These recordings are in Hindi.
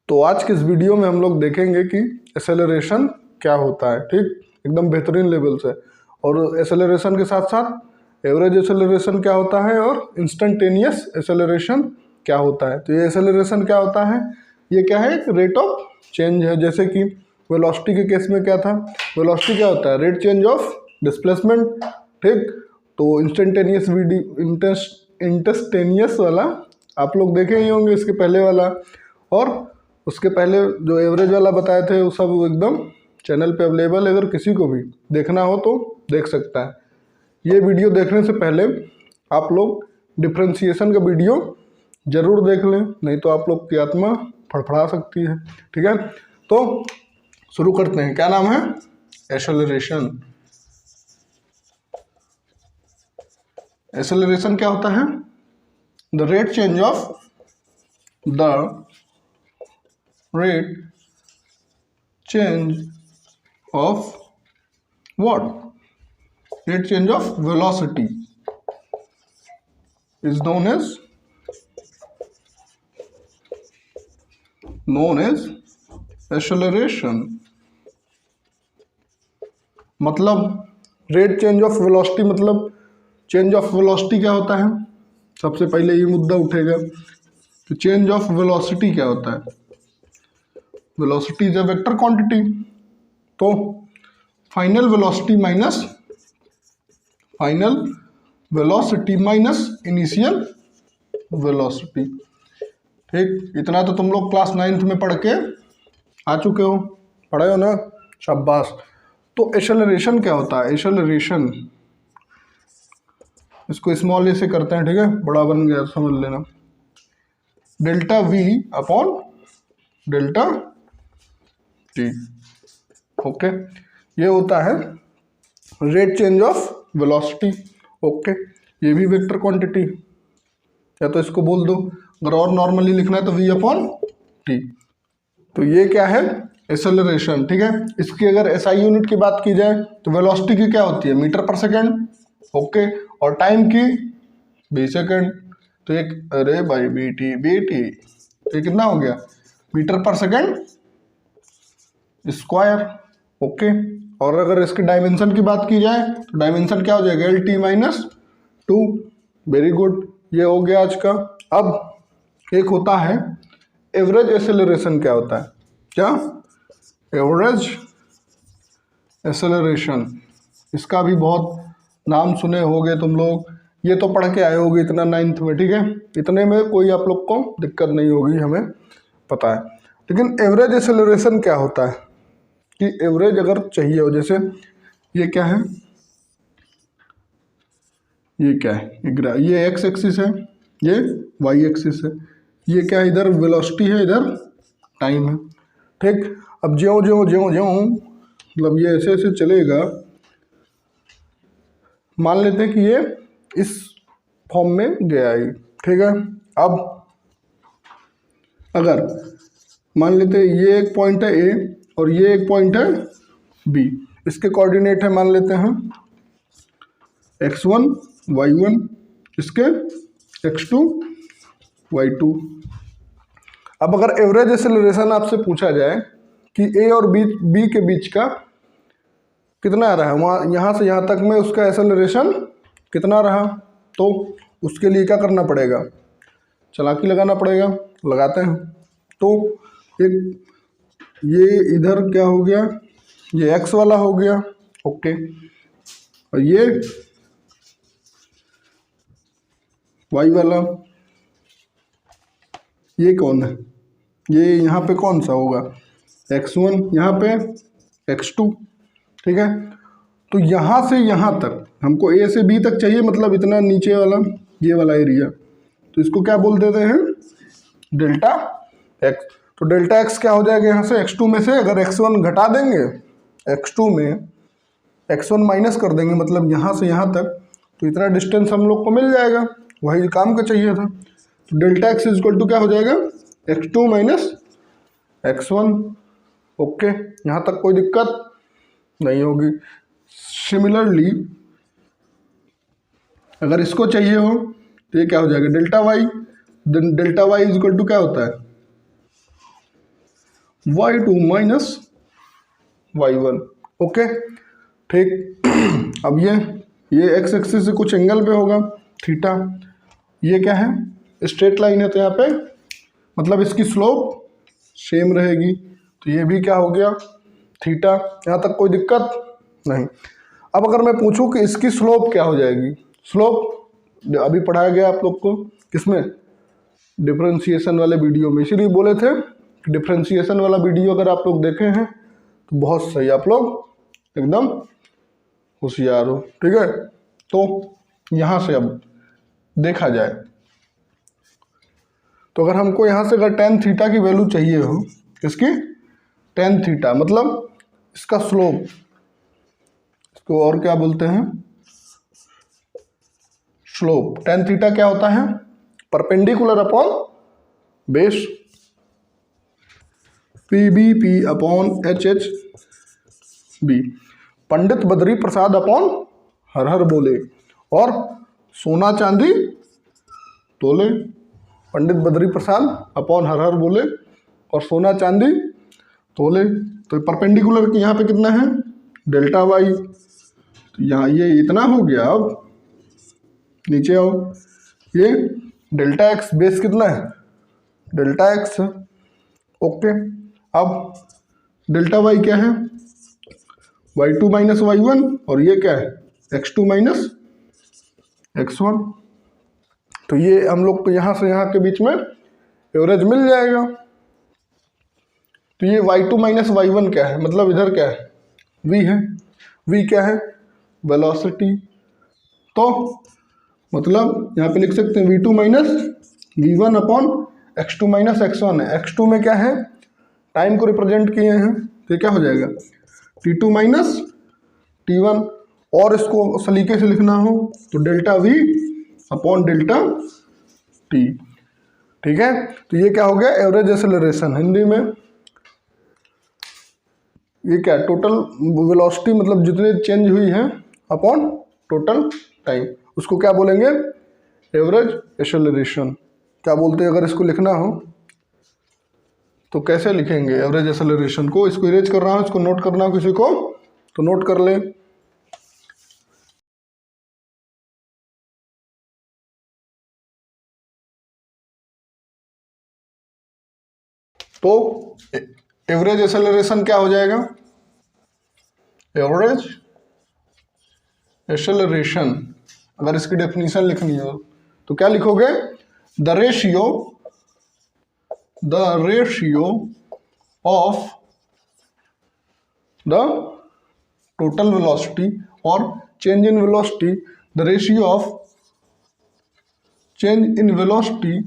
तो आज के इस वीडियो में हम लोग देखेंगे कि एक्सेलरेशन क्या होता है, ठीक, एकदम बेहतरीन लेवल से। और एक्सेलरेशन के साथ साथ एवरेज एक्सेलरेशन क्या होता है और इंस्टेंटेनियस एक्सेलरेशन क्या होता है। तो ये एक्सेलरेशन क्या होता है, ये क्या है, रेट ऑफ चेंज है। जैसे कि वेलोसिटी के केस में क्या था, वेलोसिटी क्या होता है, रेट चेंज ऑफ डिस्प्लेसमेंट, ठीक। तो इंस्टेंटेनियस वाला आप लोग देखे ही होंगे, इसके पहले वाला और उसके पहले जो एवरेज वाला बताए थे वो सब एकदम चैनल पे अवेलेबल है। अगर किसी को भी देखना हो तो देख सकता है। ये वीडियो देखने से पहले आप लोग डिफ्रेंशिएशन का वीडियो जरूर देख लें, नहीं तो आप लोग की आत्मा फड़फड़ा सकती है, ठीक है। तो शुरू करते हैं। क्या नाम है, एक्सेलरेशन। एक्सेलरेशन क्या होता है, the rate change of what? Rate change of velocity is known as acceleration। मतलब रेट चेंज ऑफ वेलोसिटी, मतलब चेंज ऑफ वेलोसिटी क्या होता है, सबसे पहले ये मुद्दा उठेगा कि चेंज ऑफ वेलोसिटी क्या होता है। Velocity is a vector quantity, तो final velocity minus initial velocity, ठीक। इतना तो तुम लोग क्लास 9th में पढ़ के आ चुके हो, पढ़े हो ना, शाबाश। तो एक्सेलरेशन क्या होता है, एक्सेलरेशन इसको स्मॉल ए से करते हैं, ठीक है, बड़ा बन गया समझ लेना, delta we upon delta T, okay. ये होता है rate change of velocity, okay. ये भी वेक्टर क्वांटिटी, या तो इसको बोल दो, अगर और नॉर्मली लिखना है तो वी अपॉन टी। तो ये क्या है, एक्सेलरेशन, ठीक है। इसकी अगर एसआई यूनिट की बात की जाए तो वेलोसिटी की क्या होती है, मीटर पर सेकेंड, ओके, और टाइम की बी सेकेंड। तो एक, अरे भाई बीटी, तो ये कितना हो गया, मीटर पर सेकेंड स्क्वायर, ओके। और अगर इसके डायमेंशन की बात की जाए तो डायमेंशन क्या हो जाएगा, L T minus 2, very good, ये हो गया आज का। अब एक होता है एवरेज एक्सेलरेशन। क्या होता है, क्या, एवरेज एक्सेलरेशन, इसका भी बहुत नाम सुने होगे तुम लोग, ये तो पढ़ के आए होगे इतना 9th में, ठीक है। इतने में कोई आप लोग को दिक्कत नहीं होगी, हमें पता है। लेकिन एवरेज एक्सेलरेशन क्या होता है कि एवरेज अगर चाहिए हो, जैसे ये क्या है, ये क्या है, ये एक्स एक्सिस है, ये वाई एक्सिस है, ये क्या है, इधर वेलोसिटी है, इधर टाइम है, ठीक। अब ज्यों ज्यों ज्यों ज्यों मतलब ये ऐसे ऐसे चलेगा, मान लेते हैं कि ये इस फॉर्म में गया है, ठीक है। अब अगर मान लेते हैं ये एक पॉइंट है ए और ये एक पॉइंट है बी, इसके कोऑर्डिनेट है मान लेते हैं x1 y1, इसके x2 y2। अब अगर एवरेज एक्सेलरेशन आपसे पूछा जाए कि ए और बी के बीच का कितना रहा, वहाँ यहाँ से यहाँ तक में उसका एक्सेलरेशन कितना रहा, तो उसके लिए क्या करना पड़ेगा, चालाकी लगाना पड़ेगा, लगाते हैं। तो एक ये इधर क्या हो गया, ये x वाला हो गया, ओके, और ये y वाला, ये कौन है, ये यहाँ पे कौन सा होगा, x1, यहाँ पे x2, ठीक है। तो यहाँ से यहाँ तक हमको a से b तक चाहिए, मतलब इतना नीचे वाला ये वाला एरिया, तो इसको क्या बोल देते हैं, डेल्टा x। तो डेल्टा x क्या हो जाएगा, यहाँ से x2 में से अगर x1 घटा देंगे, x2 में x1 माइनस कर देंगे, मतलब यहाँ से यहाँ तक, तो इतना डिस्टेंस हम लोग को मिल जाएगा, वही काम का चाहिए था। तो डेल्टा x इक्वल टू क्या हो जाएगा, x2 माइनस x1, ओके, यहाँ तक कोई दिक्कत नहीं होगी। सिमिलरली अगर इसको चाहिए हो तो ये क्या हो जाएगा, delta y। Delta y equal to क्या होता है, y2 माइनस y1। ओके ठीक। अब ये x एक्सिस से कुछ एंगल पे होगा थीटा। ये क्या है, स्ट्रेट लाइन है तो यहाँ पे मतलब इसकी स्लोप सेम रहेगी, तो ये भी क्या हो गया थीटा। यहाँ तक कोई दिक्कत नहीं। अब अगर मैं पूछूं कि इसकी स्लोप क्या हो जाएगी, स्लोप अभी पढ़ाया गया आप लोग को किसमें, डिफरेंशिएशन वाले वीडियो में, इसीलिए बोले थे कि डिफरेंशिएशन वाला वीडियो अगर आप लोग देखे हैं तो बहुत सही, आप लोग एकदम होशियार हो। ठीक है, तो यहाँ से अब देखा जाए तो अगर हमको यहाँ से अगर tan थीटा की वैल्यू चाहिए हो, इसकी tan थीटा मतलब इसका स्लोप, इसको और क्या बोलते हैं, स्लोप। tan थीटा क्या होता है, perpendicular upon base, PBP upon HHB, Pandit Badri Prasad upon her हर बोले, और सोना चांदी तोले। पंडित बद्री प्रसाद अपॉन हर हर बोले और सोना चांदी तोले। तो परपेंडिकुलर की यहाँ पे कितना है, डेल्टा वाई, तो यहाँ ये इतना हो गया। अब नीचे आओ, ये डेल्टा एक्स बेस कितना है, डेल्टा एक्स। ओके, अब डेल्टा वाई क्या है, y2 माइनस y1, और ये क्या है x2 माइनस x1। तो ये हम लोग को यहाँ से यहाँ के बीच में एवरेज मिल जाएगा। तो ये y2 माइनस y1 क्या है, मतलब इधर क्या है, v है। v क्या है, वेलोसिटी। तो मतलब यहाँ पे लिख सकते हैं v2 minus v1 upon x2 minus x1 है। x2 में क्या है, टाइम को रिप्रेजेंट किए हैं, तो क्या हो जाएगा t2 माइनस t1। और इसको सलीके से लिखना हो तो delta v upon delta t। ठीक है, तो ये क्या हो गया, एवरेज एक्सेलरेशन। हिंदी में ये क्या, टोटल वेलोसिटी मतलब जितने चेंज हुई है अपॉन टोटल टाइम, उसको क्या बोलेंगे, एवरेज एक्सेलरेशन। क्या बोलते हैं, अगर इसको लिखना हो तो कैसे लिखेंगे एवरेज एक्सेलरेशन को। इसको इरेज कर रहा हूँ, इसको नोट करना हो किसी को तो नोट कर ले। तो एवरेज एक्सेलरेशन क्या हो जाएगा, एवरेज एक्सेलरेशन अगर इसकी डेफिनेशन लिखनी हो तो क्या लिखोगे, the ratio of the total velocity और change in velocity, the ratio of change in velocity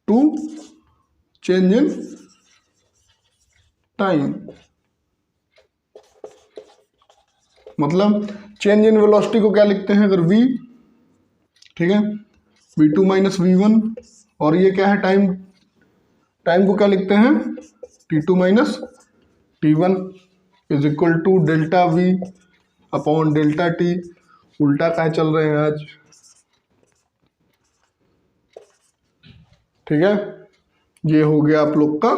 to change in time. मतलब चेंज इन वेलोसिटी को क्या लिखते हैं, अगर v, ठीक है, v2 माइनस v1, और ये क्या है टाइम, टाइम को क्या लिखते हैं t2 minus t1 is equal to delta v upon delta t। उल्टा क्या चल रहे हैं आज, ठीक है। ये हो गया आप लोग का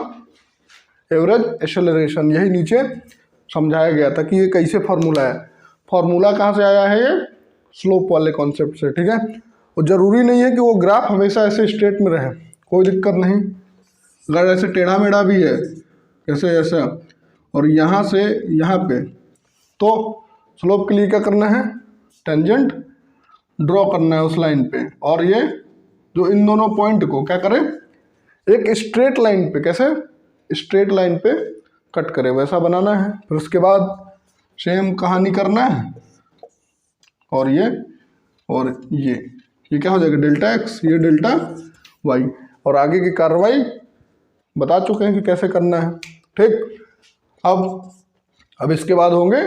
एवरेज एक्सेलरेशन। यही नीचे समझाया गया था कि ये कैसे फॉर्मूला है, फॉर्मूला कहाँ से आया है, ये स्लोप वाले कॉन्सेप्ट से। ठीक है, और ज़रूरी नहीं है कि वो ग्राफ हमेशा ऐसे स्ट्रेट में रहे, कोई दिक्कत नहीं। अगर ऐसे टेढ़ा मेढ़ा भी है ऐसे ऐसा, और यहाँ से यहाँ पे, तो स्लोप के लिए क्या करना है, टेंजेंट ड्रॉ करना है उस लाइन पे, और ये जो इन दोनों पॉइंट को क्या करें, एक स्ट्रेट लाइन पे, कैसे स्ट्रेट लाइन पे कट करें, वैसा बनाना है। फिर उसके बाद सेम कहानी करना है, और ये क्या हो जाएगा डेल्टा एक्स, ये डेल्टा वाई, और आगे की कार्रवाई बता चुके हैं कि कैसे करना है। ठीक, अब इसके बाद होंगे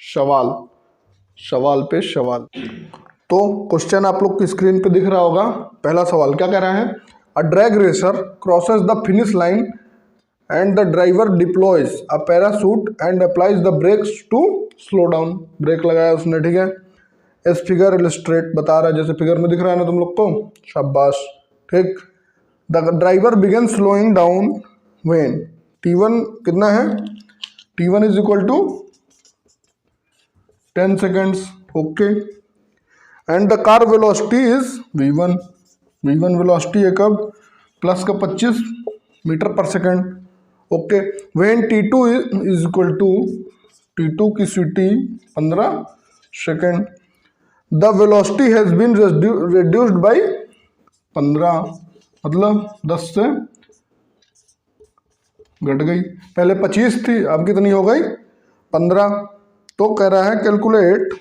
सवाल पे सवाल। तो क्वेश्चन आप लोग की स्क्रीन पे दिख रहा होगा। पहला सवाल क्या कह रहा है, a drag racer crosses the finish line and the driver deploys a parachute and applies the brakes to slow down. Brake लगाया उसने, ठीक है। एस फिगर इलस्ट्रेट बता रहा है, जैसे फिगर में दिख रहा है ना तुम लोग को, शाबाश। ठीक। The driver began slowing down when t1 कितना है, t1 is equal to 10 seconds, okay. And the car velocity is v1, v1 velocity है कब, प्लस का 25 मीटर पर second, okay. When t2 is equal to, t2 की सीटी 15 second, the velocity has been reduced by 15, मतलब 10 से घट गई, पहले 25 थी अब कितनी हो गई 15। तो कह रहा है calculate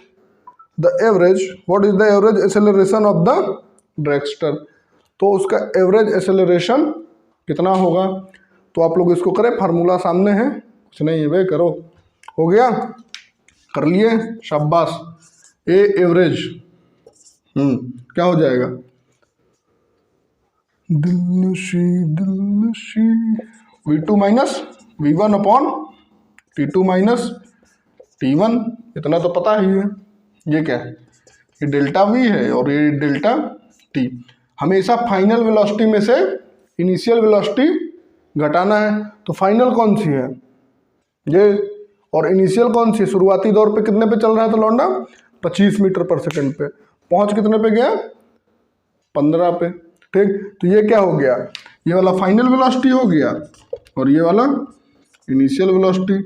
the average, what is the average acceleration of the dragster, तो उसका एवरेज एक्सेलरेशन कितना होगा। तो आप लोग इसको करें, फार्मूला सामने है, कुछ नहीं है भाई, करो। हो गया, कर लिए, शाबाश। ए एवरेज क्या हो जाएगा, दिलनशी v2 minus v1 upon t2 minus t1, इतना तो पता ही है। ये क्या है, ये डेल्टा v है और ये डेल्टा t। हमेशा फाइनल वेलोसिटी में से इनिशियल वेलोसिटी घटाना है, तो फाइनल कौन सी है ये, और इनिशियल कौन सी, शुरुआती दौर पे कितने पे चल रहा था लौंडा, 25 मीटर पर सेकंड पे, पहुंच कितने पे गया 15 पे, ठीक। तो ये क्या हो गया, ये वाला फाइनल वेलोसिटी हो गया और ये वाला इनिशियल वेलोसिटी,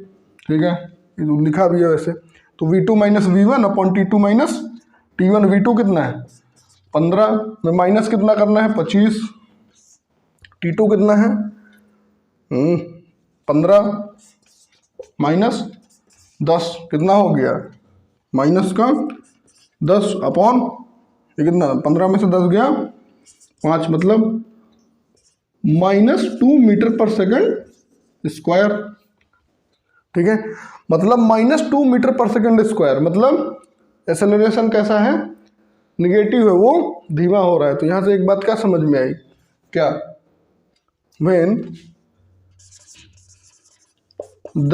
ठीक है, ये लिखा भी है वैसे। तो v2 minus v1 upon t2 minus t1, v2 कितना है 15 में माइनस कितना करना है 25, t2 कितना है 15 माइनस 10 कितना हो गया, माइनस का 10 अपॉन ये कितना, 15 में से 10 गया 5, मतलब -2 मीटर पर सेकंड स्क्वायर, ठीक है। मतलब -2 मीटर पर सेकंड स्क्वायर, मतलब एक्सेलरेशन कैसा है, निगेटिव है, वो धीमा हो रहा है। तो यहां से एक बात क्या समझ में आई, क्या, व्हेन द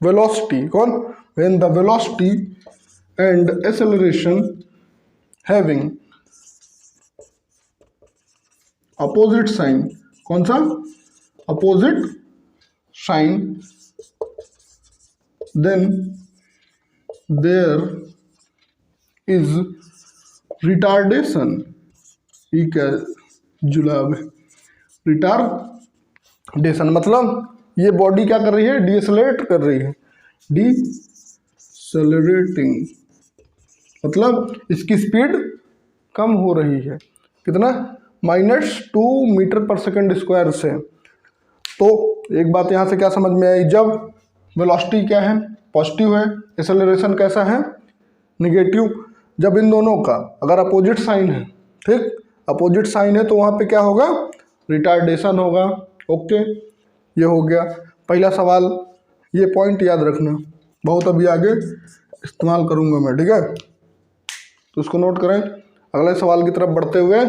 वेलोसिटी, कौन, when the velocity and acceleration having opposite sign, कौन सा, opposite sign, then there is retardation, ये क्या जुलाब है, रिटार्डेशन मतलब ये बॉडी क्या कर रही है, डीएसलेट कर रही है, डीसेलरेटिंग, मतलब इसकी स्पीड कम हो रही है, कितना, -2 मीटर पर सेकंड स्क्वायर से। तो एक बात यहाँ से क्या समझ में आई, जब वेलोसिटी क्या है पॉजिटिव है, एक्सेलरेशन कैसा है निगेटिव, जब इन दोनों का अगर अपोजिट साइन है, ठीक, अपोजिट साइन है तो वहाँ पे क्या होगा, रिटार्डेशन होगा, ओके। ये हो गया पहला सवाल, ये पॉइंट याद रखना, बहुत अभी आगे इस्तेमाल करूँगा मैं, ठीक है, तो उसको नोट करें। अगले सवाल की तरफ बढ़ते हुए,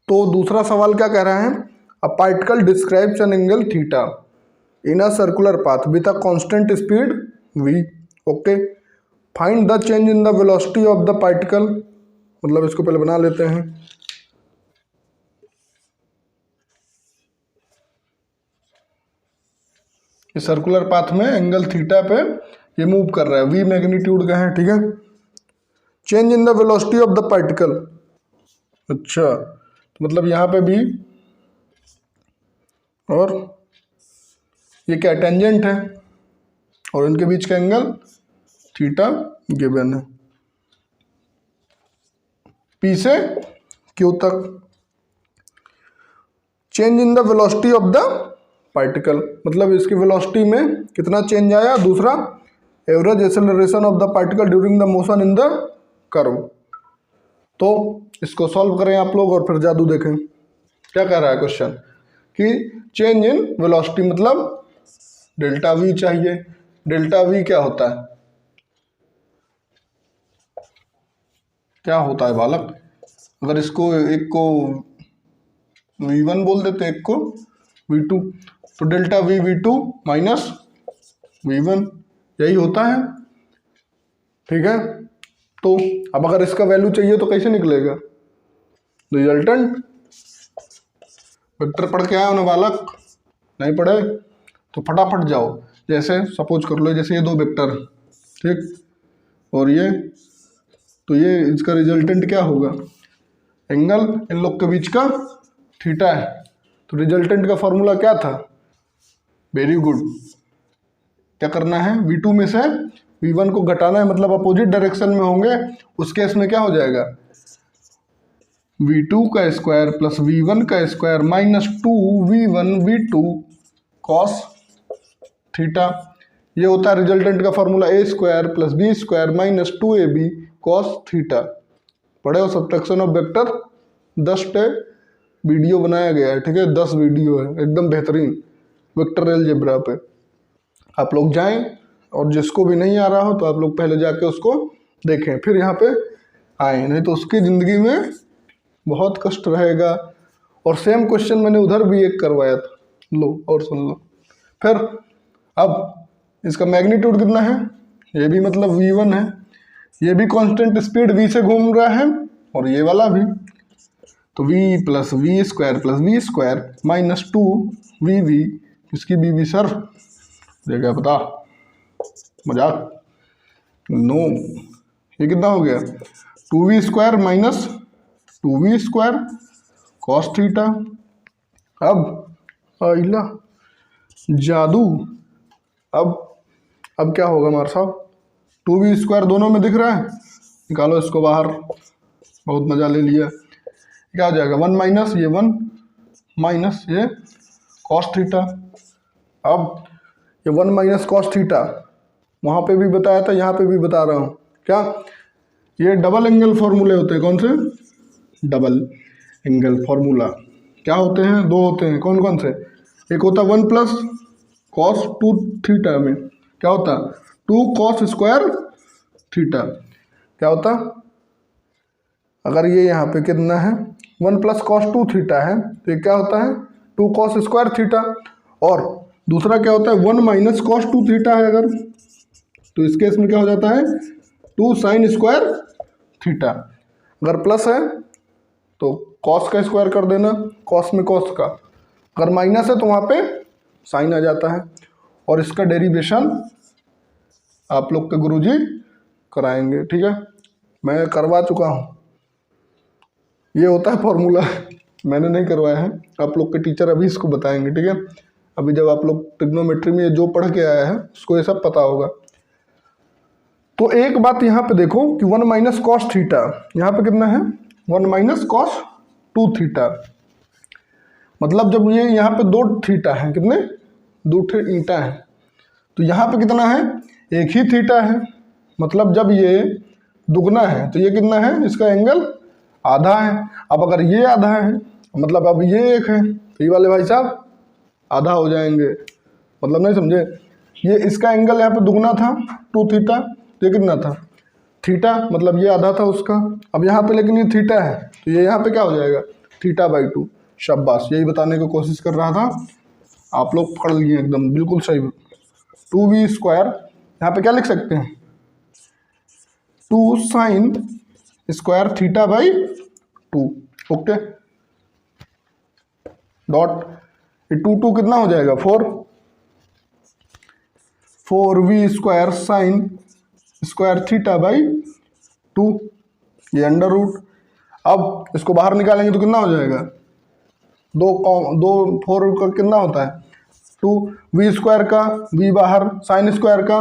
तो दूसरा सवाल क्या कह रहा है, a particle describes an angle theta in a circular path with a constant speed v, okay. Find the change in the velocity of the particle, मतलब इसको पहले बना लेते हैं, इस सर्कुलर पाथ में एंगल थीटा पे ये मूव कर रहा है, v मैग्नीट्यूड का है, ठीक है। Change in the velocity of the particle, अच्छा, तो मतलब यहाँ पे भी, और ये क्या टेंजेंट है और इनके बीच का एंगल थीटा गिवन है, P से Q तक। Change in the velocity of the particle, मतलब इसकी वेलोसिटी में कितना चेंज आया, दूसरा average acceleration of the particle during the motion in the curve. तो इसको सॉल्व करें आप लोग और फिर जादू देखें, क्या कह रहा है क्वेश्चन, कि चेंज इन वेलोसिटी मतलब डेल्टा वी चाहिए, डेल्टा वी क्या होता है, क्या होता है बालक, अगर इसको एक को v1 बोल देते एक को v2, तो delta v v2 minus v1 यही होता है, ठीक है। तो अब अगर इसका वैल्यू चाहिए तो कैसे निकलेगा? रिजल्टेंट वेक्टर पढ़ के आए हो ना बालक? नहीं पढ़े तो फटाफट जाओ। जैसे सपोज कर लो, जैसे ये दो वेक्टर, ठीक, और ये, तो ये इसका रिजल्टेंट क्या होगा? एंगल इन लोग के बीच का थीटा है। तो रिजल्टेंट का फॉर्मूला क्या था? Very good. क्या करना है? V2 में से V1 को घटाना है, मतलब अपोजिट डायरेक्शन में होंगे। उस केस में क्या हो जाएगा? V2 का स्क्वायर प्लस V1 का square minus 2V1 V2 cos theta. ये होता है रिजल्टेंट का formula, A square plus B square minus 2AB cos theta. पढ़े हो सब्ट्रैक्शन ऑफ वेक्टर? 10 वीडियो बनाया गया है, ठीक है, 10 वीडियो है एकदम बेहतरीन वेक्टर अलजेब्रा पे। आप लोग जाएं, और जिसको भी नहीं आ रहा हो तो आप लोग पहले जाके उसको देखें, फिर यहाँ पे आए, नहीं तो उसकी ज़िंदगी में बहुत कष्ट रहेगा। और सेम क्वेश्चन मैंने उधर भी एक करवाया था, लो और सुन लो। फिर अब इसका मैग्नीट्यूड कितना है? ये भी मतलब V1 है, ये भी कांस्टेंट स्पीड V से घूम रहा है, और ये वाला भी। तो V plus v square minus 2VV, इसकी BV सर देखा पता? मजाक? नो। ये कितना हो गया? 2V square minus 2V square cos theta. अब आइला जादू। अब क्या होगा हमारे साहब? 2V स्क्वायर दोनों में दिख रहा है, निकालो इसको बाहर। बहुत मजा ले लिया। क्या हो जाएगा? 1 माइनस ये 1 माइनस ये कॉस थीटा। अब ये 1 माइनस कॉस थीटा वहाँ पे भी बताया था, यहाँ पे भी बता रहा हूँ। क्या? ये डबल एंगल फॉर्मूले होते हैं। कौन से? डबल एंगल फॉर्मूला क्या होते हैं? दो होते हैं। कौन कौन से? एक होता 1 प्लस कॉस 2 थीटा में क्या होता? 2 कॉस स्क्वायर थीटा। क्या होता? अगर ये यहाँ पे कितना है? 1 प्लस कॉस 2 थीटा है, तो ये क्या होता है? 2 कॉस स्क्वायर थीटा। और दूसरा क्या होता है? 1 माइनस कॉस 2 थीटा है अगर, तो इस केस में क्या हो जाता है? 2 साइन स्क्वायर थीटा। अगर प्लस है तो कॉस का स्क्वायर कर देना, कॉस में कॉस का। अगर माइनस है तो वहाँ पे साइन आ जाता है। और इसका डेरिवेशन आप लोग के गुरुजी कराएंगे, ठीक है, मैं करवा चुका हूँ। ये होता है फॉर्मूला, मैंने नहीं करवाया है, आप लोग के टीचर अभी इसको बताएंगे, ठीक है। अभी जब आप लोग ट्रिग्नोमेट्री में जो पढ़ के आया है उसको ये सब पता होगा। तो एक बात यहाँ पे देखो कि 1 माइनस कॉस थीटा, यहाँ पे कितना है? 1 माइनस कॉस 2 थीटा। मतलब जब ये यहाँ पे 2 थीटा है, कितने? 2 थीटा है, तो यहाँ पे कितना है? एक ही थीटा है। मतलब जब ये दुगना है तो ये कितना है? इसका एंगल आधा है। अब अगर ये आधा है, मतलब अब ये एक है, तो ये वाले भाई साहब आधा हो जाएंगे। मतलब नहीं समझे? ये इसका एंगल यहाँ पे दुगना था 2 थीटा, तो ये कितना था? थीटा, मतलब ये आधा था उसका। अब यहाँ पे लेकिन ये थीटा है, तो ये यहाँ पे क्या हो जाएगा? θ/2। शाबाश, यही बताने की कोशिश कर रहा था, आप लोग पढ़ लिए एकदम बिल्कुल सही। 2V स्क्वायर यहाँ पे क्या लिख सकते हैं? 2 साइन स्क्वायर θ/2। ओके, डॉट, ये 2 कितना हो जाएगा? 4V स्क्वायर साइन स्क्वायर θ/2, ये अंडर रूट। अब इसको बाहर निकालेंगे तो कितना हो जाएगा? 4 का कितना होता है? 2V स्क्वायर का V बाहर, साइन स्क्वायर का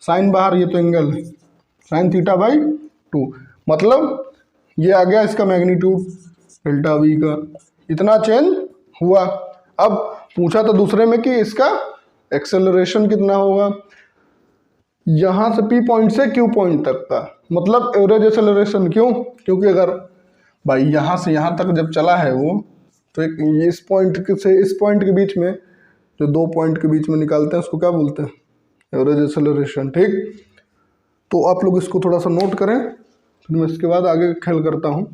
साइन बाहर, ये तो एंगल है, साइन θ/2। मतलब ये आ गया इसका मैग्नीट्यूड Δv का, इतना चेंज हुआ। अब पूछा तो दूसरे में कि इसका एक्सेलरेशन कितना होगा, यहाँ से P पॉइंट से Q पॉइंट तक का, मतलब एवरेज एक्सेलरेशन। क्यों? क्योंकि अगर भाई यहाँ से यहाँ तक जब चला है वो, तो एक इस पॉइंट से इस पॉइंट के बीच में, जो 2 पॉइंट के बीच में निकालते हैं उसको क्या बोलते हैं? एवरेज एक्सेलरेशन, ठीक। तो आप लोग इसको थोड़ा सा नोट करें, फिर मैं इसके बाद आगे खेल करता हूँ।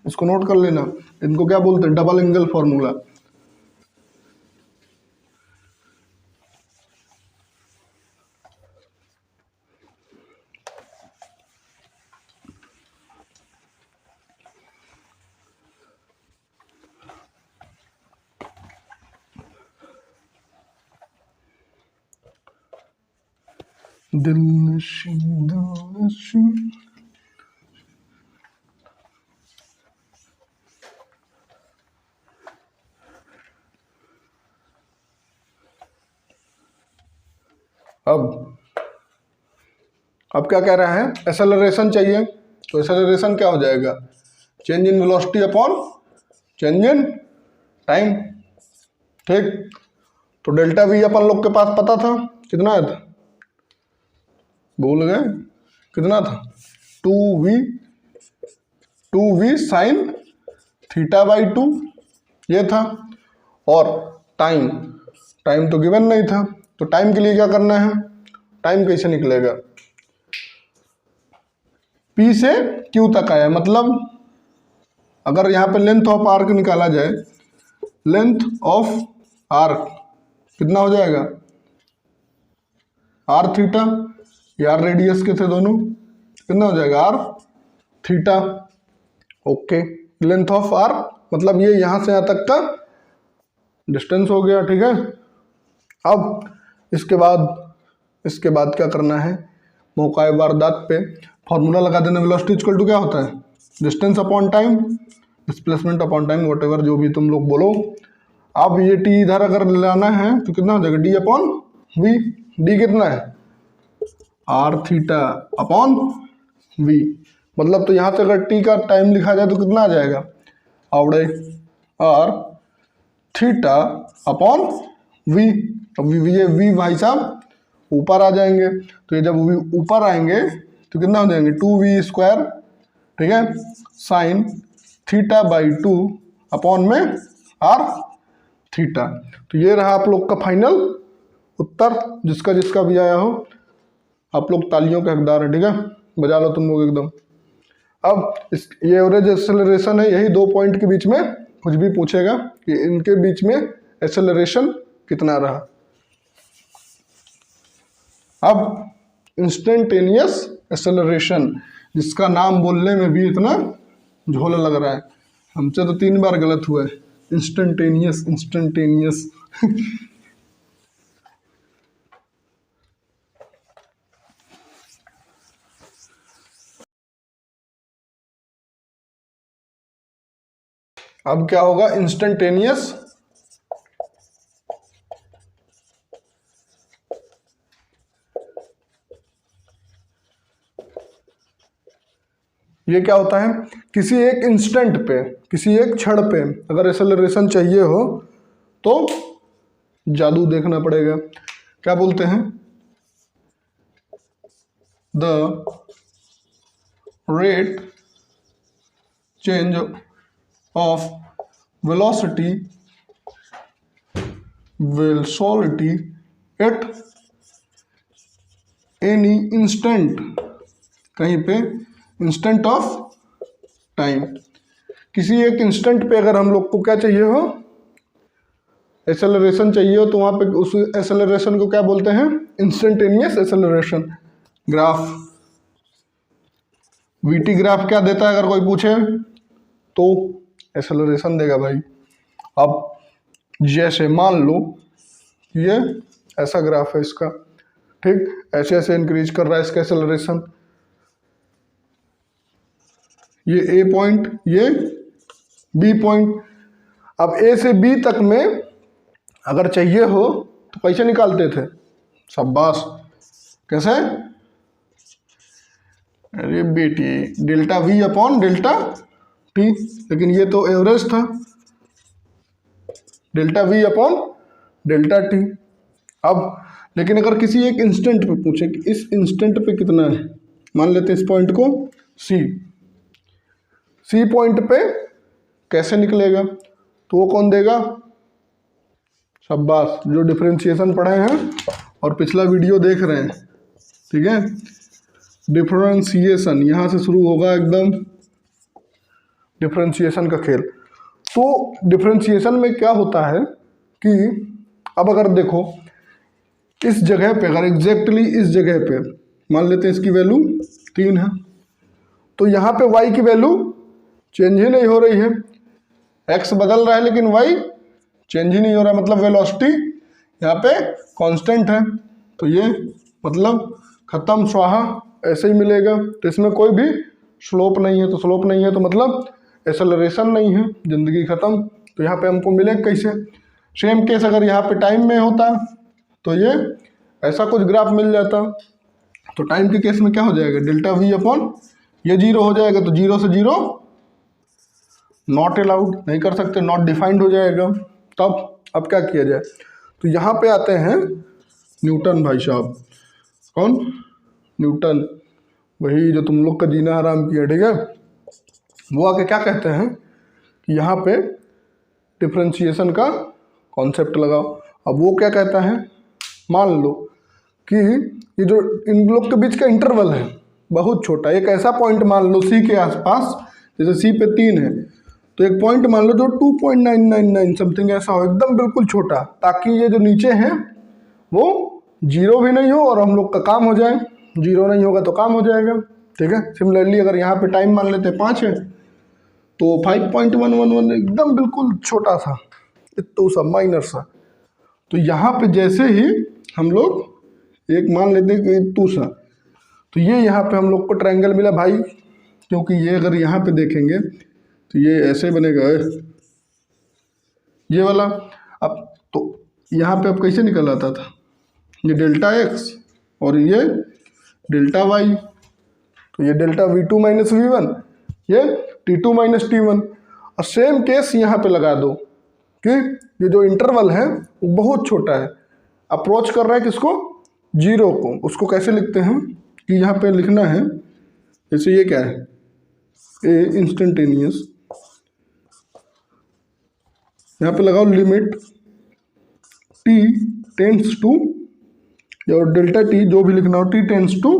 इसको नोट कर लेना, इनको क्या बोलते हैं? Double angle formula. दिलनशी दिलनशी। अब क्या कह रहा है, एक्सेलरेशन चाहिए। तो एक्सेलरेशन क्या हो जाएगा, change in velocity upon change in time. ठीक, तो डेल्टा वी अपन लोग के पास पता था, कितना था, भूल गए, कितना था, 2v साइन थीटा बाई 2 ये था। और टाइम तो गिवन नहीं था, तो टाइम के लिए क्या करना है, टाइम कैसे निकलेगा, P से Q तक आया, मतलब अगर यहाँ पे लेंथ ऑफ आर्क निकाला जाए, लेंथ ऑफ आर्क कितना हो जाएगा, आर थीटा, ये आर रेडियस के थे दोनों, कितना हो जाएगा, r theta. Okay, length of arc मतलब ये यहाँ से यहाँ तक का डिस्टेंस हो गया। ठीक है, अब इसके बाद क्या करना है, मौका वारदात पे फॉर्मूला लगा देना, वेलोसिटी इक्वल टू क्या होता है, distance upon time, displacement upon time, what ever जो भी तुम लोग बोलो। अब ये टी इधर अगर लाना है तो कितना हो जाएगा, डी अपॉन वी। डी कितना है, आर थीटा अपॉन वी, मतलब तो यहाँ से अगर टी का टाइम लिखा जाए तो कितना आ जाएगा, आवड़े आर थीटा अपॉन वी। अब ये वी भाई साहब ऊपर आ जाएंगे, तो ये जब वी ऊपर आएंगे तो कितना हो जाएंगे, 2v², ठीक है, साइन थीटा बाई 2 अपॉन में आर थीटा। तो ये रहा आप लोग का फाइनल उत्तर, जिसका जिसका भी आया हो आप लोग तालियों के हकदार हैं। ठीक है, बजा लो तुम लोग एकदम। अब ये एवरेज एक्सेलरेशन है, यही 2 पॉइंट के बीच में कुछ भी पूछेगा कि इनके बीच में एक्सेलरेशन कितना रहा। अब इंस्टेंटेनियस एक्सेलरेशन, जिसका नाम बोलने में भी इतना झोला लग रहा है, हमसे तो 3 बार गलत हुआ है, इंस्टेंटेनियस। अब क्या होगा, इंस्टेंटेनियस ये क्या होता है, किसी एक इंस्टेंट पे, किसी एक क्षण पे अगर एक्सेलरेशन चाहिए हो तो जादू देखना पड़ेगा। क्या बोलते हैं, the rate change of velocity at any instant, कहीं पे इंस्टेंट ऑफ टाइम, किसी एक इंस्टेंट पे अगर हम लोग को क्या चाहिए हो, एक्सेलरेशन चाहिए हो, तो वहाँ पे उस एक्सेलरेशन को क्या बोलते हैं, instantaneous acceleration. Graph, VT graph क्या देता है अगर कोई पूछे तो एक्सेलरेशन देगा भाई। अब जैसे मान लो ये ऐसा ग्राफ है इसका, ठीक, ऐसे ऐसे इंक्रीज कर रहा है इसका एक्सेलरेशन, ये ए पॉइंट, ये बी पॉइंट। अब ए से बी तक में अगर चाहिए हो तो कैसे निकालते थे, शाबाश, कैसे, अरे बेटी, delta we upon delta T, लेकिन ये तो एवरेज था, delta we upon delta T. अब लेकिन अगर किसी एक इंस्टेंट पे पूछे कि इस इंस्टेंट पे कितना है, मान लेते हैं इस पॉइंट को सी पॉइंट पे कैसे निकलेगा, तो वो कौन देगा, शाबाश, जो डिफरेंशिएशन पढ़े हैं और पिछला वीडियो देख रहे हैं, ठीक है, डिफरेंशिएशन यहाँ से शुरू होगा एकदम, डिफरेंशिएशन का खेल। तो डिफरेंशिएशन में क्या होता है कि अब अगर देखो इस जगह पे, अगर एग्जैक्टली इस जगह पे मान लेते हैं इसकी वैल्यू 3 है, तो यहाँ पे y की वैल्यू चेंज ही नहीं हो रही है, x बदल रहा है लेकिन y चेंज ही नहीं हो रहा, मतलब वेलोसिटी यहाँ पे कांस्टेंट है। तो ये मतलब ख़त्म स्वाहा, ऐसे ही मिलेगा। तो इसमें कोई भी स्लोप नहीं है, तो स्लोप नहीं है तो मतलब एक्सेलरेशन नहीं है, ज़िंदगी ख़त्म। तो यहाँ पे हमको मिले कैसे? सेम केस अगर यहाँ पे टाइम में होता तो ये ऐसा कुछ ग्राफ मिल जाता। तो टाइम के केस में क्या हो जाएगा? डेल्टा वी अपॉन ये 0 हो जाएगा, तो 0 से 0 नॉट अलाउड, नहीं कर सकते, नॉट डिफाइंड हो जाएगा। तब अब क्या किया जाए? तो यहाँ पे आते हैं न्यूटन भाई साहब। कौन? न्यूटन, वही जो तुम लोग का जीना हराम किया, ठीक है। वो आके क्या कहते हैं कि यहाँ पे डिफरेंशिएशन का कॉन्सेप्ट लगाओ। अब वो क्या कहता है, मान लो कि ये जो इन लोग के बीच का इंटरवल है बहुत छोटा, एक ऐसा पॉइंट मान लो सी के आसपास, जैसे सी पे 3 है तो एक पॉइंट मान लो जो 2.999 समथिंग ऐसा हो, एकदम बिल्कुल छोटा, ताकि ये जो नीचे है वो 0 भी नहीं हो और हम लोग का काम हो जाए। 0 नहीं होगा तो काम हो जाएगा, ठीक है। सिमिलरली अगर यहाँ पे टाइम मान लेते हैं 5 है तो 5.111 एकदम बिल्कुल छोटा सा, इतना सा माइनर सा। तो यहाँ पे जैसे ही हम लोग एक मान लेते हैं कि इतना सा, तो ये यहाँ पे हम लोग को ट्रायंगल मिला भाई, क्योंकि ये अगर यहाँ पे देखेंगे तो ये ऐसे बनेगा ये वाला। अब तो यहाँ पे अब कैसे निकल आता था? ये डेल्टा एक्स और ये डेल्टा वाई, तो ये डेल्टा V2 माइनस V1, ये T2 माइनस T1। और सेम केस यहाँ पे लगा दो कि ये जो इंटरवल है वो बहुत छोटा है, अप्रोच कर रहा है किसको? 0 को। उसको कैसे लिखते हैं कि यहाँ पे लिखना है, जैसे ये क्या है, ए इंस्टेंटेनियस, यहाँ पे लगाओ लिमिट t टेंड्स टू, और डेल्टा t जो भी लिखना हो t टेंड्स टू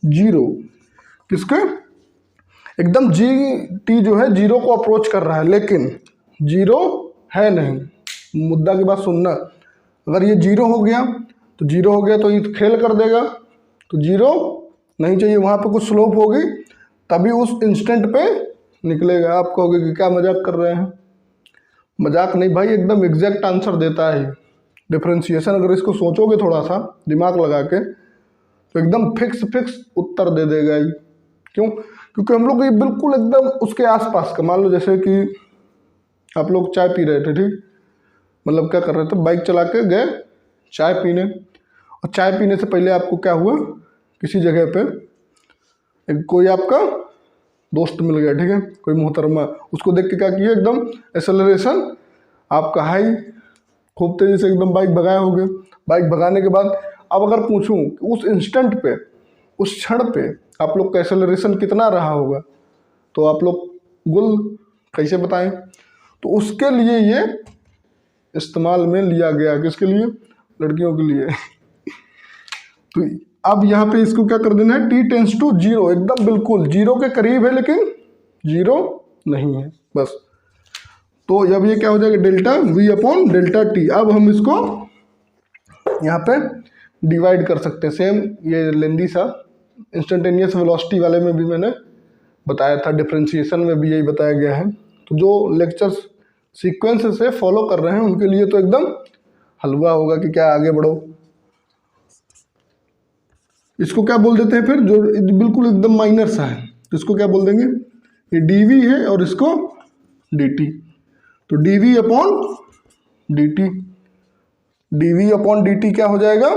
0, किसके? एकदम t जो है 0 को अप्रोच कर रहा है, लेकिन 0 है नहीं। मुद्दा की बात सुनना, अगर ये 0 हो गया तो 0 हो गया तो ये खेल कर देगा, तो 0 नहीं चाहिए, वहाँ पे कुछ स्लोप होगी तभी उस इंस्टेंट पे निकलेगा। आप कहोगे कि क्या मजाक कर रहे हैं? मजाक नहीं भाई, एकदम एग्जैक्ट आंसर देता है डिफरेंशिएशन। अगर इसको सोचोगे थोड़ा सा दिमाग लगा के तो एकदम फिक्स उत्तर दे देगा ही। क्यों? क्योंकि हम लोग ये बिल्कुल एकदम उसके आसपास का, मान लो जैसे कि आप लोग चाय पी रहे थे, ठीक, मतलब क्या कर रहे थे, बाइक चला के गए चाय पीने, और चाय पीने से पहले आपको क्या हुआ, किसी जगह पे कोई आपका दोस्त मिल गया, ठीक है, कोई मोहतरमा, उसको देख के क्या किया, एकदम एक्सेलरेशन आपका हाई, खूब तेज़ी से एकदम बाइक भगाए होगे। बाइक भगाने के बाद अब अगर पूछूं कि उस इंस्टेंट पे, उस क्षण पे आप लोग का एक्सेलरेशन कितना रहा होगा, तो आप लोग गुल कैसे बताएं? तो उसके लिए ये इस्तेमाल में लिया गया, किसके लिए? लड़कियों के लिए। तो अब यहाँ पे इसको क्या कर देना है, t टेंस टू 0, एकदम बिल्कुल 0 के करीब है लेकिन 0 नहीं है, बस। तो अब ये क्या हो जाएगा, delta v upon delta t। अब हम इसको यहाँ पे डिवाइड कर सकते हैं, सेम ये लेंदी सा इंस्टेंटेनियस वेलोसिटी वाले में भी मैंने बताया था, डिफरेंशिएशन में भी यही बताया गया है। तो जो लेक्चर्स सीक्वेंस से फॉलो कर रहे हैं उनके लिए तो एकदम हलवा होगा कि क्या आगे बढ़ो। इसको क्या बोल देते हैं फिर, जो बिल्कुल एकदम माइनर सा है तो इसको क्या बोल देंगे, ये dv है और इसको dt। तो dv upon dt, dv upon dt क्या हो जाएगा,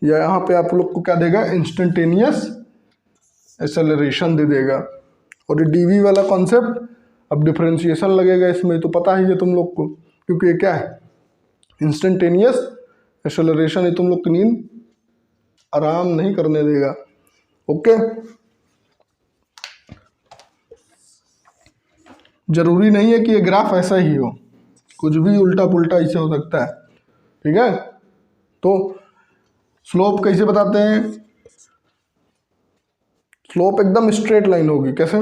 या यहाँ पे आप लोग को क्या देगा, इंस्टेंटेनियस एक्सेलरेशन दे देगा। और ये dv वाला कॉन्सेप्ट अब डिफरेंशिएशन लगेगा इसमें, तो पता ही है तुम लोग को, क्योंकि ये क्या है, इंस्टेंटेनियस एक्सेलरेशन। ये तुम लोग की नींद आराम नहीं करने देगा। ओके, जरूरी नहीं है कि ये ग्राफ ऐसा ही हो, कुछ भी उल्टा पुल्टा इसे हो सकता है, ठीक है। तो स्लोप कैसे बताते हैं, स्लोप एकदम स्ट्रेट लाइन होगी, कैसे,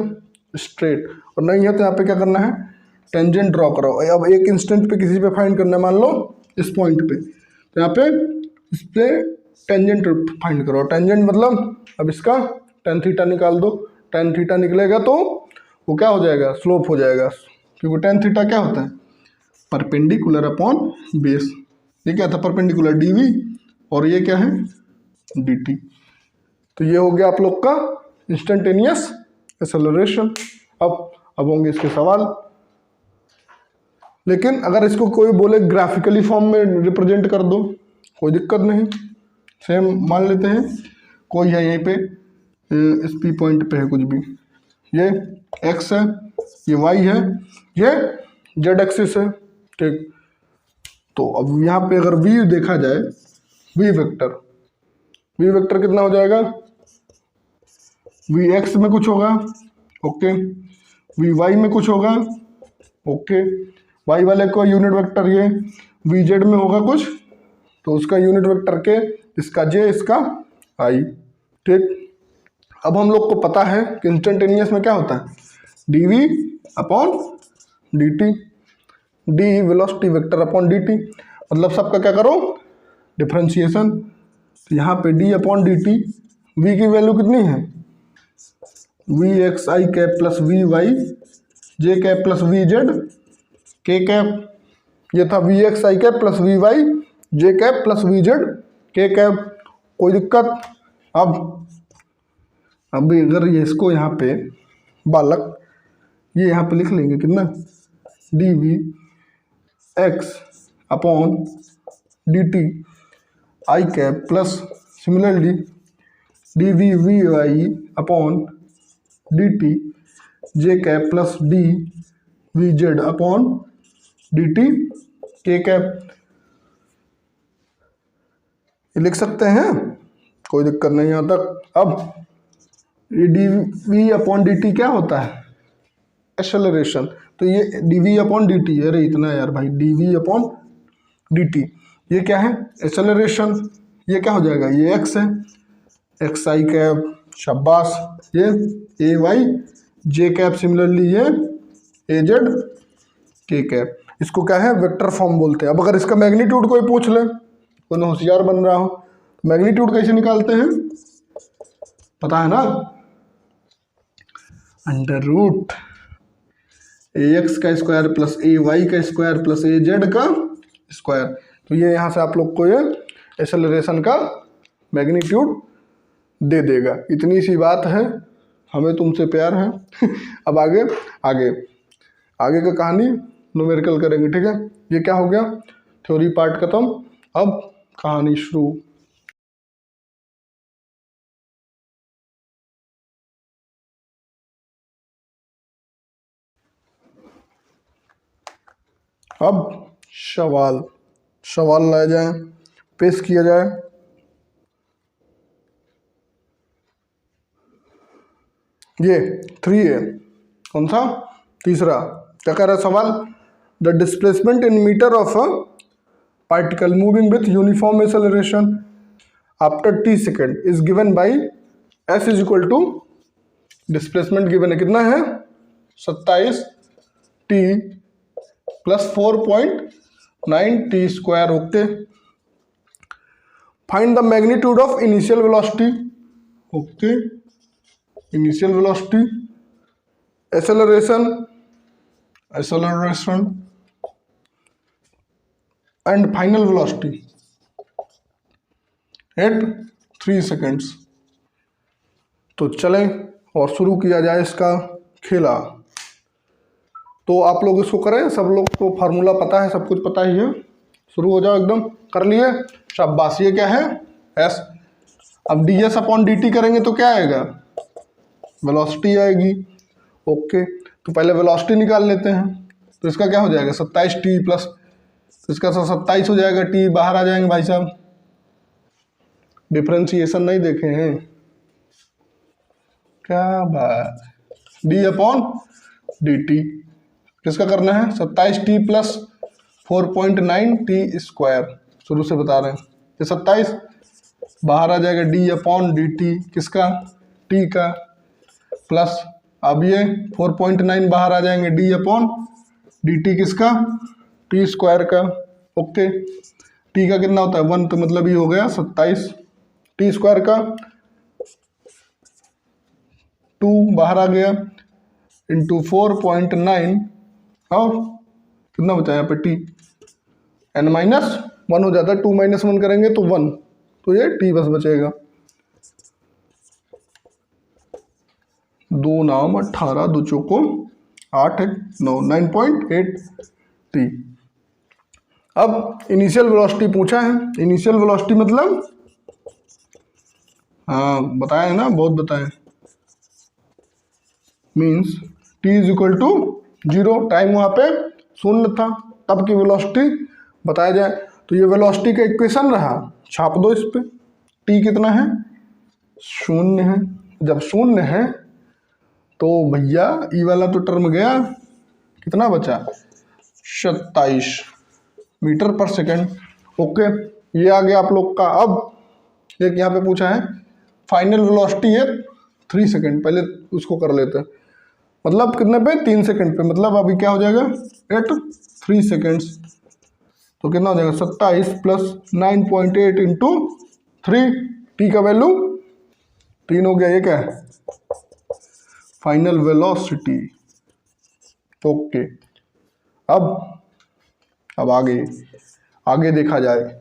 स्ट्रेट। और नहीं है तो यहाँ पे क्या करना है, टेंजेंट ड्रॉ करो। अब एक इंस्टेंट पे किसी पे फाइंड करना है, मान लो इस पॉइंट पे, तो यहाँ पे इस पे टेंजेंट फाइंड करो। टेंजेंट मतलब अब इसका tan थीटा निकाल दो, tan थीटा निकलेगा तो वो क्या हो जाएगा, स्लोप हो जाएगा, क्योंकि tan थीटा क्या होता है, परपेंडिकुलर अपॉन बेस। ये क्या था, परपेंडिकुलर dv और ये क्या है dt। तो ये हो गया आप लोग का इंस्टेंटेनियस एक्सेलरेशन। अब होंगे इसके सवाल, लेकिन अगर इसको कोई बोले ग्राफिकली फॉर्म में रिप्रेजेंट कर दो, कोई दिक्कत नहीं। सेम मान लेते हैं कोई है यहीं पे, इस पी पॉइंट पे है कुछ भी, ये x है, ये y है, ये z एक्सिस है, ठीक। तो अब यहाँ पे अगर v देखा जाए, v वेक्टर कितना हो जाएगा, vx में कुछ होगा, ओके, vy में कुछ होगा, ओके, y वाले को यूनिट वेक्टर ये vz में होगा कुछ, तो उसका यूनिट वेक्टर के, इसका j, इसका i, ठीक। अब हम लोग को पता है कि इंस्टेंटेनियस में क्या होता है, dv upon dt, d velocity vector upon dt, मतलब सबका क्या करो डिफरेंशिएशन। तो यहाँ पे d अपॉन dt, v की वैल्यू कितनी है, v x i cap plus v y j cap plus v z k cap, ये था v x i cap plus v y j cap plus v z k cap, कोई दिक्कत। अब अगर ये इसको यहाँ पे बालक ये यहाँ पे लिख लेंगे कितना, d v x upon d t i cap plus similarly d v v y upon d t j cap plus d v z upon d t k cap, ये लिख सकते हैं, कोई दिक्कत नहीं यहाँ तक। अब ये d v upon d t क्या होता है, एक्सेलरेशन, तो ये d v upon d t, अरे इतना यार भाई, d v upon d t ये क्या है एक्सेलरेशन, ये क्या हो जाएगा, ये एक्स है, एक्स आई कैप, शाबाश, ये ए वाई जे कैप, सिमिलरली ये ए जेड के कैप, इसको क्या है वेक्टर फॉर्म बोलते हैं। अब अगर इसका मैग्नीट्यूड कोई पूछ ले, कोई होशियार बन रहा हो, मैग्नीट्यूड कैसे निकालते हैं पता है ना, अंडर रूट ए एक्स का स्क्वायर प्लस ए वाई का स्क्वायर प्लस ए जेड का स्क्वायर। तो ये यहाँ से आप लोग को ये एक्सेलरेशन का मैग्नीट्यूड दे देगा, इतनी सी बात है, हमें तुमसे प्यार है। अब आगे आगे आगे का कहानी न्यूमेरिकल करेंगे, ठीक है। ये क्या हो गया, थ्योरी पार्ट खत्म, अब कहानी शुरू। अब सवाल लाए जाए, पेश किया जाए। ये 3 है, कौन सा, तीसरा, क्या कह रहा है सवाल, the displacement in metre of a particle moving with uniform acceleration after t second is given by s is equal to, displacement given है कितना है 27 t plus 4.9 t square, okay. Find the magnitude of initial velocity, okay, initial velocity, acceleration and final velocity at 3 seconds. तो चलें और शुरू किया जाए इसका खेला। तो आप लोग इसको करें, सब लोग को फार्मूला पता है, सब कुछ पता ही है, शुरू हो जाओ, एकदम कर लिए, शाबाश। ये क्या है s, अब D S upon d T करेंगे तो क्या आएगा, वेलोसिटी आएगी, ओके। तो पहले वेलोसिटी निकाल लेते हैं, तो इसका क्या हो जाएगा 27 टी प्लस, तो इसका 27 हो जाएगा, टी बाहर आ जाएंगे भाई साहब, डिफ्रेंशिएशन नहीं देखे हैं क्या बात, डी अपॉन डी टी किसका करना है 27 टी प्लस 4.9 टी स्क्वायर, शुरू से बता रहे हैं, ये 27 बाहर आ जाएगा, डी अपॉन डी टी किसका, टी का, प्लस अब ये 4.9 बाहर आ जाएंगे, डी अपॉन डी टी किसका, टी स्क्वायर का, ओके। टी का कितना होता है 1, तो मतलब ये हो गया 27 टी स्क्वायर का, 2 बाहर आ गया इंटू 4.9 और कितना बचा यहाँ पे टी, n-1 हो जाता है, 2 - 1 करेंगे तो 1, तो ये टी बस बचेगा। 2 नाम 18, 2 चौको 8, 9, 9.8 टी। अब इनिशियल वेलोसिटी पूछा है। इनिशियल वेलोसिटी मतलब हाँ बताए ना, बहुत बताए। Means t is equal to 0, time वहाँ पे शून्य था, तब की वेलोसिटी बताया जाए। तो ये वेलोसिटी का इक्वेशन रहा, छाप दो इस पे। टी कितना है? 0 है। जब 0 है तो भैया ई वाला तो टर्म गया, कितना बचा? 27 मीटर पर सेकेंड। ओके, ये आ गया आप लोग का। अब एक यहाँ पे पूछा है फाइनल वेलोसिटी है 3 सेकेंड, पहले उसको कर लेते हैं। मतलब कितने पे? 3 सेकेंड पे। मतलब अभी क्या हो जाएगा? At 3 seconds. तो कितना हो जाएगा? 27 प्लस 9.8 इंटू 3। टी का वैल्यू 3 हो गया। ये क्या है? Final velocity. ओके, अब आगे देखा जाए।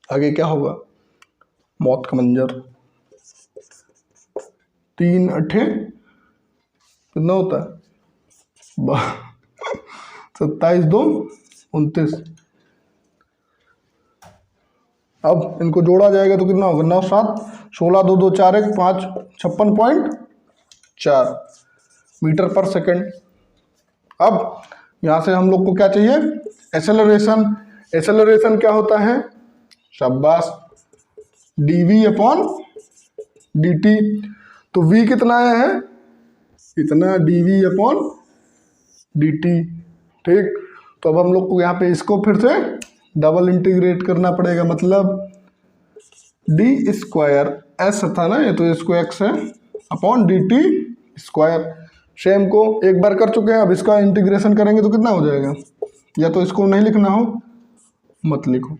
आगे क्या होगा? मौत का मंजर। 3 अठे कितना होता है? 27 2 29। अब इनको जोड़ा जाएगा तो कितना होगा? 9 7 16 2 2 4 1 5 56.4 मीटर पर सेकेंड। अब यहाँ से हम लोग को क्या चाहिए? एक्सेलरेशन। एक्सेलरेशन क्या होता है? शाबाश, dv अपॉन dt। तो v कितना आया है? इतना dv अपॉन dt। ठीक, तो अब हम लोग को यहाँ पे इसको फिर से डबल इंटीग्रेट करना पड़ेगा। मतलब डी स्क्वायर एस था ना ये, तो इसको x है अपॉन dt स्क्वायर। सेम को एक बार कर चुके हैं, अब इसका इंटीग्रेशन करेंगे तो कितना हो जाएगा? या तो इसको नहीं लिखना हो मत लिखो।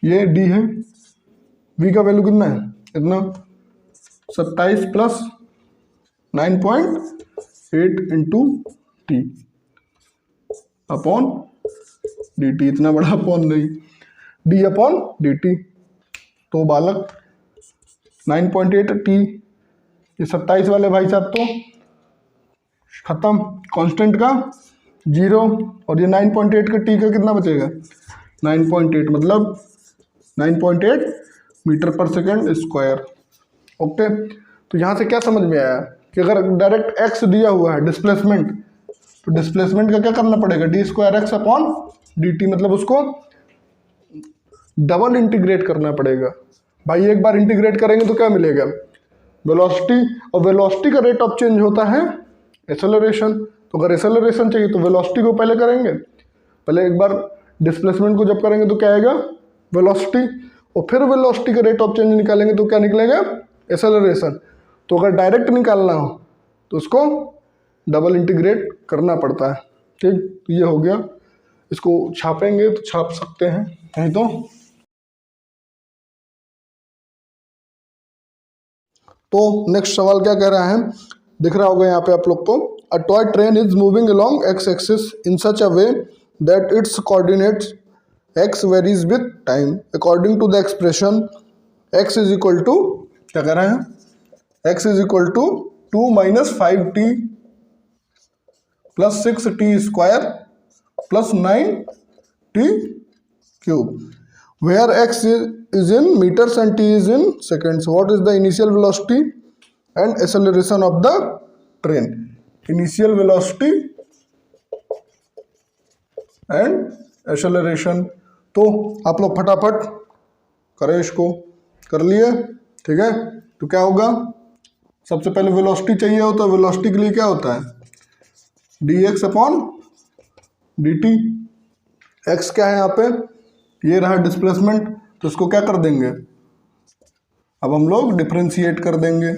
ये d है, v का वैल्यू कितना है? इतना 27 plus 9.8 into T upon d T. इतना बड़ा अपॉन नहीं, डी अपॉन डी टी। तो बालक 9.8 टी, ये 27 वाले भाई साहब तो खत्म, कांस्टेंट का 0, और ये 9.8 का टी का कितना बचेगा? 9.8 मतलब 9.8 मीटर पर सेकेंड स्क्वायर। ओके, तो यहाँ से क्या समझ में आया कि अगर डायरेक्ट x दिया हुआ है डिस्प्लेसमेंट, तो डिस्प्लेसमेंट का क्या करना पड़ेगा? D square x upon d T. मतलब उसको डबल इंटीग्रेट करना पड़ेगा। भाई एक बार इंटीग्रेट करेंगे तो क्या मिलेगा? वेलोसिटी, और वेलोसिटी का रेट ऑफ चेंज होता है एक्सेलरेशन। तो अगर एक्सेलरेशन चाहिए तो वेलोसिटी को पहले करेंगे, पहले एक बार डिस्प्लेसमेंट को जब करेंगे तो क्या आएगा? वेलोसिटी, और फिर वेलोसिटी का रेट ऑफ चेंज निकालेंगे तो क्या निकलेगा? एक्सेलरेशन। तो अगर डायरेक्ट निकालना हो तो उसको डबल इंटीग्रेट करना पड़ता है। ठीक, तो ये हो गया। इसको छापेंगे तो छाप सकते हैं, नहीं तो नेक्स्ट सवाल क्या कह रहा है, दिख रहा होगा यहाँ पे आप लोग को। A toy train is moving along x axis in such a way that its coordinates x varies with time according to the expression x is equal to, क्या कह रहे हैं? X is equal to 2 minus 5t plus 6t square plus 9t cube, where x is in meters and t is in seconds. What is the initial velocity and acceleration of the train? Initial velocity and acceleration। तो आप लोग फटाफट करें इसको, कर लिए? ठीक है, तो क्या होगा? सबसे पहले वेलोसिटी चाहिए होता है। वेलोसिटी के लिए क्या होता है? dx upon dt। x क्या है यहाँ पे? ये रहा डिस्प्लेसमेंट, तो इसको क्या कर देंगे? अब हम लोग डिफ्रेंशिएट कर देंगे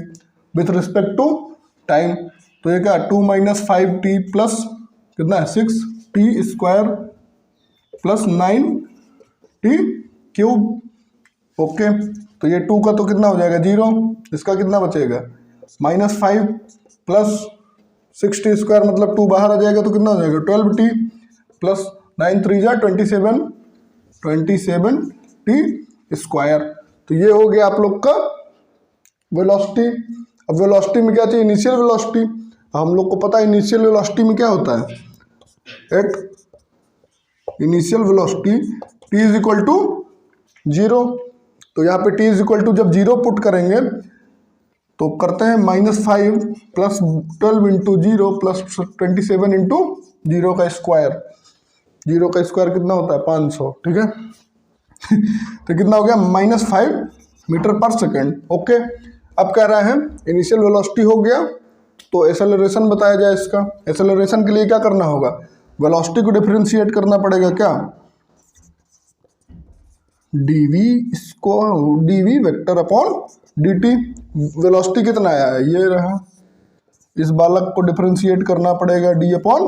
विथ रिस्पेक्ट टू टाइम। तो ये क्या? 2 माइनस 5t प्लस कितना है? 6t square plus 9t cube. Okay, तो ये 2 का तो कितना हो जाएगा? 0। इसका कितना बचेगा? -5 प्लस 6t स्क्वायर मतलब 2 बाहर आ जाएगा तो कितना हो जाएगा? 12t प्लस 9 3 जा 27t स्क्वायर। तो ये हो गया आप लोग का वेलोसिटी। अब वेलोसिटी में क्या चाहिए, इनिशियल वेलोसिटी। हम लोग को पता है इनिशियल वेलोसिटी में क्या होता है, at initial velocity t is equal to 0। तो यहाँ पे टी इज इक्वल टू जब 0 पुट करेंगे तो करते हैं -5 प्लस 12 इंटू 0 प्लस 27 इंटू 0 का स्क्वायर। 0 का स्क्वायर कितना होता है 500, ठीक है। तो कितना हो गया -5 मीटर पर सेकेंड। ओके, अब कह रहा है इनिशियल वेलोसिटी हो गया, तो एक्सेलरेशन बताया जाए इसका। एक्सेलरेशन के लिए क्या करना होगा, वेलोसिटी को डिफरेंशिएट करना पड़ेगा क्या, dv vector upon dt। Velocity कितना आया है, ये रहा, इस बालक को डिफरेंशिएट करना पड़ेगा d अपॉन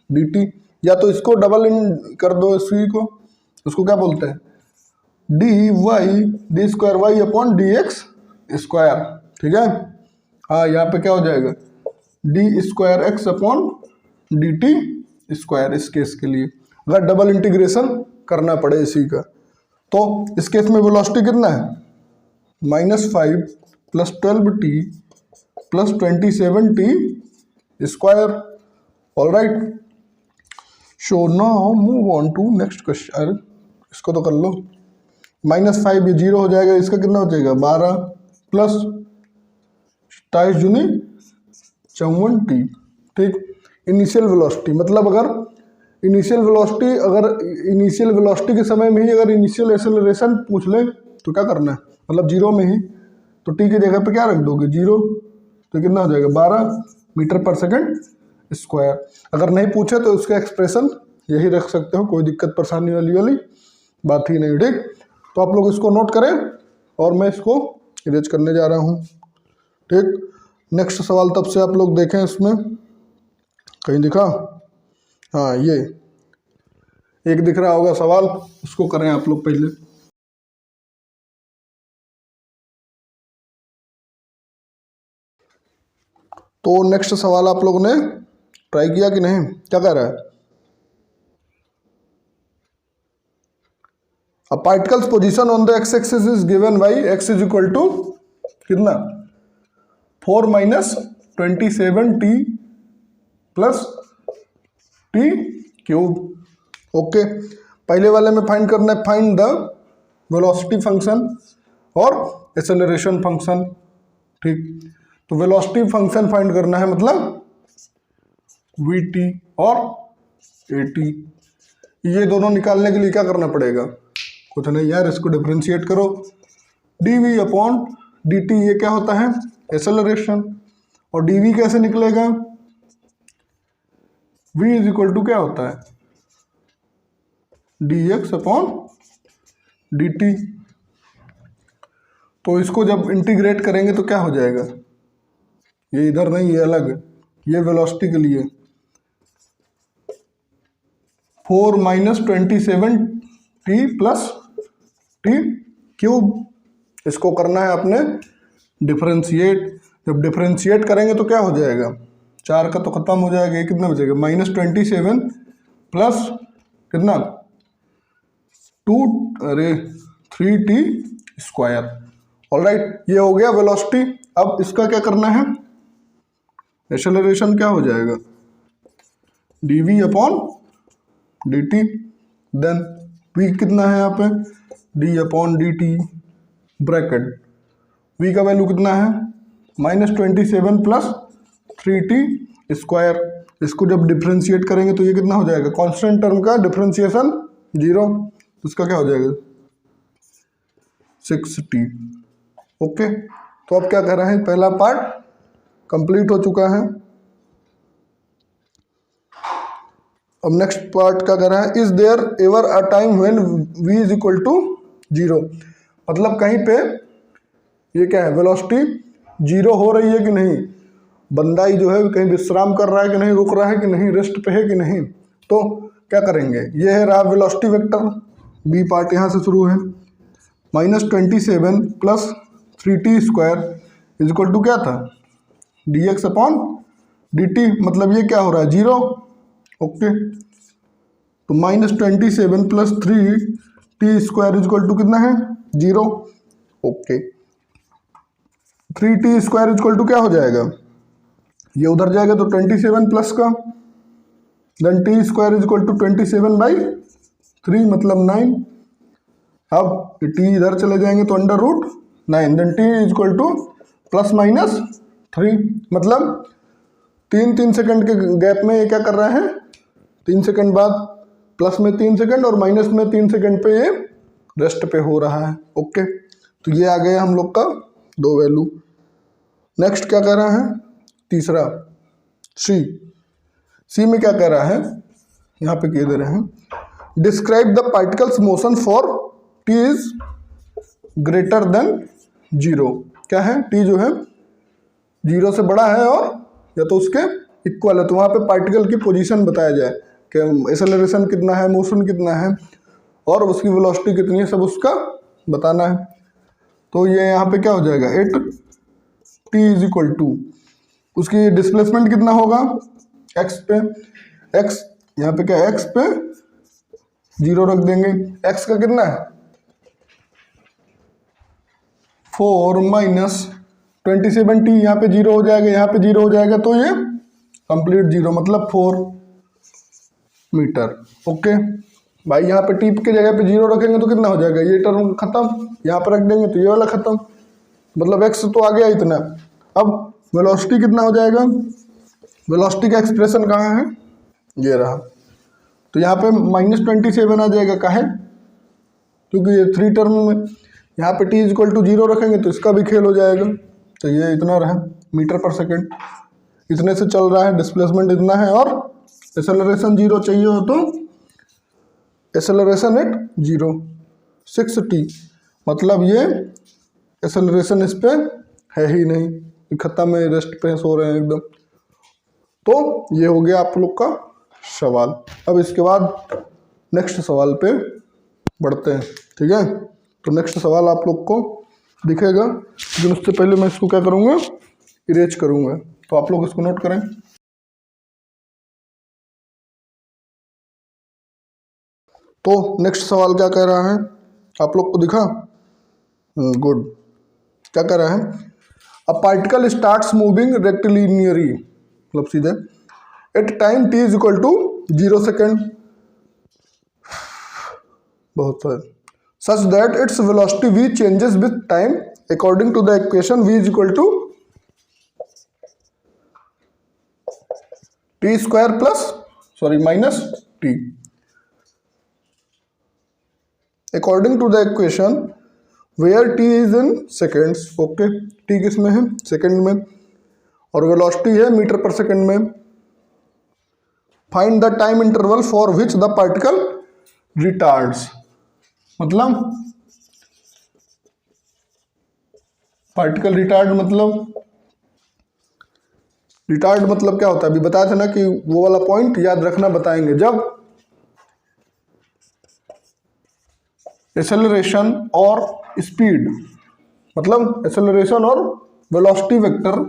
dt। या तो इसको डबल इन कर दो, इसी को, उसको क्या बोलते हैं dy d² y upon dx square, ठीक है। हाँ, यहाँ पे क्या हो जाएगा d² x upon dt square. इस केस के लिए अगर डबल इंटीग्रेशन करना पड़े इसी का, तो इस केस में वेलोसिटी कितना है -5 plus 12t plus 27t square. All right, so now move on to next question. अरे इसको तो कर लो, -5 ये 0 हो जाएगा, इसका कितना हो जाएगा 12 प्लस 27 दूनी 54t, ठीक। इनिशियल वेलोसिटी मतलब अगर इनिशियल वेलोसिटी के समय में ही अगर इनिशियल एक्सेलरेशन पूछ ले तो क्या करना है, मतलब 0 में ही, तो टी की जगह पे क्या रख दोगे 0, तो कितना हो जाएगा 12 मीटर पर सेकंड स्क्वायर। अगर नहीं पूछे तो उसका एक्सप्रेशन यही रख सकते हो, कोई दिक्कत परेशानी वाली बात ही नहीं, ठीक। तो आप लोग इसको नोट करें और मैं इसको इरेज करने जा रहा हूँ, ठीक। नेक्स्ट सवाल तब से आप लोग देखें, इसमें कहीं दिखा, हाँ ये एक दिख रहा होगा सवाल, उसको करें आप लोग पहले। तो नेक्स्ट सवाल आप लोगों ने ट्राई किया कि नहीं, क्या कह रहा है, a particles position on the X axis is given by X is equal to कितना 4 - 27t plus T cube. Okay, पहले वाले में फाइंड करना है, फाइंड द वेलोसिटी फंक्शन और एक्सेलरेशन फंक्शन, ठीक। तो वेलोसिटी फंक्शन फाइंड करना है, मतलब vt और at, ये दोनों निकालने के लिए क्या करना पड़ेगा, कुछ नहीं यार, इसको डिफरेंशिएट करो, dv अपॉन dt, ये क्या होता है एक्सेलरेशन, और dv कैसे निकलेगा, v इज इक्वल टू क्या होता है dx अपॉन dt। तो इसको जब इंटीग्रेट करेंगे तो क्या हो जाएगा, ये इधर नहीं, ये अलग है, ये वेलोसिटी के लिए 4 - 27t प्लस टी क्यूब। इसको करना है अपने डिफरेंशिएट। जब डिफरेंशिएट करेंगे तो क्या हो जाएगा, 4 का तो खत्म हो जाएगा, ये कितना बचेगा -27 प्लस कितना 3t स्क्वायर। ऑलराइट, ये हो गया वेलोसिटी। अब इसका क्या करना है, एक्सेलरेशन क्या हो जाएगा dv upon dt, then v कितना है यहाँ पे d upon dt bracket, v का वैल्यू कितना है -27 प्लस 3t स्क्वायर। इसको जब डिफरेंशिएट करेंगे तो ये कितना हो जाएगा, कांस्टेंट टर्म का डिफरेंशिएशन 0, तो इसका क्या हो जाएगा 6t। ओके, तो अब क्या कर रहे हैं, पहला पार्ट कंप्लीट हो चुका है। अब नेक्स्ट पार्ट क्या कर रहा है, is there ever a time when v is equal to 0, मतलब कहीं पे ये क्या है वेलोसिटी 0 हो रही है कि नहीं, बंदा ही जो है कहीं विश्राम कर रहा है कि नहीं, रुक रहा है कि नहीं, रेस्ट पे है कि नहीं। तो क्या करेंगे, ये है रहा वेलोसिटी वेक्टर, बी पार्ट यहाँ से शुरू है, -27 plus 3t square is equal to क्या था dx अपॉन dt, मतलब ये क्या हो रहा है 0। ओके, तो -27 plus 3t t square is equal to कितना है 0। Okay 3t square is equal to क्या हो जाएगा, ये उधर जाएगा तो 27 प्लस का, then t square is equal to 27/3 मतलब 9। अब टी इधर चले जाएंगे तो √9, देन टी इजक्वल टू ±3 मतलब 3 सेकंड के गैप में ये क्या कर रहा है, 3 सेकंड बाद प्लस में 3 सेकंड और माइनस में 3 सेकंड पे ये रेस्ट पे हो रहा है। ओके तो ये आ गया हम लोग का 2 वैल्यू। नेक्स्ट क्या कह रहा है, तीसरा सी में क्या कह रहा है, यहाँ पे कह दे रहे हैं describe the particles motion for T is greater than 0। क्या है, टी जो है 0 से बड़ा है और या तो उसके इक्वल है, तो वहाँ पे पार्टिकल की पोजीशन बताया जाए कि एक्सेलरेशन कितना है, मोशन कितना है और उसकी वेलोसिटी कितनी है, सब उसका बताना है। तो ये यहाँ पे क्या हो जाएगा 8t इज इक्वल टू उसकी डिस्प्लेसमेंट कितना होगा x पे, x यहाँ पे क्या x पे 0 रख देंगे, x का कितना है 4 माइनस 27t, यहाँ पे 0 हो जाएगा, यहाँ पे 0 हो जाएगा तो ये कंप्लीट 0 मतलब 4 मीटर। ओके भाई यहाँ पे टीप के जगह पे 0 रखेंगे तो कितना हो जाएगा, ये टर्म खत्म, यहाँ पर रख देंगे तो ये वाला खत्म, मतलब x तो आ गया इतना। अब वेलोसिटी कितना हो जाएगा, वेलोसिटी का एक्सप्रेशन कहाँ है, ये रहा, तो यहाँ पे -27 आ जाएगा, काहे क्योंकि ये 3 टर्म में यहाँ पे t इक्वल टू 0 रखेंगे तो इसका भी खेल हो जाएगा, तो ये इतना रहा मीटर पर सेकेंड, इतने से चल रहा है, डिस्प्लेसमेंट इतना है और एक्सेलरेशन 0 चाहिए हो तो एक्सेलरेशन एट 0 6t मतलब ये एक्सेलरेशन इस पे है ही नहीं, खत्म है, रेस्ट पे सो रहे हैं एकदम। तो ये हो गया आप लोग का सवाल। अब इसके बाद नेक्स्ट सवाल पे बढ़ते हैं, ठीक है। तो नेक्स्ट सवाल आप लोग को दिखेगा, लेकिन उससे पहले मैं इसको क्या करूँगा, इरेज करूँगा, तो आप लोग इसको नोट करें। तो नेक्स्ट सवाल क्या कह रहा है, आप लोग को दिखा, गुड। क्या कह रहा है, a particle starts moving rectilinearly मतलब सीधे at time t is equal to 0 second, बहुत सारे, such that its velocity v changes with time according to the equation v is equal to t square minus t according to the equation where t is in seconds. Okay t किस में है, सेकेंड में, और वेलोसिटी है मीटर पर सेकेंड में। Find the time interval for which the particle retards, मतलब पार्टिकल रिटार्ड मतलब क्या होता है, अभी बताया था ना कि वो वाला पॉइंट याद रखना, बताएंगे जब एक्सेलरेशन और स्पीड, मतलब एक्सेलरेशन और वेलोसिटी वेक्टर,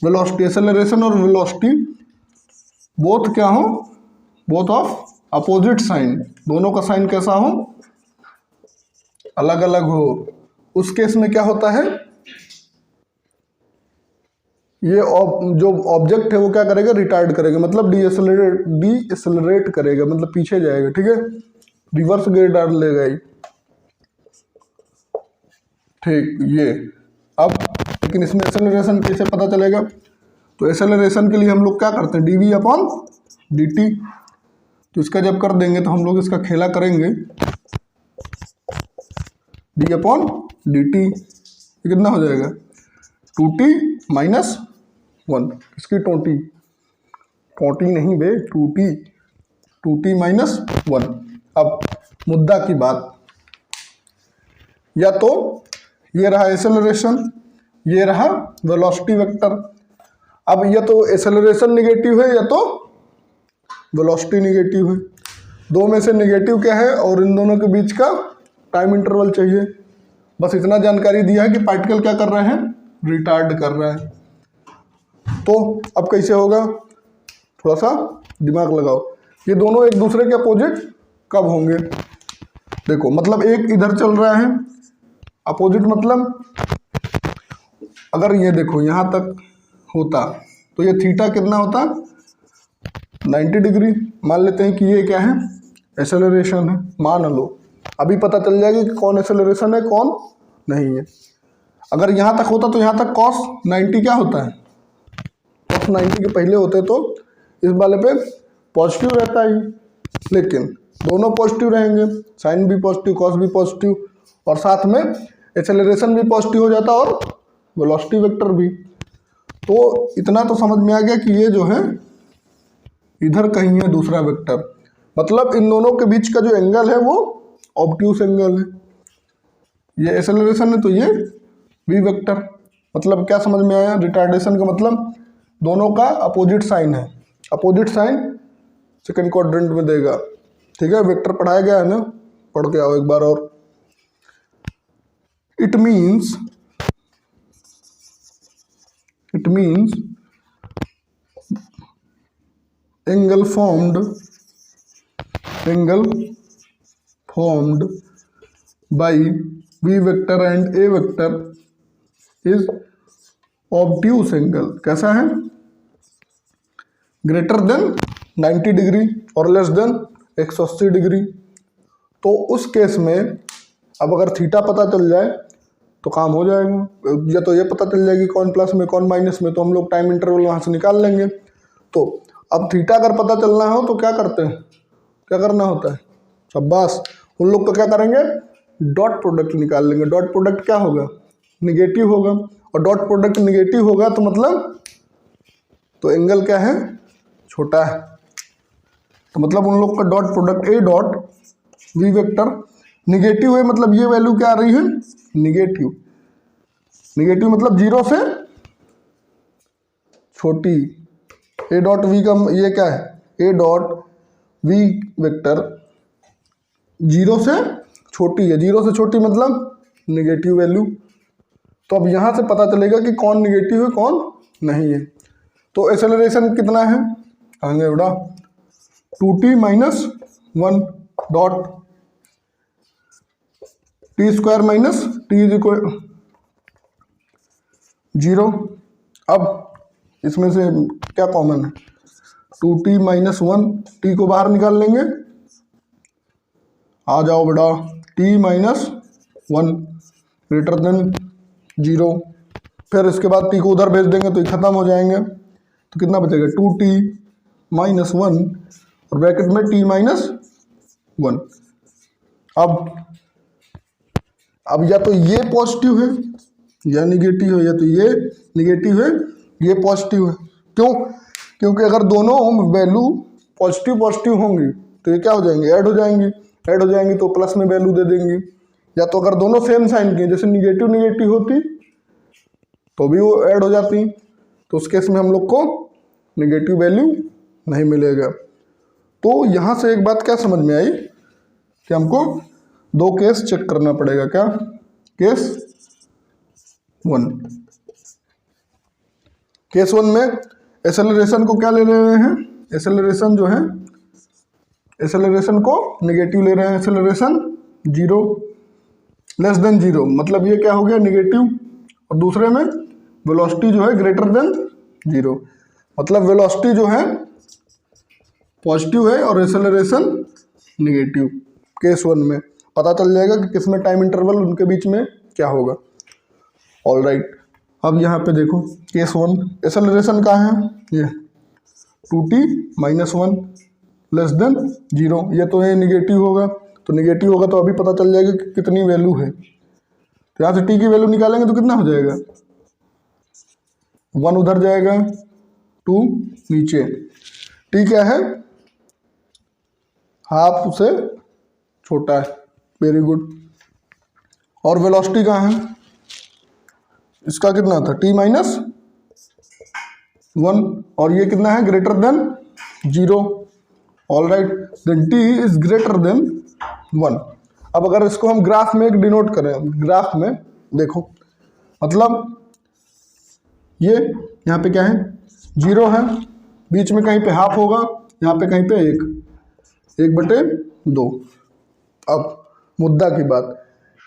वेलोसिटी एक्सेलरेशन और वेलोसिटी बोथ क्या हो, बोथ ऑफ अपोजिट साइन, दोनों का साइन कैसा हो, अलग अलग हो, उस केस में क्या होता है, ये जो ऑब्जेक्ट है वो क्या करेगा, रिटार्ड करेगा, मतलब डीएसेलरेट करेगा, मतलब पीछे जाएगा, ठीक है, रिवर्स गियर डाल लेगा ये, ठीक। ये अब लेकिन इसमें एक्सेलरेशन कैसे पता चलेगा, तो एक्सेलरेशन के लिए हम लोग क्या करते हैं, dv/dt, तो इसका जब कर देंगे तो हम लोग इसका खेला करेंगे, d/dt ये कितना हो जाएगा 2t - 1, इसकी टोटी नहीं बे, 2t - 1। अब मुद्दा की बात, या तो ये रहा एक्सेलरेशन, ये रहा वेलोसिटी वेक्टर। अब या तो एक्सेलरेशन निगेटिव है या तो वेलोसिटी निगेटिव है, दो में से निगेटिव क्या है और इन दोनों के बीच का टाइम इंटरवल चाहिए। बस इतना जानकारी दिया है कि पार्टिकल क्या कर रहे हैं, रिटार्ड कर रहा है। तो अब कैसे होगा, थोड़ा सा दिमाग लगाओ, ये दोनों एक दूसरे के अपोजिट कब होंगे, देखो मतलब एक इधर चल रहा है अपोजिट, मतलब अगर ये देखो यहाँ तक होता तो ये थीटा कितना होता 90 डिग्री। मान लेते हैं कि ये क्या है एक्सेलरेशन है, मान लो अभी पता चल जाएगा कि कौन एक्सेलरेशन है कौन नहीं है। अगर यहाँ तक होता तो यहाँ तक cos 90 क्या होता है, cos 90 के पहले होते तो इस वाले पे पॉजिटिव रहता ही, लेकिन दोनों पॉजिटिव रहेंगे, साइन भी पॉजिटिव कॉस भी पॉजिटिव, और साथ में एक्सेलरेशन भी पॉजिटिव हो जाता और वेलोसिटी वेक्टर भी। तो इतना तो समझ में आ गया कि ये जो है इधर कहीं है दूसरा वेक्टर, मतलब इन दोनों के बीच का जो एंगल है वो ऑब्ट्यूस एंगल है। ये एक्सेलरेशन है तो ये वी वेक्टर। मतलब क्या समझ में आया, रिटार्डेशन का मतलब दोनों का अपोजिट साइन है, अपोजिट साइन सेकंड क्वाड्रेंट में देगा। ठीक है, वेक्टर पढ़ाया गया है ना, पढ़ के आओ एक बार और। It means angle formed by v vector and a vector is obtuse angle. कैसा है, ग्रेटर देन 90 डिग्री और लेस देन 180 डिग्री। तो उस केस में अब अगर थीटा पता चल जाए तो काम हो जाएगा, या तो ये पता चल जाएगी कौन प्लस में कौन माइनस में, तो हम लोग टाइम इंटरवल वहाँ से निकाल लेंगे। तो अब थीटा अगर पता चलना हो तो क्या करते हैं, क्या करना होता है, शाबाश, उन लोग तो क्या करेंगे डॉट प्रोडक्ट निकाल लेंगे। डॉट प्रोडक्ट क्या होगा, निगेटिव होगा, और डॉट प्रोडक्ट निगेटिव होगा तो मतलब तो एंगल क्या है छोटा है, तो मतलब उन लोग का dot product a dot v vector negative है, मतलब ये वैल्यू क्या आ रही है निगेटिव। निगेटिव मतलब जीरो से छोटी। ए डॉट वी का ये क्या है, a dot v vector zero से छोटी है, जीरो से छोटी मतलब निगेटिव वैल्यू। तो अब यहाँ से पता चलेगा कि कौन निगेटिव है कौन नहीं है। तो एक्सेलरेशन कितना है, आगे बड़ा 2t minus 1 dot T square minus T is equal 0। अब इसमें से क्या कॉमन है, 2t माइनस 1, टी को बाहर निकाल लेंगे, आ जाओ बेटा t माइनस 1 ग्रेटर देन 0। फिर इसके बाद t को उधर भेज देंगे तो ये खत्म हो जाएंगे, तो कितना बचेगा 2t माइनस 1 और ब्रैकेट में t माइनस 1। अब या तो ये पॉजिटिव है या निगेटिव है, या तो ये निगेटिव है ये पॉजिटिव है। क्यों, क्योंकि अगर दोनों वैल्यू पॉजिटिव पॉजिटिव होंगी तो ये क्या हो जाएंगे ऐड हो जाएंगी, ऐड हो जाएंगी तो प्लस में वैल्यू दे देंगी। या तो अगर दोनों सेम साइन की जैसे निगेटिव निगेटिव होती तो भी वो ऐड हो जाती, तो उस केस में हम लोग को निगेटिव वैल्यू नहीं मिलेगा। तो यहाँ से एक बात क्या समझ में आई कि हमको दो केस चेक करना पड़ेगा। क्या, केस 1, केस 1 में एक्सेलरेशन को क्या ले रहे हैं, एक्सेलरेशन जो है एक्सेलरेशन को निगेटिव ले रहे हैं, एक्सेलरेशन 0 लेस देन 0 मतलब ये क्या हो गया निगेटिव, और दूसरे में वेलोसिटी जो है ग्रेटर देन 0 मतलब वेलोसिटी जो है पॉजिटिव है और एक्सेलरेशन निगेटिव। केस 1 में पता चल जाएगा कि किसमें टाइम इंटरवल उनके बीच में क्या होगा। ऑल राइट, अब यहाँ पे देखो केस 1 एक्सेलरेशन का है ये 2t माइनस 1 लेस देन 0, ये तो ये निगेटिव होगा, तो निगेटिव होगा तो अभी पता चल जाएगा कि कितनी वैल्यू है। तो यहाँ से t की वैल्यू निकालेंगे तो कितना हो जाएगा 1 उधर जाएगा 2 नीचे, t क्या है हाफ से छोटा है, वेरी गुड। और वेलोसिटी कहाँ है, इसका कितना था t माइनस 1 और ये कितना है greater than 0। All right, then t is greater than 1। अब अगर इसको हम ग्राफ में एक डिनोट करें, ग्राफ में देखो मतलब ये यहाँ पे क्या है 0 है, बीच में कहीं पे हाफ होगा, यहाँ पे कहीं पे 1/2। अब मुद्दा की बात,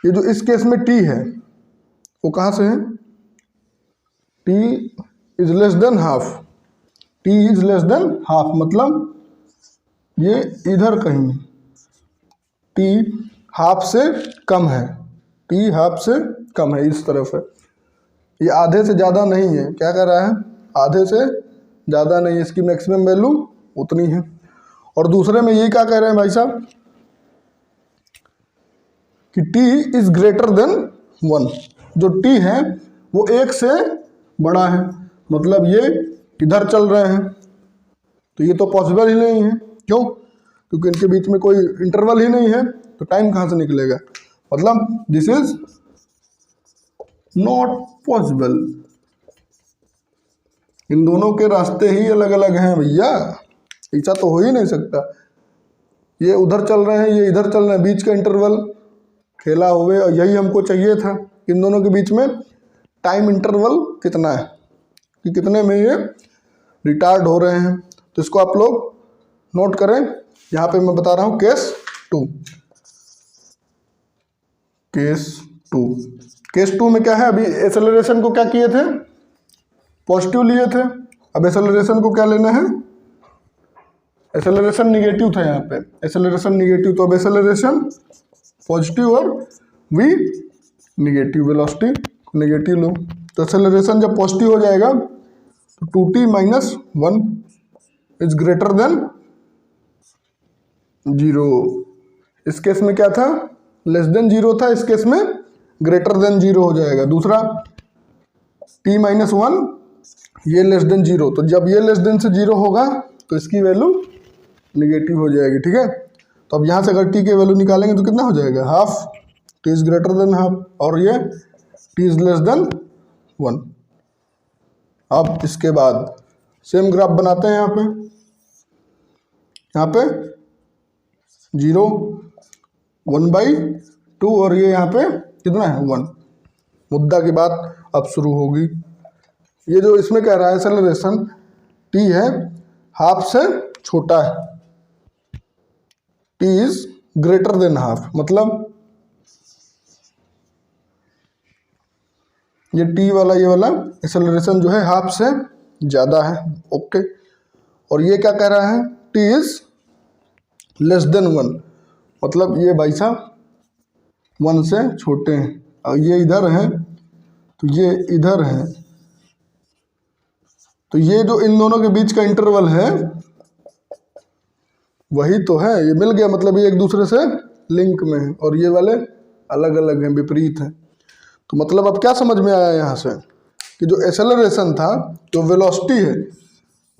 ये जो इस केस में टी है वो कहाँ से है, T is less than half, T is less than half मतलब ये इधर कहीं टी हाफ से कम है, टी हाफ से कम है, इस तरफ है, ये आधे से ज़्यादा नहीं है, क्या कह रहा है, आधे से ज़्यादा नहीं है, इसकी मैक्सिमम वैल्यू उतनी है। और दूसरे में ये क्या कह रहे हैं भाई साहब कि t इज ग्रेटर देन 1, जो t है वो 1 से बड़ा है, मतलब ये इधर चल रहे हैं, तो ये तो पॉसिबल ही नहीं है, क्यों, क्योंकि इनके बीच में कोई इंटरवल ही नहीं है, तो टाइम कहाँ से निकलेगा, मतलब दिस इज नॉट पॉसिबल, इन दोनों के रास्ते ही अलग अलग हैं भैया, ऐसा तो हो ही नहीं सकता, ये उधर चल रहे हैं ये इधर चल रहे हैं, बीच का इंटरवल खेला हुए, और यही हमको चाहिए था, इन दोनों के बीच में टाइम इंटरवल कितना है, कि कितने में ये रिटार्ड हो रहे हैं। तो इसको आप लोग नोट करें, यहाँ पे मैं बता रहा हूँ केस 2, केस टू में क्या है, अभी एक्सेलरेशन को क्या किए थे, पॉजिटिव लिए थे, अब एक्सेलरेशन को क्या लेना है, एक्सेलरेशन निगेटिव था यहाँ पे, एक्सेलरेशन निगेटिव, तो अब एक्सेलरेशन पॉजिटिव और v निगेटिव, वेलोसिटी निगेटिव लो, तो एक्सेलरेशन जब पॉजिटिव हो जाएगा तो 2t - 1 इज ग्रेटर देन 0, इस केस में क्या था, लेस देन 0 था, इस केस में ग्रेटर देन 0 हो जाएगा। दूसरा t - 1 ये लेस देन 0, तो जब ये लेस देन से 0 होगा तो इसकी वैल्यू निगेटिव हो जाएगी, ठीक है। तो अब यहाँ से अगर t के वैल्यू निकालेंगे तो कितना हो जाएगा, half, t is greater than half, और ये t इज लेस देन 1। अब इसके बाद सेम ग्राफ बनाते हैं, यहाँ पे 0 1/2 और ये यहाँ पे कितना है 1, मुद्दा की बात अब शुरू होगी। ये जो इसमें कह रहा है एक्सेलरेशन t है हाफ से छोटा है, t is greater than half, मतलब ये t वाला ये वाला एक्सेलरेशन जो है हाफ से ज़्यादा है, ओके। और ये क्या कह रहा है, t इज लेस देन 1, मतलब ये भाई साहब 1 से छोटे हैं, और ये इधर हैं तो ये इधर है, तो ये जो इन दोनों के बीच का इंटरवल है वही तो है, ये मिल गया, मतलब ये एक दूसरे से लिंक में है, और ये वाले अलग अलग हैं, विपरीत हैं। तो मतलब अब क्या समझ में आया यहाँ से कि जो एक्सेलरेशन था, जो वेलोसिटी है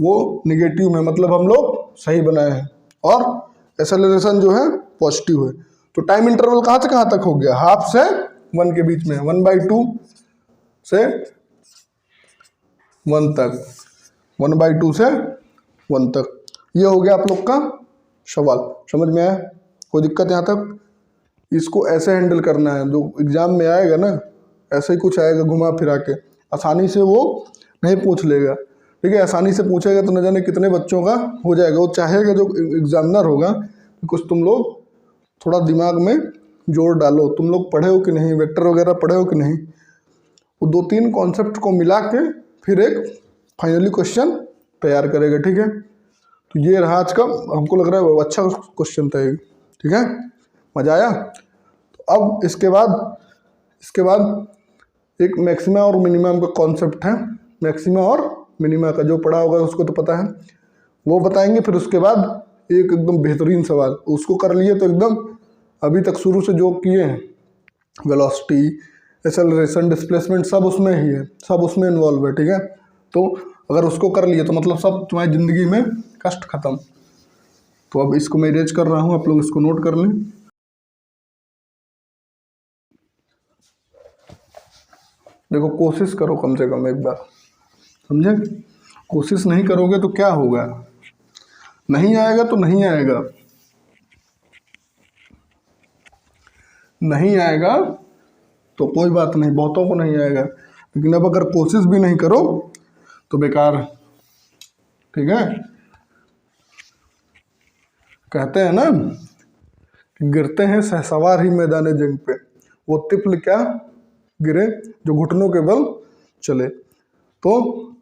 वो निगेटिव में, मतलब हम लोग सही बनाए हैं, और एक्सेलरेशन जो है पॉजिटिव है। तो टाइम इंटरवल कहाँ से कहाँ तक हो गया, हाफ से 1 के बीच में, 1/2 से 1 तक, 1/2 से 1 तक, ये हो गया आप लोग का सवाल। समझ में आया, कोई दिक्कत यहाँ तक, इसको ऐसे हैंडल करना है, जो एग्जाम में आएगा ना ऐसे ही कुछ आएगा घुमा फिरा के, आसानी से वो नहीं पूछ लेगा, ठीक है, आसानी से पूछेगा तो न जाने कितने बच्चों का हो जाएगा। वो चाहेगा जो एग्जामिनर होगा कि कुछ तुम लोग थोड़ा दिमाग में जोर डालो, तुम लोग पढ़े हो कि नहीं, वेक्टर वगैरह पढ़े हो कि नहीं, वो 2-3 कॉन्सेप्ट को मिला के फिर एक फाइनली क्वेश्चन तैयार करेगा, ठीक है। तो ये रहा आज का, हमको लग रहा है वो अच्छा क्वेश्चन था ये, ठीक है, मजा आया। तो अब इसके बाद एक मैक्सिमा और मिनिमम का कॉन्सेप्ट है, मैक्सिमा और मिनिमा का जो पढ़ा होगा उसको तो पता है, वो बताएंगे। फिर उसके बाद एक एकदम बेहतरीन सवाल, उसको कर लिए तो एकदम अभी तक शुरू से जो किए हैं, वेलोसिटी, एक्सेलरेशन, डिस्प्लेसमेंट, सब उसमें ही है, सब उसमें इन्वॉल्व है, ठीक है। तो अगर उसको कर लिए तो मतलब सब तुम्हारी ज़िंदगी में कष्ट खत्म। तो अब इसको मैं इरेज कर रहा हूँ, आप लोग इसको नोट कर लें। देखो कोशिश करो कम से कम एक बार, समझे, कोशिश नहीं करोगे तो क्या होगा, नहीं आएगा तो नहीं आएगा, नहीं आएगा तो कोई बात नहीं, बहुतों को नहीं आएगा, लेकिन अब अगर कोशिश भी नहीं करो तो बेकार, ठीक है। कहते हैं ना गिरते हैं शहसवार ही मैदान जंग पे, वो तिफल क्या गिरे जो घुटनों के बल चले। तो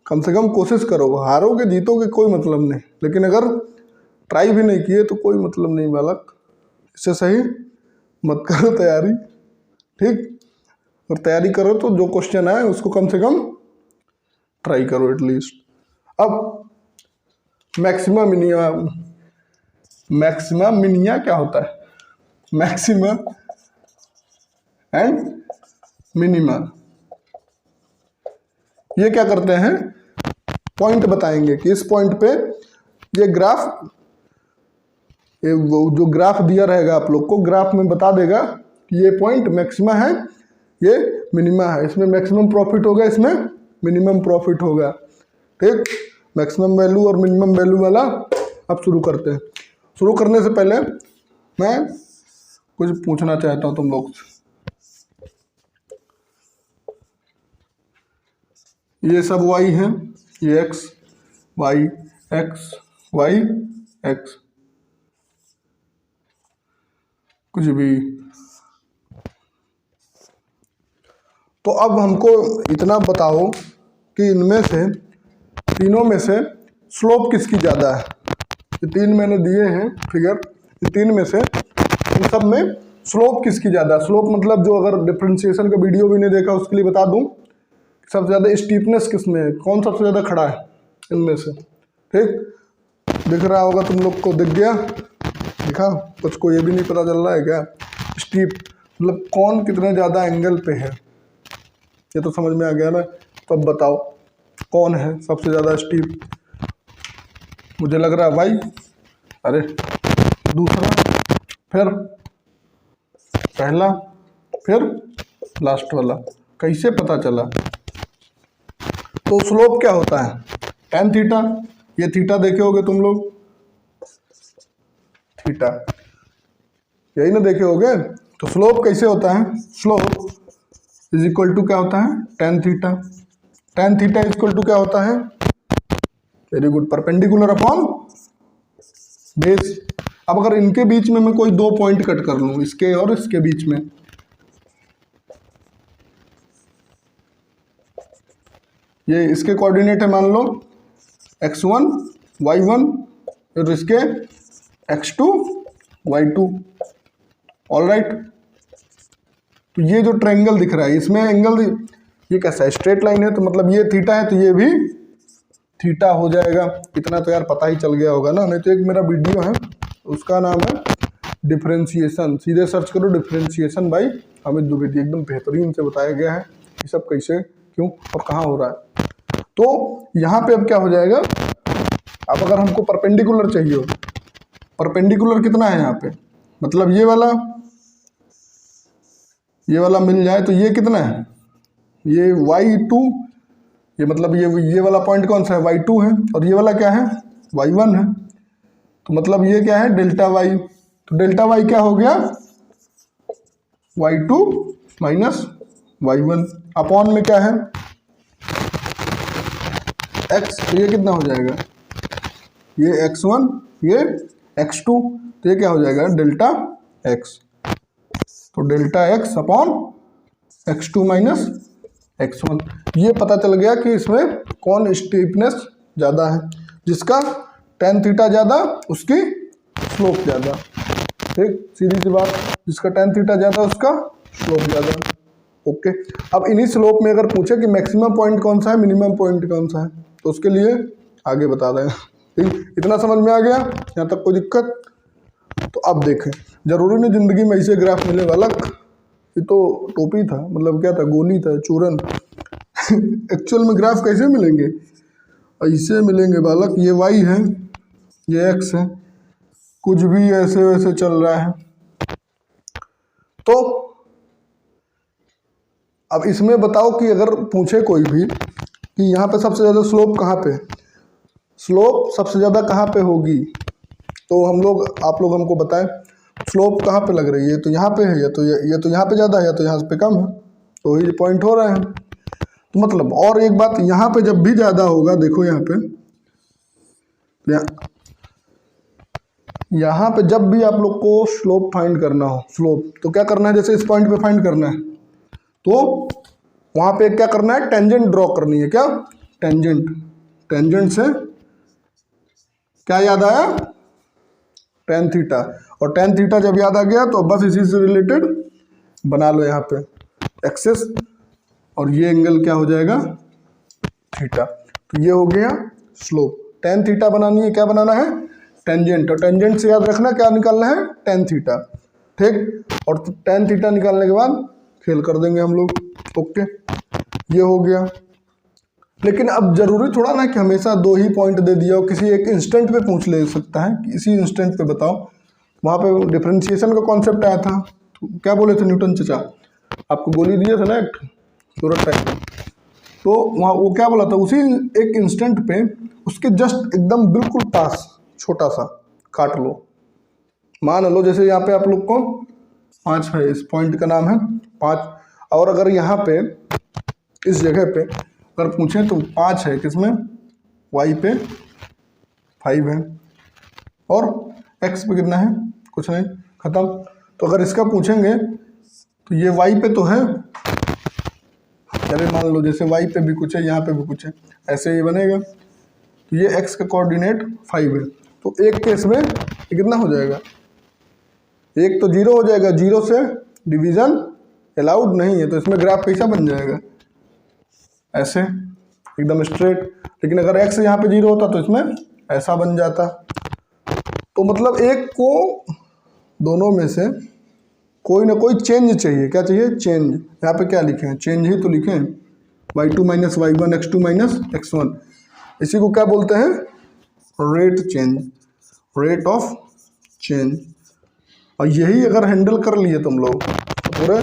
कम से कम कोशिश करो, हारोगे जीतोगे कोई मतलब नहीं, लेकिन अगर ट्राई भी नहीं किए तो कोई मतलब नहीं बालक, इससे सही मत करो तैयारी, ठीक। और तैयारी करो तो जो क्वेश्चन आए उसको कम से कम ट्राई करो एटलीस्ट। अब मैक्सिमा मिनिमा, मैक्सिमा मिनिया क्या होता है, मैक्सिमा एंड मिनिमा, ये क्या करते हैं, पॉइंट बताएंगे कि इस पॉइंट पे ये ग्राफ, जो ग्राफ दिया रहेगा आप लोग को, ग्राफ में बता देगा कि ये पॉइंट मैक्सिमा है, ये मिनिमा है, इसमें मैक्सिमम प्रॉफिट होगा, इसमें मिनिमम प्रॉफिट होगा, ठीक। मैक्सिमम वैल्यू और मिनिमम वैल्यू वाला अब शुरू करते हैं। शुरू करने से पहले मैं कुछ पूछना चाहता हूँ तुम लोग से। ये सब y है, ये x y x y x, कुछ भी। तो अब हमको इतना बताओ कि इनमें से तीनों में से स्लोप किसकी ज़्यादा है। ये तीन मैंने दिए हैं फिगर, ये तीन में से इन सब में स्लोप किसकी ज़्यादा है। स्लोप मतलब जो अगर डिफरेंशिएशन का वीडियो भी नहीं देखा उसके लिए बता दूं, सबसे ज़्यादा स्टीपनेस किसमें है, कौन सबसे ज़्यादा खड़ा है इनमें से, ठीक। दिख रहा होगा तुम लोग को, दिख गया, दिखा कुछ को ये भी नहीं पता चल रहा है क्या, स्टीप मतलब कौन कितने ज़्यादा एंगल पे है, ये तो समझ में आ गया ना। तो अब बताओ कौन है सबसे ज़्यादा स्टीप। मुझे लग रहा है भाई, अरे दूसरा, फिर पहला, फिर लास्ट वाला, कैसे पता चला। तो स्लोप क्या होता है, tan थीटा, ये थीटा देखे होगे तुम लोग, थीटा यही ना देखे होगे। तो स्लोप कैसे होता है, स्लोप इज इक्वल टू क्या होता है, tan theta. tan theta is equal to क्या होता है, very good, perpendicular upon base. अब अगर इनके बीच में मैं कोई दो पॉइंट कट कर लूं, इसके और इसके बीच में, ये इसके कोऑर्डिनेट है मान लो x1 y1 और इसके x2 y2, ऑलराइट। तो ये जो ट्रायंगल दिख रहा है इसमें एंगल, ये कैसा है, स्ट्रेट लाइन है, तो मतलब ये थीटा है तो ये भी थीटा हो जाएगा। इतना तो यार पता ही चल गया होगा ना, नहीं तो एक मेरा वीडियो है उसका नाम है डिफरेंशिएशन, सीधे सर्च करो डिफरेंशिएशन बाय अमित द्विवेदी, एकदम बेहतरीन से बताया गया है ये सब कैसे क्यों और कहाँ हो रहा है। तो यहाँ पे अब क्या हो जाएगा, अब अगर हमको परपेंडिकुलर चाहिए हो, परपेंडिकुलर कितना है यहाँ पे, मतलब ये वाला मिल जाए तो ये कितना है, ये y2, ये मतलब ये वाला पॉइंट कौन सा है, y2 है, और ये वाला क्या है, y1 है। तो मतलब ये क्या है, डेल्टा y, तो डेल्टा y क्या हो गया, y2 माइनस y1 अपॉन में क्या है x, तो ये कितना हो जाएगा, ये x1 ये x2, तो ये क्या हो जाएगा डेल्टा x। तो delta x upon x2 minus x1, ये पता चल गया कि इसमें कौन स्टीपनेस ज़्यादा है, जिसका tan थीटा ज़्यादा उसकी स्लोप ज़्यादा, ठीक, सीधी सी बात, जिसका tan थीटा ज़्यादा उसका स्लोप ज़्यादा, ओके। अब इन्हीं स्लोप में अगर पूछे कि मैक्सिमम पॉइंट कौन सा है, मिनिमम पॉइंट कौन सा है, तो उसके लिए आगे बता दें, ठीक। इतना समझ में आ गया, यहाँ तक कोई दिक्कत। तो अब देखें, जरूरी नहीं ज़िंदगी में ऐसे ग्राफ मिले वाला, ये तो टोपी था, मतलब क्या था, गोली था, चूरन एक्चुअल में ग्राफ कैसे मिलेंगे, ऐसे मिलेंगे बालक, ये y है, ये x है, कुछ भी ऐसे वैसे चल रहा है। तो अब इसमें बताओ कि अगर पूछे कोई भी कि यहाँ पे सबसे ज़्यादा स्लोप कहाँ पे, स्लोप सबसे ज़्यादा कहाँ पे होगी, तो आप लोग हमको बताएं स्लोप कहाँ पे लग रही है, तो यहाँ पे है, या तो यहाँ पे ज़्यादा है, या तो यहाँ पे कम है, तो ये पॉइंट हो रहे हैं। तो मतलब और एक बात, यहाँ पे जब भी ज़्यादा होगा, देखो यहाँ पे, यहाँ पे जब भी आप लोग को स्लोप फाइंड करना हो, स्लोप, तो क्या करना है, जैसे इस पॉइंट पे फाइंड करना है तो वहाँ पे क्या करना है, टेंजेंट ड्रॉ करनी है। क्या, टेंजेंट। टेंजेंट से क्या याद आया, टेन थीटा। और टेन थीटा जब याद आ गया तो बस इसी से रिलेटेड बना लो यहाँ पे एक्सेस, और ये एंगल क्या हो जाएगा, थीटा। तो ये हो गया स्लोप। टेन थीटा बनानी है, क्या बनाना है, टेंजेंट। और टेंजेंट से याद रखना क्या निकालना है, टेन थीटा। ठीक, और टेन थीटा निकालने के बाद खेल कर देंगे हम लोग। ओके, ये हो गया। लेकिन अब जरूरी थोड़ा ना कि हमेशा दो ही पॉइंट दे दिया हो, किसी एक इंस्टेंट पे पूछ ले सकता है कि इसी इंस्टेंट पे बताओ। वहाँ पे डिफरेंशिएशन का कॉन्सेप्ट आया था, तो क्या बोले थे न्यूटन चचा, आपको गोली दिया था ना एक सूरत टाइप, तो वहाँ वो क्या बोला था, उसी एक इंस्टेंट पे उसके जस्ट एकदम बिल्कुल पास छोटा सा काट लो। मान लो जैसे यहाँ पे आप लोग को 5 है, इस पॉइंट का नाम है 5, और अगर यहाँ पे इस जगह पे अगर पूछें तो 5 है किसमें, y पे 5 है, और x पे कितना है, कुछ नहीं, खत्म। तो अगर इसका पूछेंगे तो ये y पे तो है, चलिए मान लो जैसे y पे भी कुछ है, यहाँ पे भी कुछ है, ऐसे ये बनेगा। तो ये x का कोऑर्डिनेट 5 है, तो एक केस में ये कितना हो जाएगा, एक तो 0 हो जाएगा, 0 से डिवीजन अलाउड नहीं है, तो इसमें ग्राफ कैसा बन जाएगा, ऐसे एकदम स्ट्रेट। लेकिन अगर x यहाँ पे 0 होता तो इसमें ऐसा बन जाता। तो मतलब एक को दोनों में से कोई ना कोई चेंज चाहिए। क्या चाहिए, चेंज। यहाँ पे क्या लिखे हैं, चेंज ही तो लिखे हैं, y2 minus y1 x2 minus x1। इसी को क्या बोलते हैं, rate change, rate of change. और यही अगर हैंडल कर लिए तुम लोग तो पूरे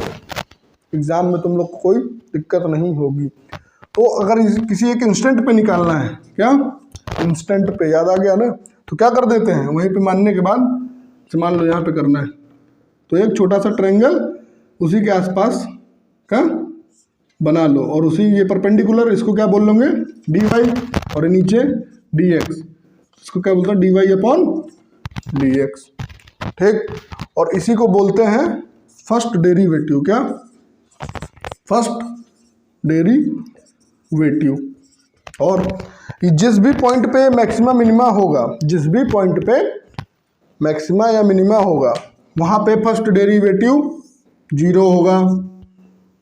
एग्जाम में तुम लोग को कोई दिक्कत नहीं होगी। तो अगर किसी एक इंस्टेंट पे निकालना है, क्या इंस्टेंट पे, याद आ गया ना, तो क्या कर देते हैं, वहीं पे मानने के बाद मान लो यहाँ पे करना है तो एक छोटा सा ट्रायंगल उसी के आसपास का बना लो, और उसी ये परपेंडिकुलर, इसको क्या बोल लोगे, dy, और नीचे dx, इसको क्या बोलते हैं, dy अपॉन dx। ठीक, और इसी को बोलते हैं फर्स्ट डेरिवेटिव। क्या, फर्स्ट डेरिवेटिव। और जिस भी पॉइंट पे मैक्सिमा मिनिमा होगा, जिस भी पॉइंट पे मैक्सिमा या मिनिमा होगा, वहां पे फर्स्ट डेरिवेटिव 0 होगा।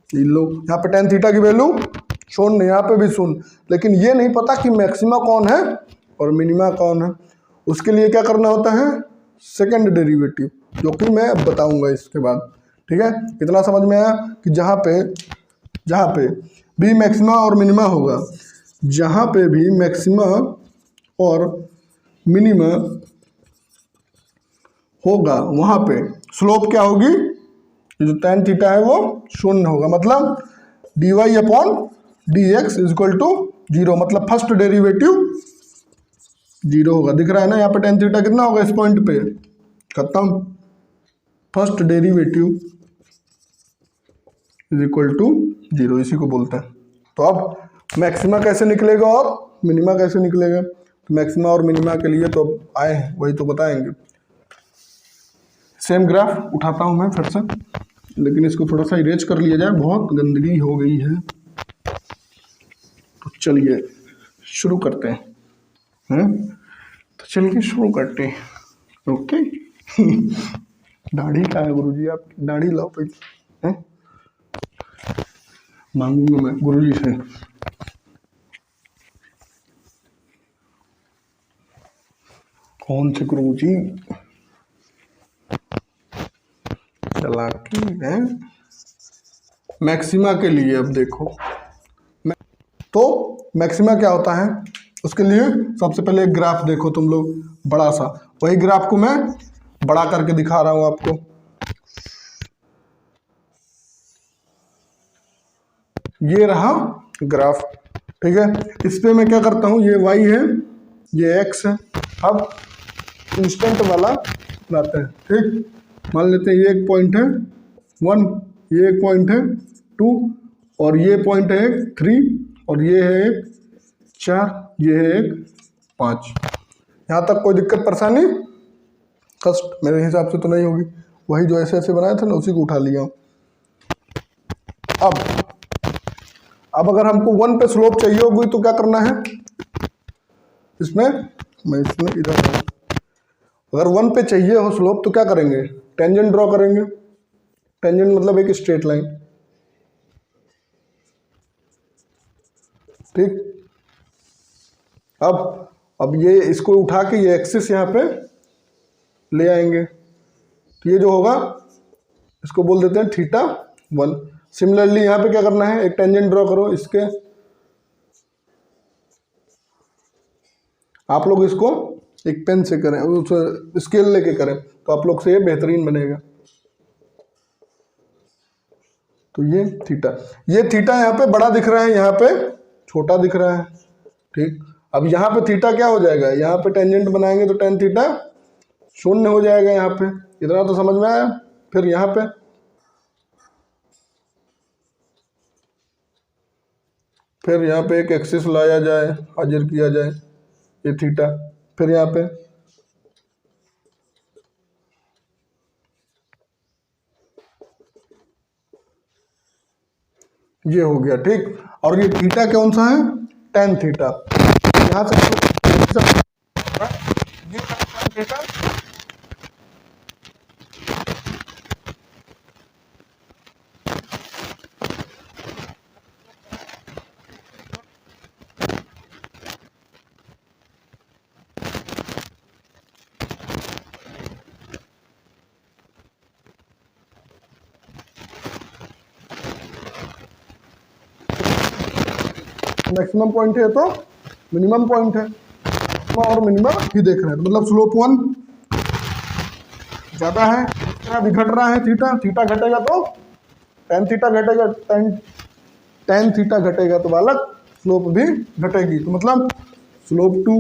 लो यहाँ पे टेन थीटा की वैल्यू शून्य, यहाँ पे भी शून्य। लेकिन ये नहीं पता कि मैक्सिमा कौन है और मिनिमा कौन है, उसके लिए क्या करना होता है, सेकंड डेरिवेटिव, जो कि मैं अब बताऊंगा इसके बाद। ठीक है, इतना समझ में आया कि जहाँ पे भी मैक्सिमा और मिनिमा होगा, जहाँ पे भी मैक्सिमा और मिनिमा होगा, वहाँ पे स्लोप क्या होगी, जो tan थीटा है वो शून्य होगा। मतलब dy upon dx is equal to 0, मतलब फर्स्ट डेरिवेटिव 0 होगा। दिख रहा है ना यहाँ पे tan थीटा कितना होगा इस पॉइंट पे, खत्म, first derivative is equal to 0, इसी को बोलते हैं। तो अब मैक्सिमा कैसे निकलेगा और मिनिमा कैसे निकलेगा, तो मैक्सिमा और मिनिमा के लिए तो अब आए हैं, वही तो बताएंगे। सेम ग्राफ उठाता हूं मैं फिर से, लेकिन इसको थोड़ा सा इरेज कर लिया जाए, बहुत गंदगी हो गई है। तो चलिए शुरू करते हैं, तो चलिए शुरू करते हैं। ओके दाढ़ी का है गुरुजी, आप दाढ़ी लाओ पहले, हैं मांगूंगा मैं गुरुजी से। कौन से गुरुजी, चालाकी है। मैक्सिमा के लिए अब देखो, तो मैक्सिमा क्या होता है, उसके लिए सबसे पहले एक ग्राफ देखो तुम लोग, बड़ा सा, वही ग्राफ को मैं बड़ा करके दिखा रहा हूं आपको। ये रहा ग्राफ, ठीक है। इस पे मैं क्या करता हूं, ये y है, ये x है। अब इंस्टेंट वाला लाते हैं, ठीक। मान लेते हैं ये एक पॉइंट है 1, ये एक पॉइंट है 2, और ये पॉइंट है एक 3, और ये है एक 4, ये है एक 5। यहाँ तक कोई दिक्कत परेशानी फर्स्ट मेरे हिसाब से तो नहीं होगी, वही जो ऐसे ऐसे बनाया था ना उसी को उठा लिया। अब अगर हमको 1 पे स्लोप चाहिए होगी तो क्या करना है, इसमें मैं इसमें इधर, अगर 1 पे चाहिए हो स्लोप तो क्या करेंगे, टेंजेंट ड्रॉ करेंगे। टेंजेंट मतलब एक स्ट्रेट लाइन, ठीक। अब ये इसको उठा के ये एक्सिस यहाँ पे ले आएंगे, तो ये जो होगा इसको बोल देते हैं θ1। सिमिलरली यहाँ पे क्या करना है, एक टेंजेंट ड्रॉ करो इसके, आप लोग इसको एक पेन से करें, उस स्केल लेके करें तो आप लोग से ये बेहतरीन बनेगा। तो ये थीटा यहाँ पे बड़ा दिख रहा है, यहाँ पे छोटा दिख रहा है, ठीक। अब यहाँ पे थीटा क्या हो जाएगा, यहाँ पे टेंजेंट बनाएंगे तो tan थीटा 0 हो जाएगा यहाँ पे, इतना तो समझ में आया। फिर यहाँ पे एक एक्सिस लाया जाए, हाजिर किया जाए, ये थीटा, फिर यहाँ पे ये हो गया, ठीक। और ये थीटा कौन सा है, tan थीटा। यहाँ से ये tan थीटा, मैक्सिमम पॉइंट है तो मिनिमम पॉइंट है, और मिनिमम ही देख रहे हैं, मतलब स्लोप 1 ज़्यादा है, अभी घट रहा है थीटा घटेगा तो tan थीटा घटेगा, tan थीटा घटेगा तो बालक स्लोप भी घटेगी, तो मतलब स्लोप 2।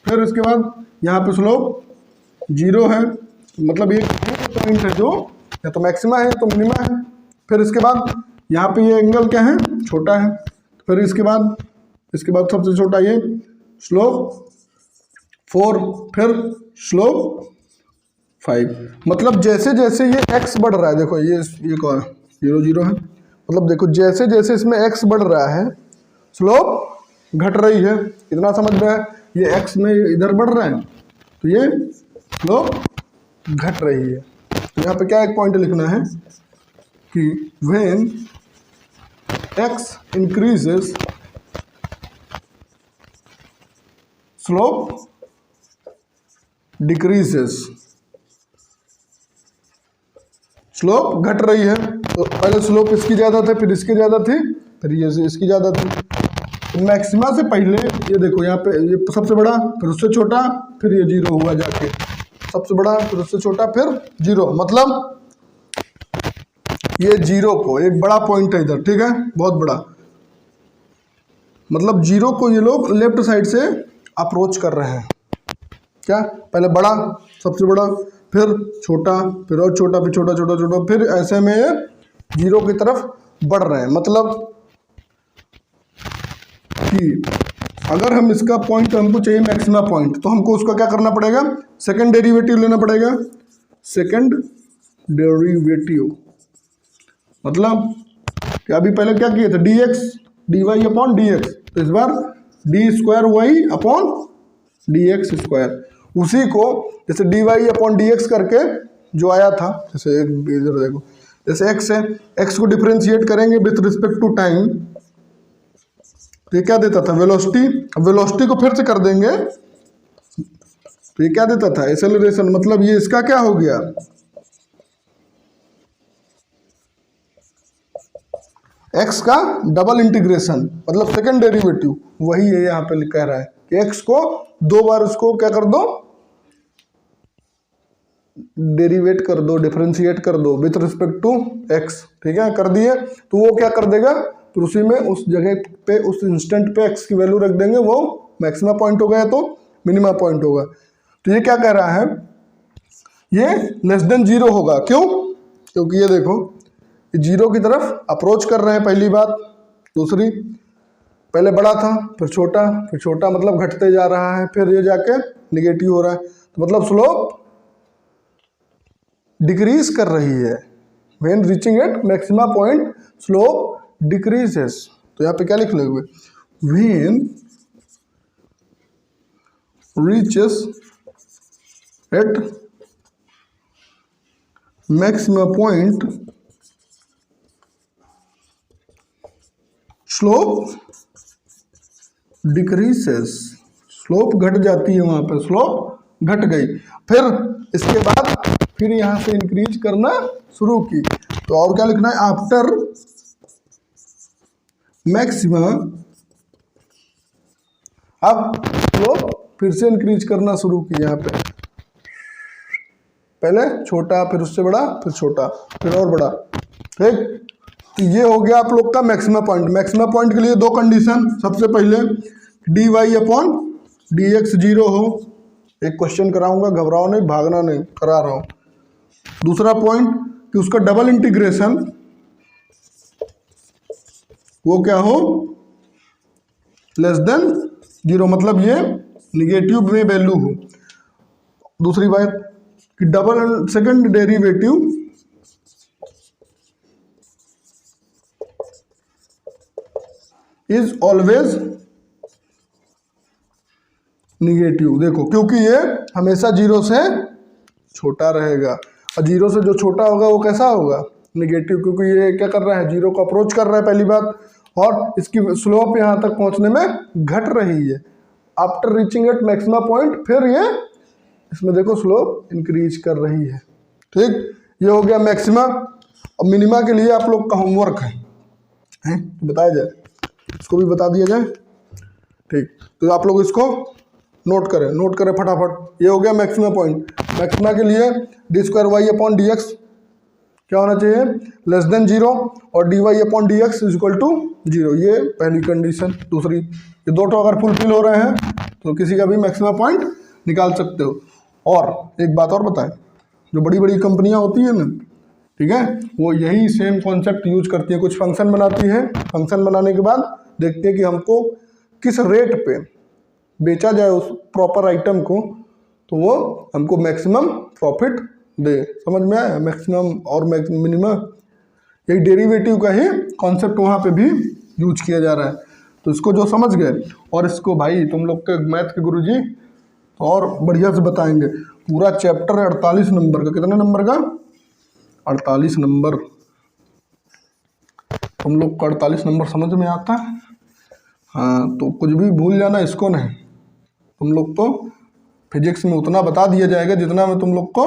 फिर इसके बाद यहाँ पे स्लोप 0 है, मतलब ये पॉइंट है जो या तो मैक्सिमा है या तो मिनिमा है। फिर इसके बाद यहाँ पे ये एंगल क्या है, छोटा है। फिर इसके बाद सबसे छोटा ये स्लोप 4, फिर स्लोप 5। मतलब जैसे जैसे ये x बढ़ रहा है, देखो ये कौन 0 है, मतलब देखो जैसे जैसे इसमें x बढ़ रहा है स्लोप घट रही है, इतना समझ में है। ये x में इधर बढ़ रहा है तो ये स्लोप घट रही है। तो यहाँ पे क्या एक पॉइंट लिखना है कि when x increases slope decreases, slope घट रही है, तो पहले स्लोप इसकी ज़्यादा थी, फिर इसकी ज़्यादा थी, फिर ये इसकी ज़्यादा थी। तो मैक्सिमा से पहले ये देखो यहाँ पे ये सबसे बड़ा, फिर उससे छोटा, फिर ये 0 हुआ जाके, सबसे बड़ा फिर उससे छोटा, फिर 0, मतलब ये 0 को एक बड़ा पॉइंट है इधर, ठीक है, बहुत बड़ा, मतलब 0 को ये लोग लेफ्ट साइड से अप्रोच कर रहे हैं। क्या, पहले बड़ा, सबसे बड़ा, फिर छोटा, फिर और छोटा, फिर छोटा छोटा छोटा, फिर ऐसे में 0 की तरफ बढ़ रहे हैं। मतलब कि अगर हम इसका पॉइंट हमको चाहिए मैक्सिमा पॉइंट, तो हमको उसका क्या करना पड़ेगा, सेकंड डेरिवेटिव लेना पड़ेगा। सेकंड डेरिवेटिव मतलब कि अभी पहले क्या किए थे, dx dy अपॉन dx, तो इस बार d² y अपॉन dx², उसी को जैसे dy अपॉन dx करके जो आया था, जैसे इधर देखो, जैसे x है, x को डिफरेंशिएट करेंगे विथ रिस्पेक्ट टू टाइम, तो ये क्या देता था, वेलोसिटी को फिर से कर देंगे, तो ये क्या देता था, एक्सेलरेशन। मतलब ये इसका क्या हो गया, x का डबल इंटीग्रेशन, मतलब सेकंड डेरिवेटिव, वही है यहाँ पे कह रहा है कि x को 2 बार उसको क्या कर दो, डेरिवेट कर दो, डिफरेंशिएट कर दो विथ रिस्पेक्ट टू x, ठीक है, कर दिए, तो वो क्या कर देगा, तो उसी में उस जगह पे उस इंस्टेंट पे x की वैल्यू रख देंगे, वो मैक्सिमा पॉइंट हो गया तो मिनिमा पॉइंट होगा। तो ये क्या कह रहा है, ये लेस देन 0 होगा, क्यों, क्योंकि ये देखो 0 की तरफ अप्रोच कर रहे हैं, पहली बात। दूसरी, पहले बड़ा था, फिर छोटा मतलब घटते जा रहा है, फिर ये जाके निगेटिव हो रहा है, तो मतलब स्लोप डिक्रीज कर रही है। When reaching at maxima point slope decreases. तो यहाँ पे क्या लिख लोगे, when reaches at maxima point slope decreases. Slope घट जाती है, वहां पे स्लोप घट गई। फिर इसके बाद फिर यहां से इंक्रीज करना शुरू की। तो और क्या लिखना है, आफ्टर मैक्सिमा, अब स्लोप फिर से इंक्रीज करना शुरू की। यहाँ पे पहले छोटा, फिर उससे बड़ा, फिर छोटा, फिर और बड़ा। ठीक, तो ये हो गया आप लोग का मैक्सिमा पॉइंट। मैक्सिमा पॉइंट के लिए दो कंडीशन, सबसे पहले d y upon d x zero हो। एक क्वेश्चन कराऊंगा, घबराओ नहीं, भागना नहीं, करा रहा हूं। दूसरा पॉइंट कि उसका डबल इंटीग्रेशन वो क्या हो, लेस देन जीरो, मतलब ये निगेटिव में वैल्यू हो। दूसरी बात कि double second derivative is always negative. देखो, क्योंकि ये हमेशा जीरो से छोटा रहेगा, और जीरो से जो छोटा होगा वो कैसा होगा, निगेटिव, क्योंकि ये क्या कर रहा है, जीरो को अप्रोच कर रहा है, पहली बात। और इसकी स्लोप यहाँ तक पहुँचने में घट रही है। After reaching at maxima point फिर ये इसमें देखो स्लोप इंक्रीज कर रही है। ठीक, ये हो गया मैक्सिमा। और मिनिमा के लिए आप लोग का होमवर्क है बताया जाए, इसको भी बता दिया जाए। ठीक, तो आप लोग इसको नोट करें फटाफट। ये हो गया मैक्सिमा पॉइंट। मैक्सिमा के लिए d square y upon d x क्या होना चाहिए, लेस देन जीरो, और d y upon d x is equal to zero. ये पहली कंडीशन। दूसरी, ये दो तो अगर फुलफिल हो रहे हैं तो किसी का भी मैक्सिमा पॉइंट निकाल सकते हो। और एक बात और बताएं, जो बड़ी बड़ी कंपनियां होती है ना, ठीक है, वो यही सेम कॉन्सेप्ट यूज करती है। कुछ फंक्शन बनाती है, फंक्शन बनाने के बाद देखते हैं कि हमको किस रेट पे बेचा जाए उस प्रॉपर आइटम को, तो वो हमको मैक्सिमम प्रॉफिट दे। समझ में आया, मैक्सिमम और मिनिमम, यही डेरिवेटिव का ही कॉन्सेप्ट वहाँ पे भी यूज किया जा रहा है। तो इसको जो समझ गए, और इसको भाई तुम लोग के मैथ के गुरुजी और बढ़िया से बताएंगे। पूरा चैप्टर है 48 नंबर का। कितने नंबर का, 48 नंबर। तुम लोग को 48 नंबर समझ में आता है? हाँ, तो कुछ भी भूल जाना इसको नहीं। तुम लोग तो फिजिक्स में उतना बता दिया जाएगा जितना में तुम लोग को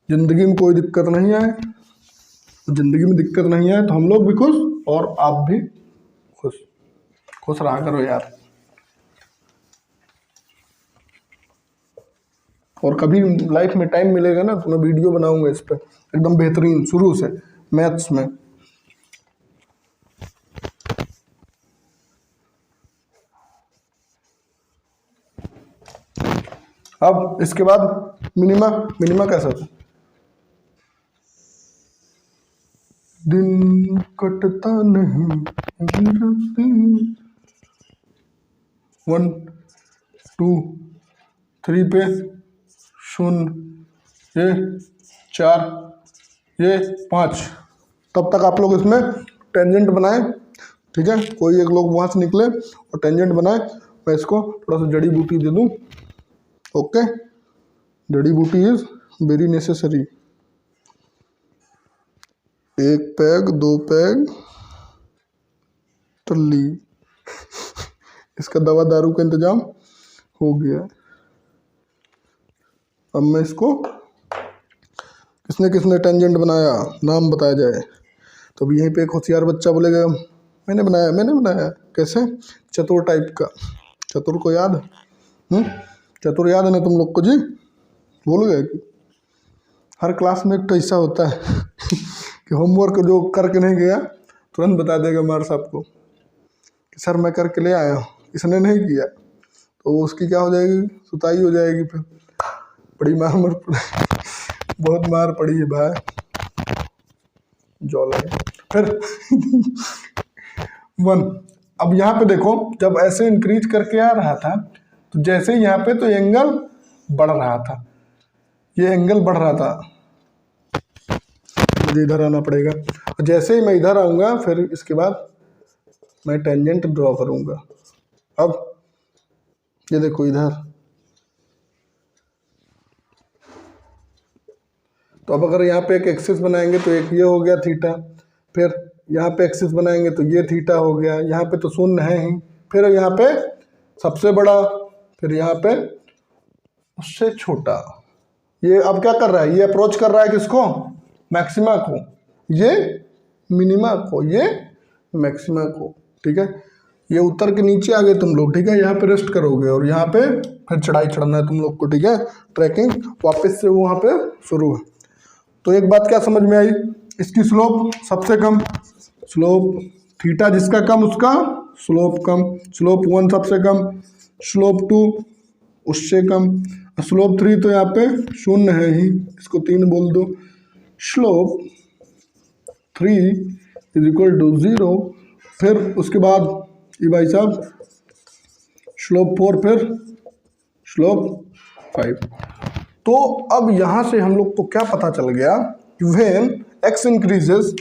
जिंदगी में कोई दिक्कत नहीं आए। जिंदगी में दिक्कत नहीं आए तो हम लोग भी खुश और आप भी खुश रहा करो यार। और कभी लाइफ में टाइम मिलेगा ना तो मैं वीडियो बनाऊंगा इस पर एकदम बेहतरीन, शुरू से मैथ्स में। अब इसके बाद मिनिमा कैसा था, दिन कटता नहीं 1 2 3 पे 0, ये 4, ये 5। तब तक आप लोग इसमें टेंजेंट बनाएं। ठीक है, कोई एक लोग वहाँ से निकले और टेंजेंट बनाए। मैं इसको थोड़ा सा जड़ी बूटी दे दूँ। ओके, जड़ी बूटी is very necessary. 1 peg 2 peg टल्ली इसका दवा दारू का इंतजाम हो गया। अब मैं इसको किसने किसने टेंजेंट बनाया नाम बताया जाए। तो अब यहीं पे एक होशियार बच्चा बोलेगा मैंने बनाया। कैसे, चतुर टाइप का। चतुर को याद, चतुर याद है ना तुम लोग को जी? भूल गए कि हर क्लास में एक तो ऐसा होता है कि होमवर्क जो करके नहीं गया तुरंत बता देगा मार साहब को कि सर मैं करके ले आया हूँ, इसने नहीं किया, तो उसकी क्या हो जाएगी, सुताई हो जाएगी। फिर बड़ी मार बहुत मार पड़ी है भाई जौला। फिर 1। अब यहाँ पे देखो, जब ऐसे इंक्रीज करके आ रहा था तो जैसे यहाँ पे तो एंगल बढ़ रहा था, ये एंगल बढ़ रहा था, मुझे इधर आना पड़ेगा। जैसे ही मैं इधर आऊँगा फिर इसके बाद मैं टेंजेंट ड्रॉ करूँगा। अब ये देखो इधर, तो अब अगर यहाँ पे एक एक्सिस बनाएंगे तो एक ये हो गया थीटा, फिर यहाँ पे एक्सिस बनाएंगे तो ये थीटा हो गया, यहाँ पे तो शून्य है ही, फिर यहाँ पे सबसे बड़ा, फिर यहाँ पे उससे छोटा। ये अब क्या कर रहा है, ये अप्रोच कर रहा है किसको, मैक्सिमा को, ये मिनिमा को, ये मैक्सिमा को। ठीक है, ये उतर के नीचे आ गए तुम लोग। ठीक है, यहाँ पे रेस्ट करोगे और यहाँ पे फिर चढ़ाई चढ़ना है तुम लोग को। ठीक है, ट्रैकिंग वापस से वहाँ पे शुरू है। तो एक बात क्या समझ में आई, इसकी स्लोप सबसे कम, स्लोप थीटा जिसका कम उसका स्लोप कम, स्लोप 1 सबसे कम, स्लोप 2 उससे कम, स्लोप 3 तो यहाँ पे शून्य है ही, इसको 3 बोल दो, स्लोप 3 इज इक्वल टू 0। फिर उसके बाद ये भाई साहब स्लोप 4, फिर स्लोप 5। तो अब यहाँ से हम लोग को क्या पता चल गया कि when x increases,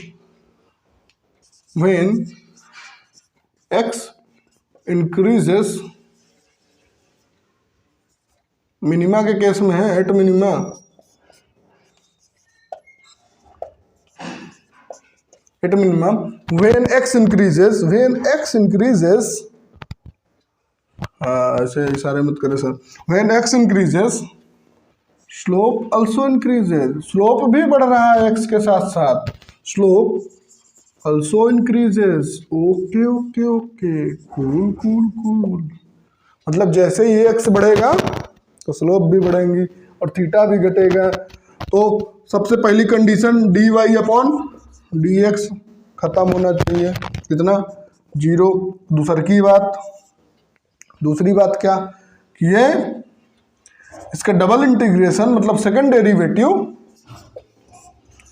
when x increases, minima के केस में है at minima, at minima, when x increases, when x increases, ऐसे इशारे मत करे sir, when x increases slope also increases, slope भी बढ़ रहा है x के साथ साथ, slope also increases. Okay okay okay, cool cool cool. मतलब जैसे ही x बढ़ेगा तो स्लोप भी बढ़ेंगी और थीटा भी घटेगा। तो सबसे पहली कंडीशन dy अपॉन dx खत्म होना चाहिए, कितना 0। दूसरी बात क्या कि ये इसका डबल इंटीग्रेशन मतलब सेकंड डेरिवेटिव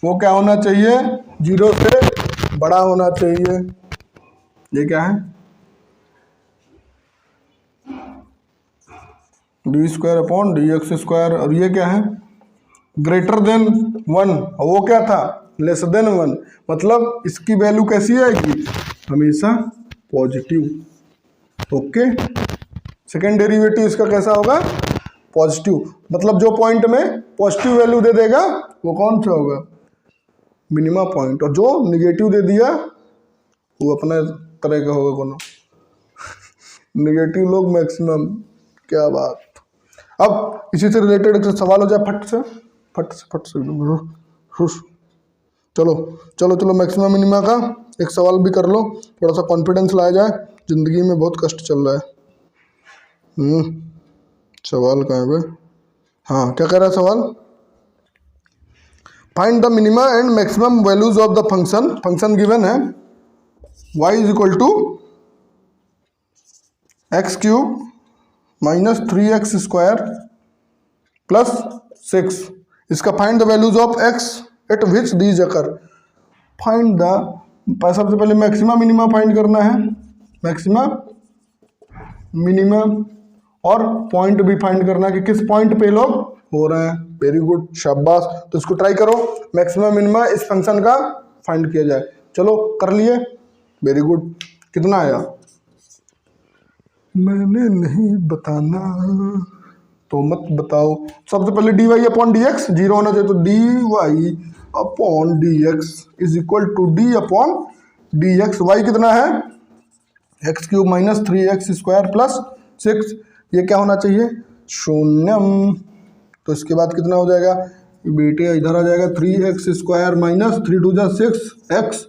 वो क्या होना चाहिए, 0 से बड़ा होना चाहिए। ये क्या है, D square upon d x square, और ये क्या है ग्रेटर देन 1, वो क्या था लेस देन 1, मतलब इसकी वैल्यू कैसी आएगी, हमेशा पॉजिटिव। ओके, सेकेंड डेरिवेटिव इसका कैसा होगा, पॉजिटिव, मतलब जो पॉइंट में पॉजिटिव वैल्यू दे देगा वो कौन सा होगा, मिनिमा पॉइंट, और जो निगेटिव दे दिया वो अपने तरह का होगा कोनो निगेटिव लोग मैक्सिमम। क्या बात। अब इसी से रिलेटेड एक सवाल हो जाए फट से चलो चलो चलो, मैक्सिमम मिनिमा का एक सवाल भी कर लो, थोड़ा सा कॉन्फिडेंस लाया जाए, जिंदगी में बहुत कष्ट चल रहा है। सवाल कहाँ है भाई, हाँ क्या कह रहा है सवाल, find the minima and maximum values of the function, function given है y is equal to x cube minus 3x square plus 6, इसका find the values of x at which these occur. Find the, सबसे पहले मैक्सिमा मिनिमा फाइंड करना है, मैक्सिमा मिनिमा, और पॉइंट भी फाइंड करना है कि किस पॉइंट पे लोग हो रहे हैं। वेरी गुड, शाबाश। तो इसको ट्राई करो, मैक्सिमा मिनिमा इस फंक्शन का फाइंड किया जाए। चलो कर लिए, वेरी गुड। कितना आया, मैंने नहीं बताना तो मत बताओ। सबसे पहले d y upon d x 0 होना चाहिए, तो d y upon d x is equal to d upon d x. Y कितना है, x cube minus 3x square plus 6, ये क्या होना चाहिए, शून्यम। तो इसके बाद कितना हो जाएगा बेटे, इधर आ जाएगा 3x स्क्वायर माइनस 3 2 जा 6x।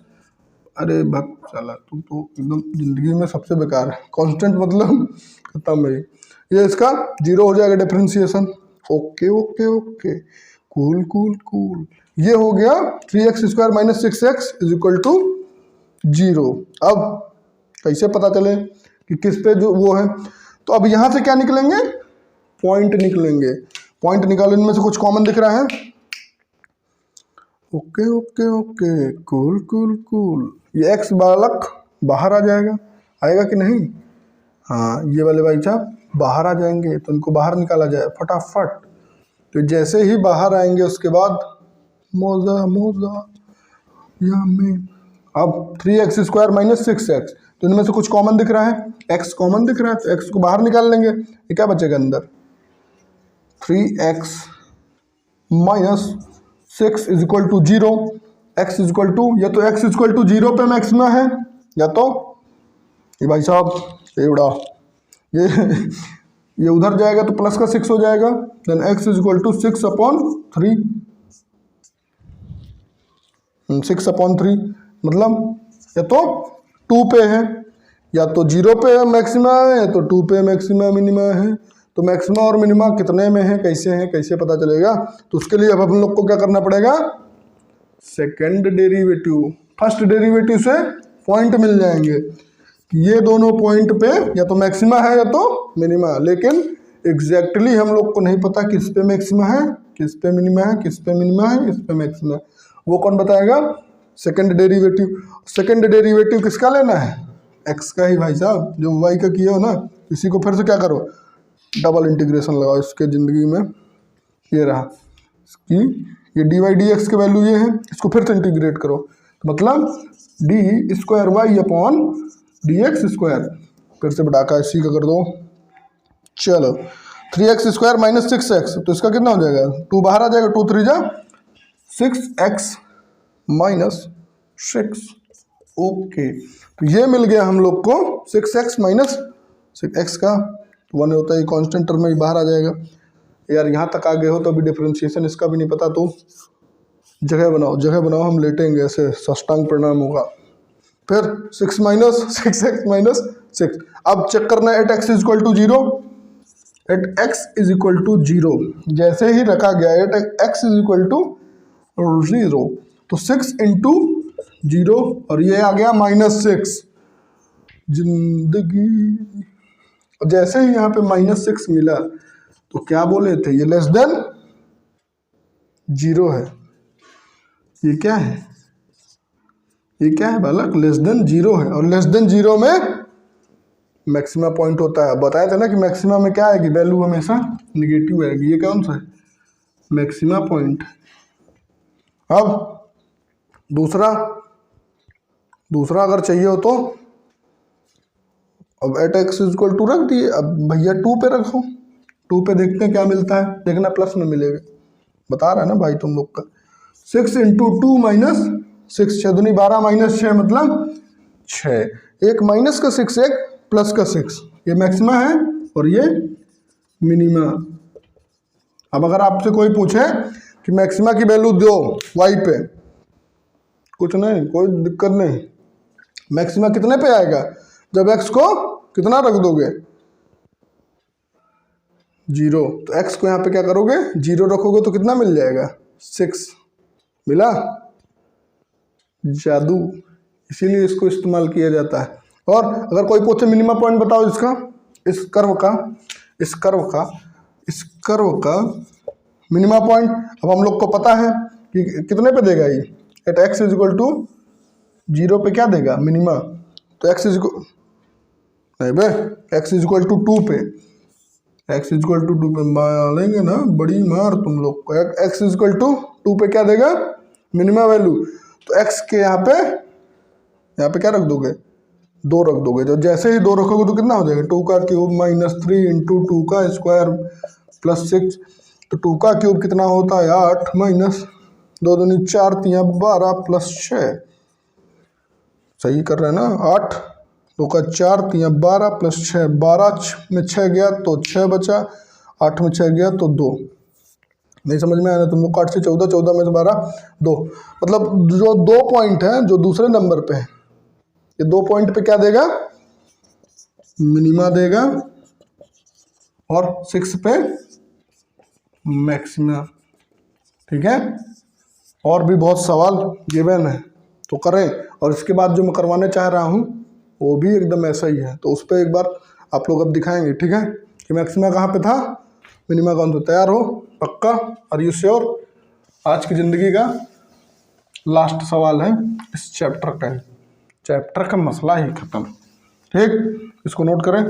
अरे भक्त साला, तुम तो एकदम जिंदगी में सबसे बेकार है, कांस्टेंट मतलब खत्म है। ये इसका 0 हो जाएगा differentiation. Okay okay okay, cool cool cool. ये हो गया 3x square minus 6x is equal to 0। अब कैसे पता चले कि किस पे जो वो है, तो अब यहाँ से क्या निकलेंगे, पॉइंट निकलेंगे। पॉइंट निकालने में से कुछ कॉमन दिख रहा है, okay okay okay, cool cool cool. ये एक्स बालक बाहर आ जाएगा, आएगा कि नहीं, हाँ ये वाले भाई साहब बाहर आ जाएंगे, तो इनको बाहर निकाला जाए फटाफट। तो जैसे ही बाहर आएंगे उसके बाद मोजा मोजा यहाँ में अब 3x² माइनस 6x, तो इनमें से कुछ कॉमन दिख रहा है, x कॉमन दिख रहा है, तो x को बाहर निकाल लेंगे, ये क्या बचेगा अंदर 3x minus 6 is equal to 0, x is equal to, या तो x इज इक्वल टू 0 पे मैक्सिमा है, या तो ये भाई साहब ये उड़ा ये उधर जाएगा तो प्लस का 6 हो जाएगा, then x is equal to 6/3, 6/3 मतलब या तो 2 पे है, या तो 0 पे मैक्सिमा है, या तो 2 पे मैक्सिमा मिनिमा है। तो मैक्सिमा और मिनिमा कितने में है, कैसे पता चलेगा? तो उसके लिए अब हम लोग को क्या करना पड़ेगा, सेकंड डेरिवेटिव, फर्स्ट डेरिवेटिव से पॉइंट मिल जाएंगे, ये दोनों पॉइंट पे या तो मैक्सिमा है या तो मिनिमा, लेकिन एग्जैक्टली हम लोग को नहीं पता किस पे मैक्सिमा है, किस पे मिनिमा है, किस पे मिनिमा है, किस पे मैक्सिमा है, वो कौन बताएगा? Second derivative. सेकंड डेरिवेटिव किसका लेना है? एक्स का ही भाई साहब, जो वाई का किया हो ना, इसी को फिर से क्या करो, डबल इंटीग्रेशन लगाओ इसके ज़िंदगी में, ये रहा कि ये dy/dx की वैल्यू ये है, इसको फिर से इंटीग्रेट करो, तो मतलब d²y/dx², फिर से बढ़ाकर इसी का कर दो, चलो 3x² माइनस 6x, तो इसका कितना हो जाएगा, 2 बाहर आ जाएगा, 2 3 जा 6x माइनस 6, ओके। तो ये मिल गया हम लोग को 6x माइनस 6x का 1 होता है, कांस्टेंट टर्म में बाहर आ जाएगा। यार यहाँ तक आ गए हो तो अभी डिफरेंशिएशन इसका भी नहीं पता, तो जगह बनाओ, हम लेटेंगे ऐसे, साष्टांग प्रणाम होगा। फिर 6x माइनस 6, अब चेक करना है at x is equal to 0, at x is equal to 0 जैसे ही रखा गया at x is equal to 0, तो 6 इंटू 0 और ये आ गया -6, जिंदगी। जैसे ही यहाँ पे -6 मिला तो क्या बोले थे, ये लेस देन 0 है, ये क्या है, ये क्या है बालक, लेस देन 0 है, और लेस देन 0 में मैक्सिमा पॉइंट होता है। बताया था ना कि मैक्सिमा में क्या आएगी, वैल्यू हमेशा निगेटिव आएगी, ये कौन सा है, मैक्सिमा पॉइंट। अब दूसरा अगर चाहिए हो तो अब at x is equal to रख दिए, अब भैया 2 पे रखो, 2 पे देखते हैं क्या मिलता है, देखना प्लस में मिलेगा, बता रहा है ना भाई तुम लोग का। 6 इंटू 2 माइनस 6, 6 दूनी 12 माइनस 6 मतलब 6, एक माइनस का 6 एक प्लस का 6, ये मैक्सिमा है और ये मिनिमा। अब अगर आपसे कोई पूछे कि मैक्सिमा की वैल्यू दो वाई पे, कुछ नहीं, कोई दिक्कत नहीं, मैक्सिमा कितने पे आएगा, जब x को कितना रख दोगे 0, तो x को यहाँ पे क्या करोगे 0 रखोगे तो कितना मिल जाएगा 6, मिला, जादू, इसीलिए इसको इस्तेमाल किया जाता है। और अगर कोई पूछे मिनिमा पॉइंट बताओ इसका, इस कर्व का मिनिमा पॉइंट, अब हम लोग को पता है कि कितने पे देगा ये, at x is equal to 0 पे क्या देगा मिनिमा, तो x इज नहीं बे, x इज इक्वल टू 2 पे, x इज इक्वल टू 2 पे मारेंगे ना, बड़ी मार तुम लोग को। x इज इक्वल टू 2 पे क्या देगा मिनिमा वैल्यू, तो x के यहाँ पे क्या रख दोगे 2 रख दोगे, तो जैसे ही 2 रखोगे तो कितना हो जाएगा 2 का क्यूब माइनस 3 इंटू 2 का स्क्वायर प्लस 6, तो 2 का क्यूब कितना होता है 8 माइनस 2 दूनी 4 3 12 प्लस 6, सही कर रहे हैं ना, 8 2 का 4 3 12 प्लस 6, 12 में 6 गया तो 6 बचा, 8 में 6 गया तो 2, नहीं समझ में आया तुम लोग को, 8 से 14, 14 में से 12 2, मतलब जो 2 पॉइंट हैं जो दूसरे नंबर पे है, ये 2 पॉइंट पे क्या देगा मिनिमा देगा और 6 पे मैक्सिमा, ठीक है। और भी बहुत सवाल गिवन है तो करें, और इसके बाद जो मैं करवाने चाह रहा हूँ वो भी एकदम ऐसा ही है, तो उस पर एक बार आप लोग अब दिखाएंगे, ठीक है, कि मैक्सिमा कहाँ पे था, मिनिमा कौन सा। तैयार हो पक्का, आर यू श्योर। आज की ज़िंदगी का लास्ट सवाल है इस चैप्टर का मसला ही खत्म, ठीक, इसको नोट करें।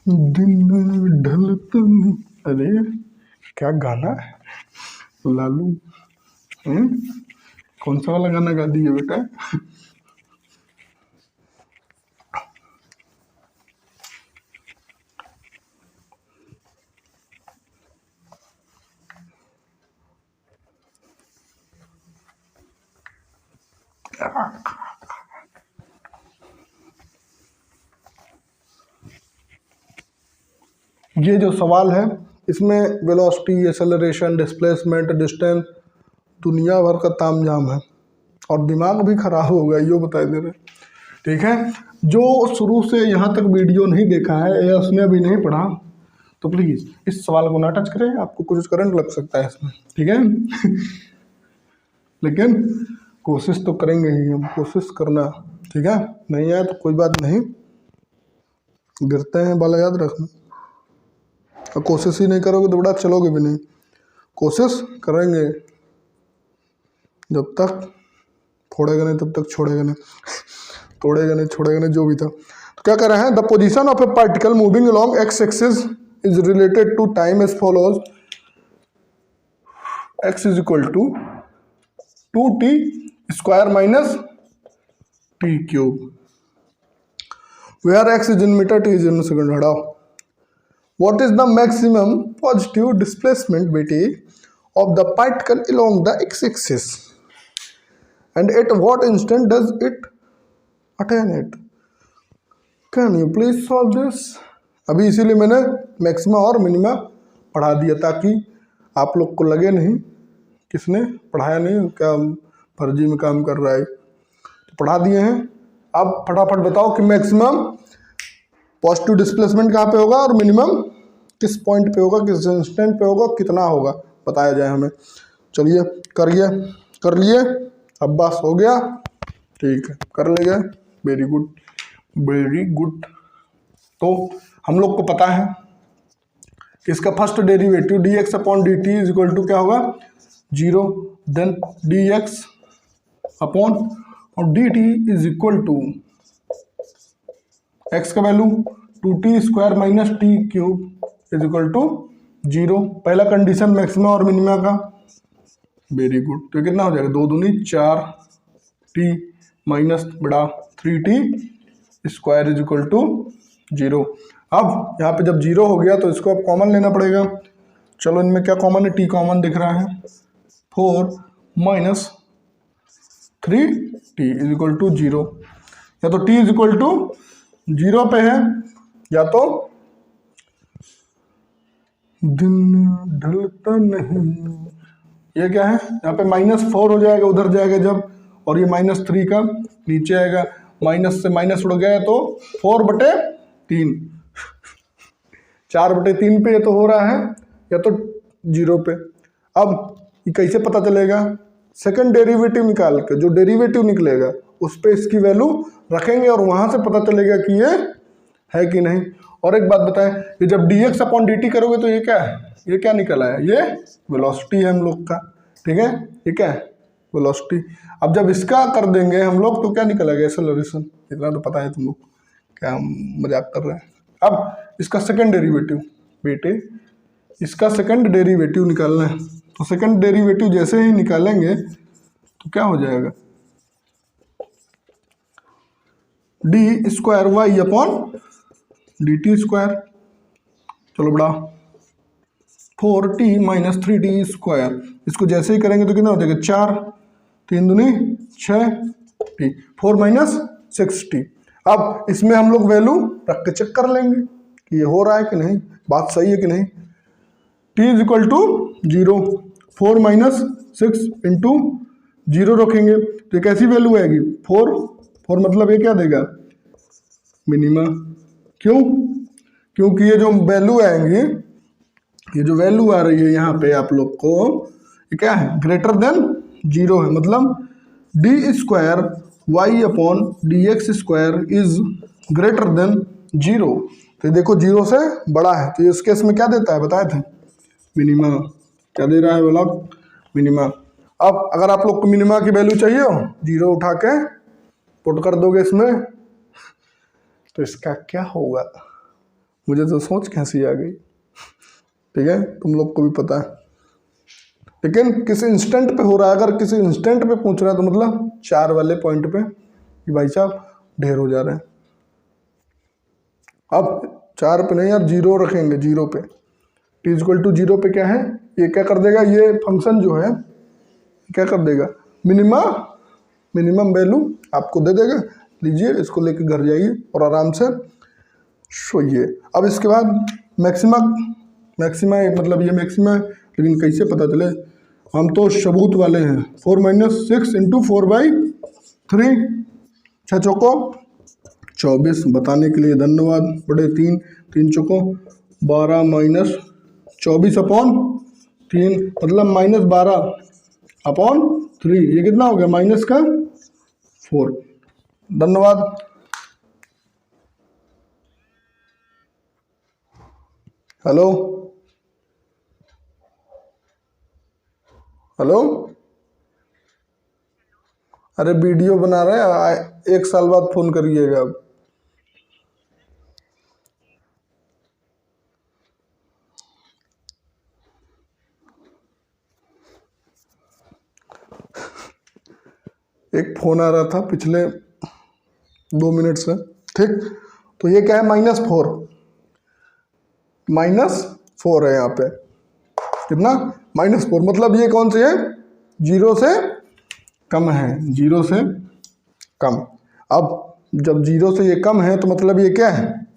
दिन ढलता नहीं अरे क्या गाना है लालू, कौन सा वाला गाना गा दिए बेटा? ये जो सवाल है इसमें वेलोसिटी, एक्सेलरेशन, डिस्प्लेसमेंट, डिस्टेंस, दुनिया भर का तामझाम है और दिमाग भी खराब हो गया, ये बता दे रहे। ठीक है, जो शुरू से यहाँ तक वीडियो नहीं देखा है या उसने अभी नहीं पढ़ा तो प्लीज़ इस सवाल को ना टच करें, आपको कुछ करंट लग सकता है इसमें। ठीक है लेकिन कोशिश तो करेंगे ही हम, कोशिश करना। ठीक है, नहीं आया तो कोई बात नहीं, गिरते हैं बाला याद रखना। और कोशिश ही नहीं करोगे तो बड़ा चलोगे भी नहीं, कोशिश करेंगे जब तक फोड़ेगा नहीं तब तक छोड़ेगा नहीं तोड़ेगा नहीं छोड़ेगा नहीं, जो भी था। तो क्या कर रहे हैं, the position of a particle moving along x axis is related to time as follows, x is equal to 2t square minus t cube, where x is in metre, t is in second. हटाओ। What is the maximum positive displacement बेटे of the particle along the x-axis and at what instant does it attain it? Can you please solve this? अभी इसीलिए मैंने मैक्सिमा और मिनिमा पढ़ा दिया ताकि आप लोग को लगे नहीं किसने पढ़ाया नहीं, क्या फर्जी में काम कर रहा है। तो पढ़ा दिए हैं, अब फटाफट बताओ कि मैक्सिमम पॉजिटिव डिस्प्लेसमेंट कहाँ पे होगा और मिनिमम किस पॉइंट पे होगा, किस इंस्टेंट पे होगा, कितना होगा बताया जाए हमें। चलिए कर लिए, अब बस हो गया। ठीक है, कर ले गए, वेरी गुड वेरी गुड। तो हम लोग को पता है कि इसका first derivative dx upon dt is equal to क्या होगा 0, देन dx अपॉन और dt is equal to x का value 2t square minus t cube is equal to 0। पहला कंडीशन मैक्सिमा और मिनिमा का, वेरी गुड। तो कितना हो जाएगा 2 दूनी 4 t माइनस बड़ा 3t square is equal to 0। अब यहाँ पे जब 0 हो गया तो इसको अब कॉमन लेना पड़ेगा। चलो इनमें क्या कॉमन है, t कॉमन दिख रहा है, 4 minus 3t is equal to 0। या तो t इज इक्वल टू 0 पे है या तो दिन ढलता नहीं। ये क्या है, यहाँ पे -4 हो जाएगा, उधर जाएगा जब, और ये -3 का नीचे आएगा, माइनस से माइनस उड़ गया तो 4/3 4/3 पे ये तो हो रहा है या तो 0 पे। अब ये कैसे पता चलेगा, सेकंड डेरिवेटिव निकाल के जो डेरिवेटिव निकलेगा उस पे इसकी वैल्यू रखेंगे और वहां से पता चलेगा कि ये है कि नहीं। और एक बात बताएं, ये जब dx अपॉन dt करोगे तो ये क्या है, ये क्या निकल आया, ये वेलोसिटी है हम लोग का। ठीक है, ये क्या है वेलोसिटी। अब जब इसका कर देंगे हम लोग तो क्या निकल आएगा एक्सेलरेशन। इतना तो पता है तुम लोग, क्या हम मजाक कर रहे हैं। अब इसका सेकंड डेरिवेटिव बेटे, इसका सेकंड डेरिवेटिव निकालना है। तो सेकंड डेरिवेटिव जैसे ही निकालेंगे तो क्या हो जाएगा, d square y upon d t square. चलो बड़ा 4t माइनस 3t स्क्वायर, इसको जैसे ही करेंगे तो कितना हो जाएगा 4 3 दूनी 6t 4 माइनस 6t। अब इसमें हम लोग वैल्यू रख के चेक कर लेंगे कि ये हो रहा है कि नहीं, बात सही है कि नहीं। t is equal to 0, 4 minus 6 into 0 रखेंगे तो एक ऐसी वैल्यू आएगी 4 मतलब ये क्या देगा मिनिमा। क्यों, क्योंकि ये जो वैल्यू आएंगी, ये जो वैल्यू आ रही है यहाँ पे आप लोग को, ये क्या है ग्रेटर देन 0 है, मतलब d square y upon d x square is greater than 0। तो देखो 0 से बड़ा है, तो इस केस में क्या देता है बताए थे, मिनिमा। क्या दे रहा है बोला, मिनिमा। अब अगर आप लोग को मिनिमा की वैल्यू चाहिए हो, 0 उठा के पुट कर दोगे इसमें, तो इसका क्या होगा, मुझे तो सोच के हंसी आ गई। ठीक है, तुम लोग को भी पता है, लेकिन किस इंस्टेंट पे हो रहा है। अगर किसी इंस्टेंट पे पूछ रहा है तो मतलब 4 वाले पॉइंट पे कि भाई साहब ढेर हो जा रहे हैं। अब 4 पे नहीं यार, 0 रखेंगे, 0 पे t इक्वल टू 0 पे क्या है, ये क्या कर देगा, ये फंक्शन जो है क्या कर देगा, मिनिमम वैल्यू आपको दे देगा। लीजिए इसको लेके घर जाइए और आराम से सोइए। अब इसके बाद मैक्सिमा मतलब ये मैक्सिमा, लेकिन कैसे पता चले, हम तो सबूत वाले हैं। 4 - 6 × 4/3, 6 चौको 24, बताने के लिए धन्यवाद। बड़े 3 3 चौको 12 - 24/3, मतलब -12/3, ये कितना हो गया, -4। धन्यवाद। हेलो हेलो, अरे वीडियो बना रहे हैं, 1 साल बाद फोन करिएगा। अब एक फोन आ रहा था पिछले 2 मिनट से, ठीक। तो ये क्या है, -4 है यहाँ पे, कितना, -4, मतलब ये कौन से है, 0 से कम है, 0 से कम। अब जब 0 से ये कम है तो मतलब ये क्या है,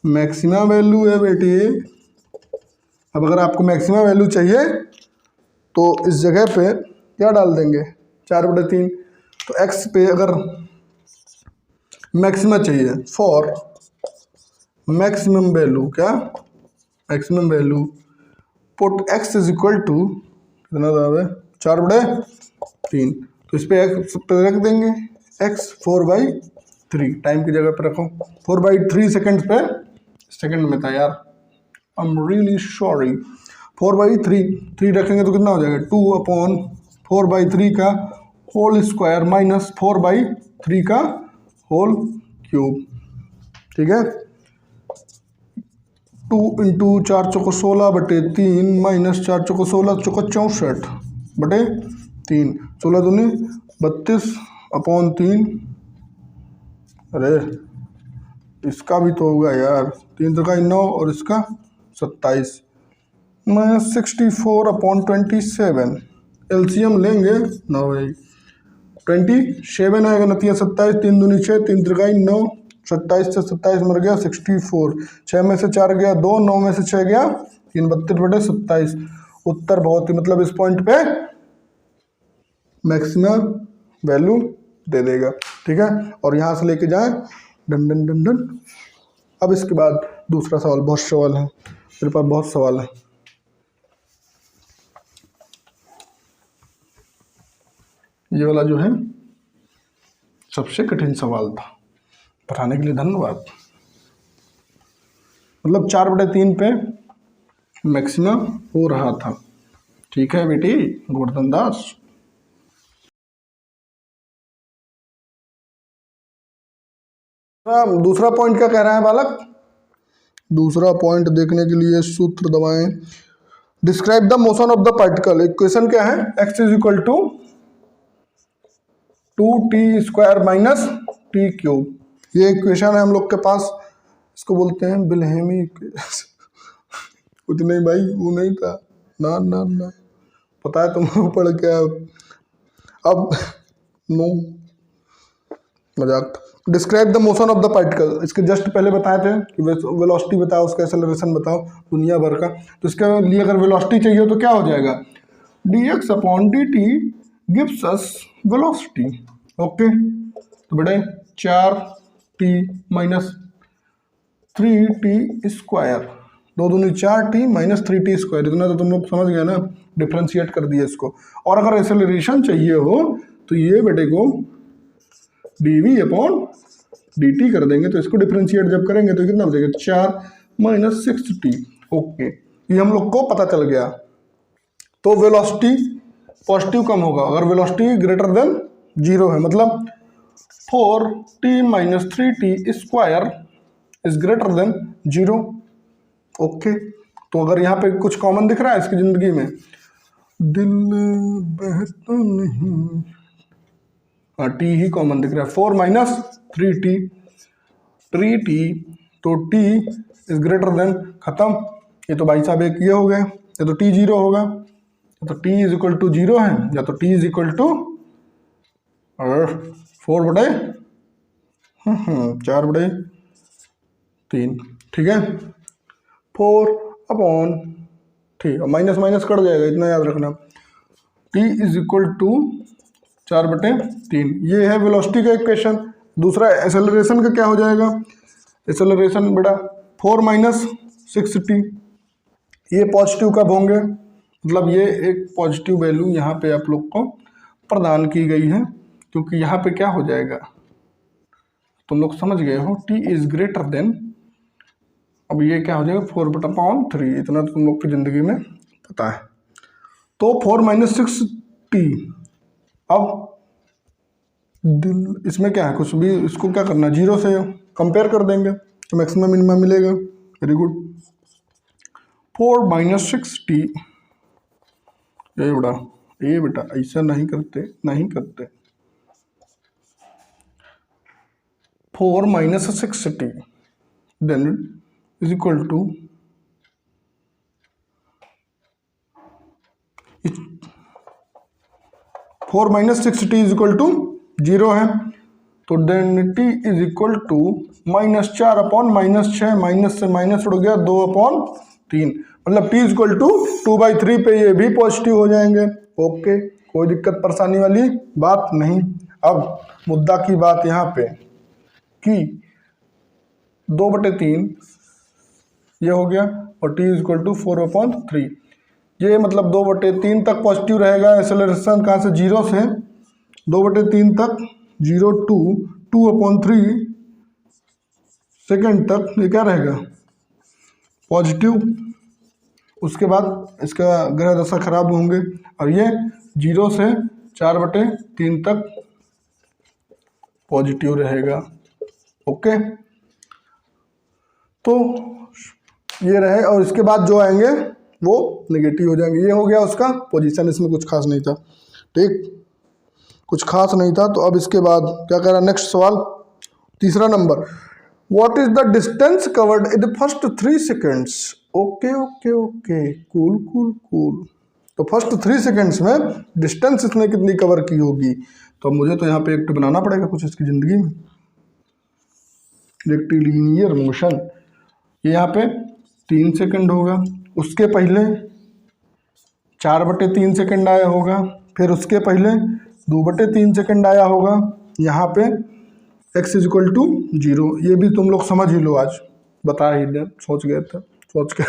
मैक्सिमा वैल्यू है बेटे। अब अगर आपको मैक्सिमा वैल्यू चाहिए तो इस जगह पे क्या डाल देंगे, 4/3। तो x पे अगर मैक्सिमा चाहिए, फॉर मैक्सिमम वैल्यू, क्या maximum value, put x is equal to कितना है, 4/3। तो इस पे x पे रख देंगे, x 4/3, टाइम की जगह पे रखो, 4/3 सेकेंड पे, सेकेंड में था यार, आई एम रियली सॉरी। 4/3 रखेंगे तो कितना हो जाएगा, 2/4/3 का होल स्क्वायर -4/3 का होल क्यूब, ठीक है। 2 × 4 चौको 16/3 -4 चौको 16 चौको 64/3, 16 दूनी 32/3। अरे इसका भी तो होगा यार, 3 3 9 और इसका 27, -64/27। एलसीएम लेंगे, 9 27 आएगा, नतीजा 27, 3 दूनी 6, 3 3 9, 27 से 27 मर गया, 64, 6 में से 4 गया 2, 9 में से 6 गया 3, 32/27। उत्तर बहुत ही, मतलब इस पॉइंट पे मैक्सिमम वैल्यू दे देगा, ठीक है। और यहाँ से लेके जाए डन डन डन डन। अब इसके बाद दूसरा सवाल, बहुत सवाल है मेरे पास, बहुत सवाल है। ये वाला जो है सबसे कठिन सवाल था, पढ़ाने के लिए धन्यवाद। मतलब 4/3 पे मैक्सिमम हो रहा था, ठीक है बेटी गोवर्धन दास। दूसरा पॉइंट क्या कह रहा है बालक, दूसरा पॉइंट देखने के लिए सूत्र दबाएं। Describe the motion of the particle. Equation क्या है, x is equal to 2t² - t³। ये इक्वेशन है हम लोग के पास, इसको बोलते हैं बिलहेमी। कुछ नहीं भाई, वो नहीं था, ना ना ना, पता है तुम पढ़ के। अब नो, मजाक। Describe the motion of the particle, इसके जस्ट पहले बताए थे कि वेलोसिटी बताओ, उसका एक्सेलरेशन बताओ, दुनिया भर का। तो इसके लिए अगर वेलोसिटी चाहिए तो क्या हो जाएगा, dx/dt gives us velocity. Okay, तो बेटे 4t - 3t², 2 दूनी 4t - 3t², इतना तो तुम लोग समझ गए ना, डिफ्रेंशिएट कर दिया इसको। और अगर एक्सेलरेशन चाहिए हो तो ये बेटे को dv/dt कर देंगे, तो इसको डिफ्रेंशिएट जब करेंगे तो कितना हो जाएगा, 4 - 6t। ओके, ये हम लोग को पता चल गया। तो वेलोसिटी पॉजिटिव कम होगा, अगर वेलोसिटी ग्रेटर देन 0 है, मतलब 4t - 3t² is greater than 0। Okay, तो अगर यहाँ पे कुछ कॉमन दिख रहा है इसकी ज़िंदगी में, दिल बहता नहीं, हाँ टी ही कॉमन दिख रहा है। 4 माइनस 3t, 3t, तो t इज ग्रेटर देन, खत्म। ये तो भाई साहब एक ये हो गया, या तो t 0 होगा, या तो t इज इक्वल टू 0 है, या तो t इज इक्वल टू 4/3, ठीक है, 4/3, और माइनस माइनस कट जाएगा, इतना याद रखना। t इज इक्वल टू 4/3, ये है वेलोसिटी का इक्वेशन। दूसरा एक्सेलरेशन का क्या हो जाएगा, एक्सेलरेशन बेटा 4 माइनस 6t, ये पॉजिटिव कब होंगे, मतलब ये एक पॉजिटिव वैल्यू यहाँ पे आप लोग को प्रदान की गई है, क्योंकि यहाँ पे क्या हो जाएगा, तुम लोग समझ गए हो, t इज ग्रेटर देन, अब ये क्या हो जाएगा 4/3, इतना तो तुम लोग की ज़िंदगी में पता है। तो 4 माइनस 6t, अब इसमें क्या है, कुछ भी इसको क्या करना, 0 से कंपेयर कर देंगे तो मैक्सिमम मिनिमम मिलेगा। वेरी गुड, 4 माइनस 6t, ये बेटा ऐसा नहीं करते, 4 minus 6t then is equal to, 4 minus 6t is equal to 0 है, तो then t is equal to -4/-6, minus से माइनस उड़ गया, 2/3, मतलब t इज इक्वल टू 2/3 पे ये भी पॉजिटिव हो जाएंगे। ओके, कोई दिक्कत परेशानी वाली बात नहीं। अब मुद्दा की बात यहाँ पे कि 2/3 ये हो गया, और t इज इक्वल टू 4/3, ये मतलब 2/3 तक पॉजिटिव रहेगा। एक्सेलरेशन कहाँ से, 0 से 2/3 तक, 0 टू 2/3 सेकेंड तक ये क्या रहेगा, पॉजिटिव। उसके बाद इसका ग्रह दशा खराब होंगे, और ये 0 से 4/3 तक पॉजिटिव रहेगा। ओके, तो ये रहे, और इसके बाद जो आएंगे वो नेगेटिव हो जाएंगे। ये हो गया उसका पोजीशन, इसमें कुछ खास नहीं था, ठीक, कुछ खास नहीं था। तो अब इसके बाद क्या कह रहा है, नेक्स्ट सवाल, तीसरा number, what is the distance covered in the first 3 seconds. Okay okay okay, cool cool cool. तो फर्स्ट 3 सेकेंड्स में डिस्टेंस इसने कितनी कवर की होगी, तो मुझे तो यहाँ पे एक बनाना पड़ेगा कुछ इसकी ज़िंदगी में, रेक्टिलिनियर मोशन। ये यहाँ पे 3 सेकंड होगा, उसके पहले 4/3 सेकंड आया होगा, फिर उसके पहले 2/3 सेकंड आया होगा, यहाँ पे x इज इक्वल टू 0। ये भी तुम लोग समझ ही लो, आज बता ही दे, सोच गए थे, सोच के।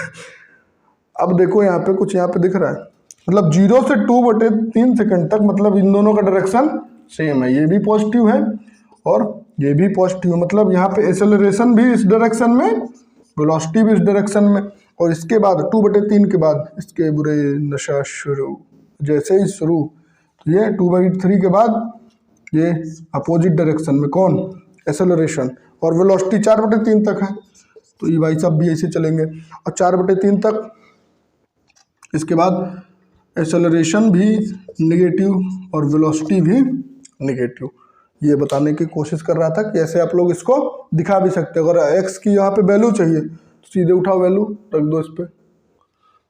अब देखो यहाँ पे कुछ यहाँ पे दिख रहा है, मतलब 0 से 2/3 सेकंड तक, मतलब इन दोनों का डायरेक्शन सेम है, ये भी पॉजिटिव है और ये भी पॉजिटिव है, मतलब यहाँ पे एक्सेलरेशन भी इस डायरेक्शन में, वेलोसिटी भी इस डायरेक्शन में। और इसके बाद 2/3 के बाद इसके बुरे नशा शुरू, जैसे ही शुरू, तो ये 2/3 के बाद ये अपोजिट डायरेक्शन में, कौन, एक्सेलरेशन, और वेलोसिटी 4/3 तक है, तो ये भाई साहब भी ऐसे चलेंगे। और 4/3 तक, इसके बाद एक्सेलरेशन भी निगेटिव और वेलोसिटी भी निगेटिव। ये बताने की कोशिश कर रहा था कि ऐसे आप लोग इसको दिखा भी सकते हो। अगर एक्स की यहाँ पे वैल्यू चाहिए तो सीधे उठाओ, वैल्यू रख दो इस पे,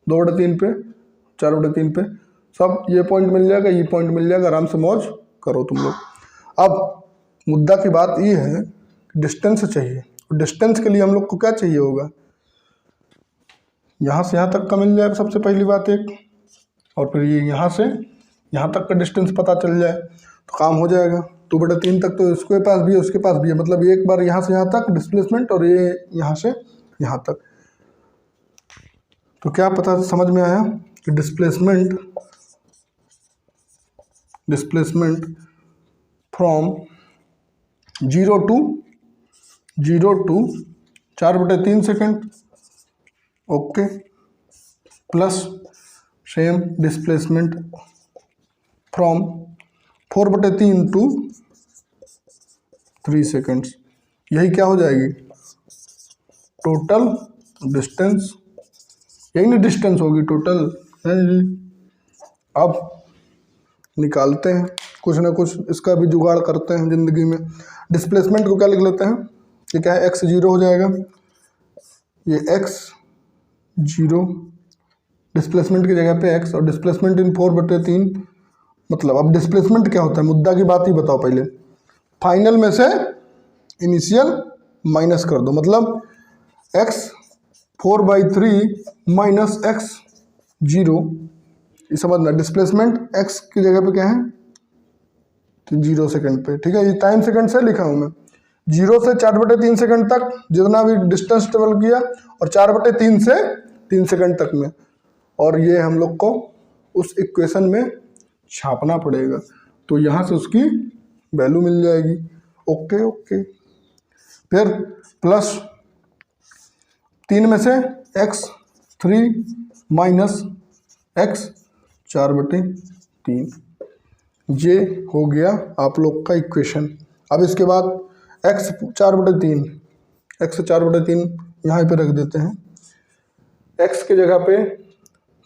2/3 पे, 4/3 पे, सब ये पॉइंट मिल जाएगा, ये पॉइंट मिल जाएगा, आराम से मौज करो तुम लोग। अब मुद्दा की बात ये है, डिस्टेंस चाहिए, और डिस्टेंस के लिए हम लोग को क्या चाहिए होगा, यहाँ से यहाँ तक का मिल जाए सबसे पहली बात एक, और फिर ये यहाँ से यहाँ तक का डिस्टेंस पता चल जाए तो काम हो जाएगा। 2/3 तक तो इसके पास भी है, उसके पास भी है, मतलब एक बार यहाँ से यहाँ तक डिस्प्लेसमेंट, और ये यहाँ से यहाँ तक। तो क्या पता समझ में आया कि displacement from 0 to 4/3 second, okay, plus same displacement from 4/3 to 3 seconds, यही क्या हो जाएगी, टोटल डिस्टेंस। यही ना डिस्टेंस होगी टोटल है जी। अब निकालते हैं कुछ ना कुछ, इसका भी जुगाड़ करते हैं ज़िंदगी में। डिस्प्लेसमेंट को क्या लिख लेते हैं, ये क्या है, एक्स जीरो हो जाएगा, ये एक्स जीरो डिस्प्लेसमेंट की जगह पे एक्स, और डिस्प्लेसमेंट इन 4/3। मतलब अब डिस्प्लेसमेंट क्या होता है, मुद्दा की बात ही बताओ पहले। फाइनल में से इनिशियल माइनस कर दो, मतलब एक्स 4/3 माइनस एक्स जीरो, ये समझना। डिस्प्लेसमेंट एक्स की जगह पे क्या है, तो 0 सेकंड पे, ठीक है। ये टाइम सेकंड से लिखा हूँ मैं, 0 से 4/3 सेकंड तक जितना भी डिस्टेंस ट्रेवल किया, और 4/3 से 3 सेकंड तक में, और ये हम लोग को उस इक्वेशन में छापना पड़ेगा, तो यहाँ से उसकी वैल्यू मिल जाएगी। ओके ओके, फिर प्लस 3 में से x3 माइनस x 4/3, ये हो गया आप लोग का इक्वेशन। अब इसके बाद x 4/3, x 4/3 यहाँ पे रख देते हैं। x की जगह पे,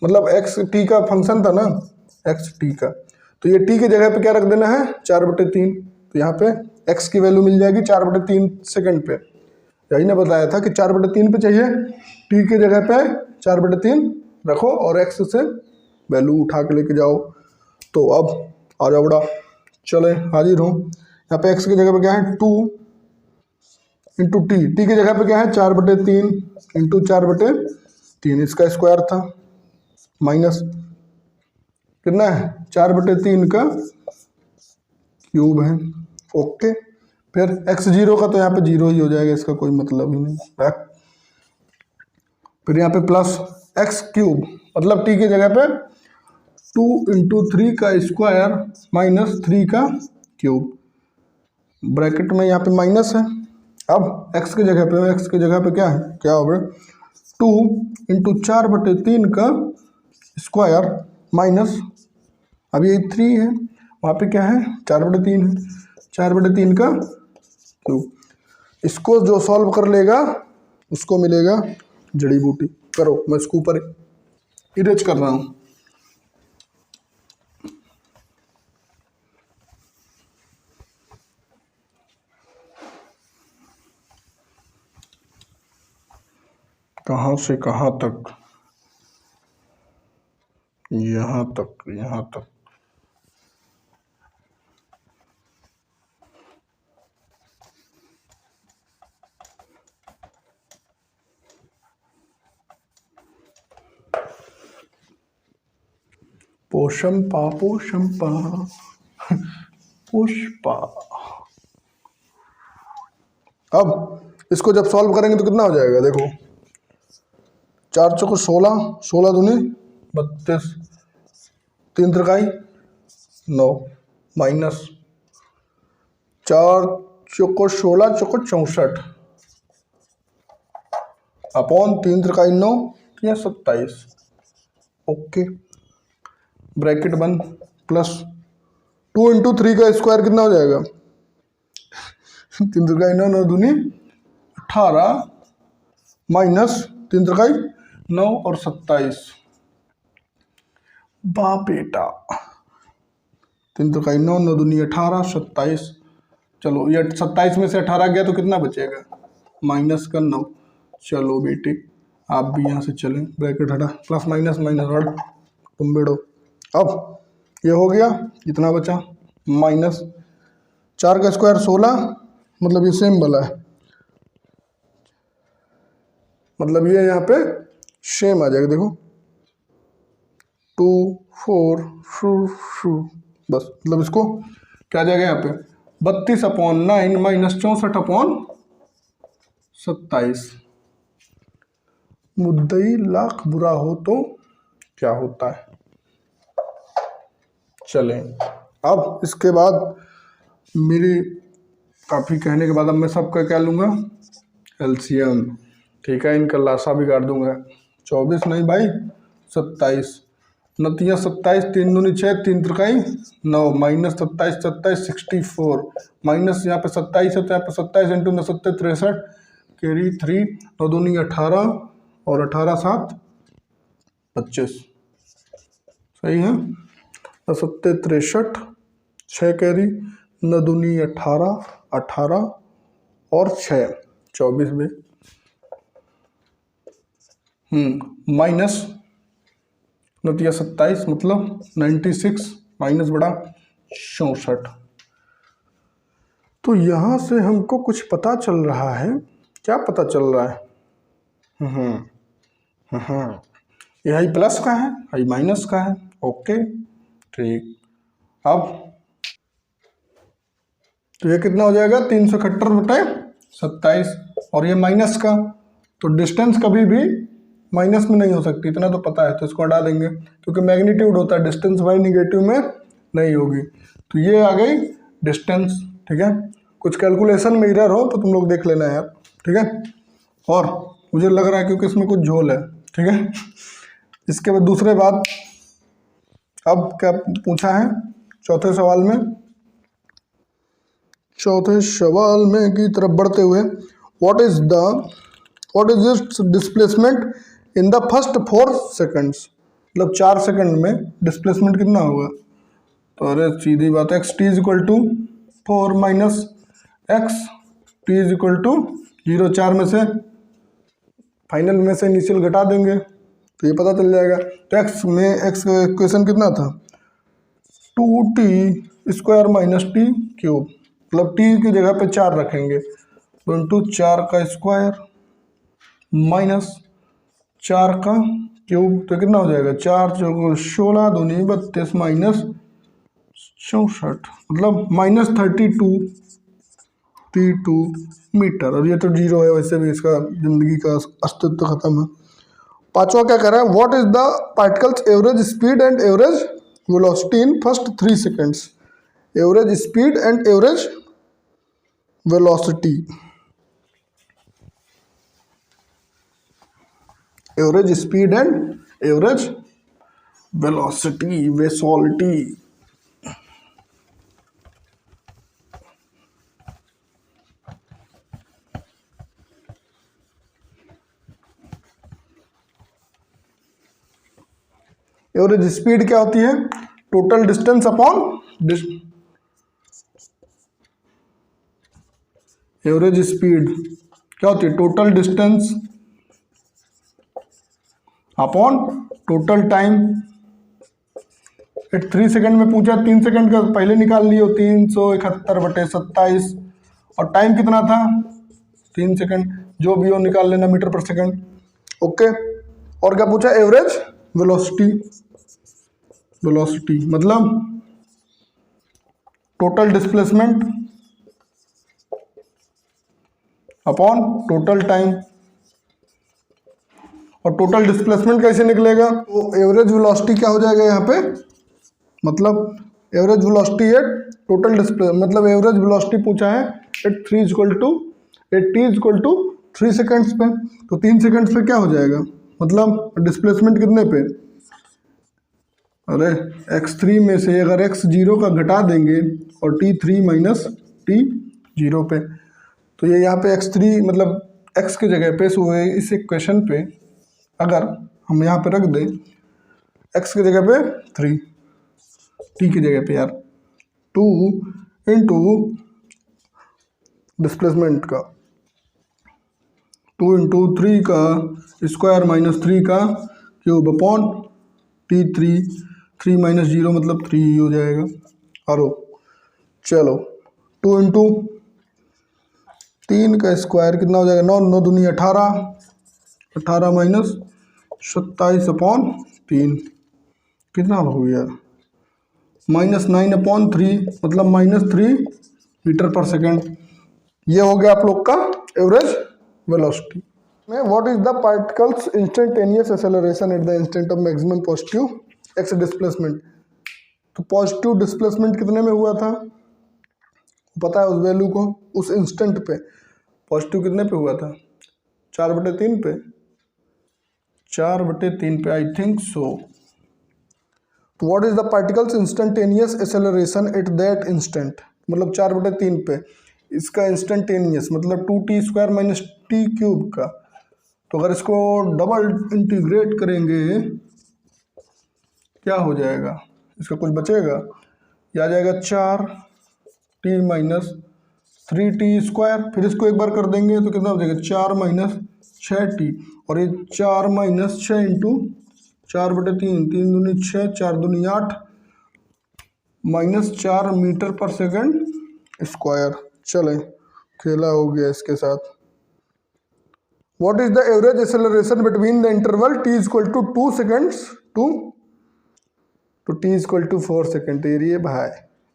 मतलब x t का फंक्शन था ना, x t का, तो ये t की जगह पे क्या रख देना है, 4/3। तो यहाँ पे x की वैल्यू मिल जाएगी 4/3 सेकंड पे। यही ने बताया था कि 4/3 पे चाहिए, t की जगह पे 4/3 रखो और x से वैल्यू उठा के लेके जाओ। तो अब आ जाओ बड़ा, चले हाजिर हूँ। यहाँ पे x की जगह पे क्या है, 2 इंटू टी की जगह पे क्या है, 4/3 इंटू 4/3, इसका स्क्वायर था, माइनस कितना है, 4/3 का क्यूब है। ओके, फिर x जीरो का तो यहाँ पे 0 ही हो जाएगा, इसका कोई मतलब ही नहीं। फिर यहाँ पे प्लस x क्यूब, मतलब t की जगह पे 2 इंटू 3 का स्क्वायर माइनस 3 का क्यूब, ब्रैकेट में यहाँ पे माइनस है। अब x की जगह पे क्या है, क्या होगा, 2 इंटू 4/3 का स्क्वायर माइनस, अब ये 3 है, वहाँ पे क्या है, 4/3 है, 4/3 का क्यूब। इसको जो सॉल्व कर लेगा उसको मिलेगा जड़ी बूटी। करो, मैं इसको ऊपर इरेज कर रहा हूँ। कहाँ से कहाँ तक, यहाँ तक, यहाँ तक। पोषम्पा पोषम्पा पुष्पा। अब इसको जब सॉल्व करेंगे तो कितना हो जाएगा, देखो, 4 चौको 16, 16 दूनी 32, 3 त्रिकाई 9, माइनस 4 चौको 16 चौको 64, अपॉन 3 त्रिकाई 9 या 27। ओके, ब्रैकेट बंद, प्लस 2 इंटू 3 का स्क्वायर कितना हो जाएगा, 3 त्रिकाई 9, 9 दूनी 18, माइनस 3 त्रिकाई 9 और 27, बा बेटा, 3 त्रिकाई 9, 9 दूनी 18, 27। चलो, ये 27 में से 18 गया तो कितना बचेगा, माइनस का 9। चलो बेटे, आप भी यहाँ से चलें, ब्रैकेट हटा, प्लस माइनस माइनस हट, तुम बेड़ो। अब ये हो गया, कितना बचा, माइनस 4 का स्क्वायर 16, मतलब ये सेम वाला है, मतलब ये यहाँ पे सेम आ जाएगा, देखो 2 4 2 बस, मतलब इसको क्या आ जाएगा यहाँ पे, 32/9 माइनस 64/27। मुद्दई लाख बुरा हो तो क्या होता है। चलें, अब इसके बाद मेरी काफ़ी कहने के बाद अब मैं सबका क्या लूँगा, एलसीएम, ठीक है, इनका लाशा भी काट दूंगा। 24 नहीं भाई, 27, 29 27, 3 दूनी 6, 3 त्रिकाई 9, माइनस 27 27 64, माइनस यहाँ पे 27 है तो यहाँ पे 27 इंटू 9 67, कैरी 3, 9 दूनी 18 और 18 7 25, सही है। 7 63, 6 कैरी, 9 दूनी 18, 18 और 6 24 में माइनस 27 मतलब 96 माइनस बड़ा 64। तो यहाँ से हमको कुछ पता चल रहा है। क्या पता चल रहा है? ये हाई प्लस का है, हाई माइनस का है। ओके ठीक। अब तो ये कितना हो जाएगा? 371/27 और ये माइनस का, तो डिस्टेंस कभी भी माइनस में नहीं हो सकती, इतना तो पता है। तो इसको हटा देंगे क्योंकि मैग्नीट्यूड होता है, डिस्टेंस बाई निगेटिव में नहीं होगी। तो ये आ गई डिस्टेंस, ठीक है। कुछ कैलकुलेशन में एरर हो तो तुम लोग देख लेना यार, ठीक है। और मुझे लग रहा है क्योंकि इसमें कुछ झोल है, ठीक है। इसके बाद दूसरे बात, अब क्या पूछा है चौथे सवाल में? चौथे सवाल में की तरफ बढ़ते हुए, what is this displacement in the first 4 seconds, मतलब 4 सेकंड में डिस्प्लेसमेंट कितना होगा? तो अरे सीधी बात है, x t is equal to 4 minus x t is equal to 0। 4 में से फाइनल में से इनिशियल घटा देंगे तो ये पता चल जाएगा। तो एक्स में एक्स का इक्वेशन कितना था? 2t² माइनस टी क्यूब, मतलब टी की जगह पे 4 रखेंगे तो इंटू 4 का स्क्वायर माइनस 4 का क्यूब, तो कितना हो जाएगा? 4 चौको 16 दूनी 32 माइनस 64, मतलब माइनस 32 मीटर। और ये तो 0 है, वैसे भी इसका जिंदगी का अस्तित्व खत्म है। पांचवा क्या कह रहा है? What is the particles average speed and average velocity in first 3 seconds. Average speed and average velocity, average speed and average velocity, velocity. Average speed क्या होती है? Total distance upon average speed क्या होती है? Total distance upon total time. 3 second में पूछा, 3 सेकंड का पहले निकाल लियो, 371/27 और टाइम कितना था? 3 सेकंड, जो भी हो निकाल लेना मीटर पर सेकंड। ओके, और क्या पूछा? Average velocity. वेलोसिटी मतलब total displacement upon total time. और टोटल डिस्प्लेसमेंट कैसे निकलेगा? तो एवरेज वेलोसिटी क्या हो जाएगा यहाँ पे? मतलब एवरेज वेलोसिटी है टोटल डिस्प्ले, मतलब एवरेज वेलोसिटी पूछा है at t is equal to 3 seconds पे। तो 3 सेकेंड्स पे क्या हो जाएगा? मतलब डिस्प्लेसमेंट कितने पे? अरे x3 में से अगर x0 का घटा देंगे और t3 माइनस t0 पे, तो ये यहाँ पे x3 मतलब x की जगह पे इस इक्वेशन पे अगर हम यहाँ पे रख दें x की जगह पे 3, t की जगह पे यार 2 इंटू डिस्प्लेसमेंट का 2 इंटू 3 का स्क्वायर माइनस 3 का क्यूब अपॉन t3, 3 माइनस 0 मतलब 3 ही हो जाएगा। और चलो 2 इंटू 3 का स्क्वायर कितना हो जाएगा? 9 9 दूनी 18, 18 माइनस 27 अपॉन 3 कितना हो गया? -9/3 मतलब -3 मीटर पर सेकेंड। ये हो गया आप लोग का एवरेज वेलोसिटी में। What is the particles instantaneous acceleration at the instant of maximum positive x displacement. तो पॉजिटिव डिस्प्लेसमेंट कितने में हुआ था? पता है उस वैल्यू को? उस इंस्टेंट पे पॉजिटिव कितने पे हुआ था? 4/3 पे, 4/3 पे आई थिंक सो। तो what is the particles instantaneous acceleration at that instant, मतलब 4/3 पे इसका इंस्टेंटेनियस मतलब 2t² माइनस t³ का। तो अगर इसको डबल इंटीग्रेट करेंगे क्या हो जाएगा, इसका कुछ बचेगा, ये आ जाएगा 4t माइनस 3t²। फिर इसको एक बार कर देंगे तो कितना हो जाएगा 4 माइनस 6t, और ये 4 माइनस 6 इंटू 4/3, 3 दूनी 6, 4 दूनी 8, माइनस 4 मीटर पर सेकंड स्क्वायर। चलें, खेला हो गया इसके साथ। What is the average acceleration between the interval t equal to 2 seconds to t equal to 4 second. ये भाई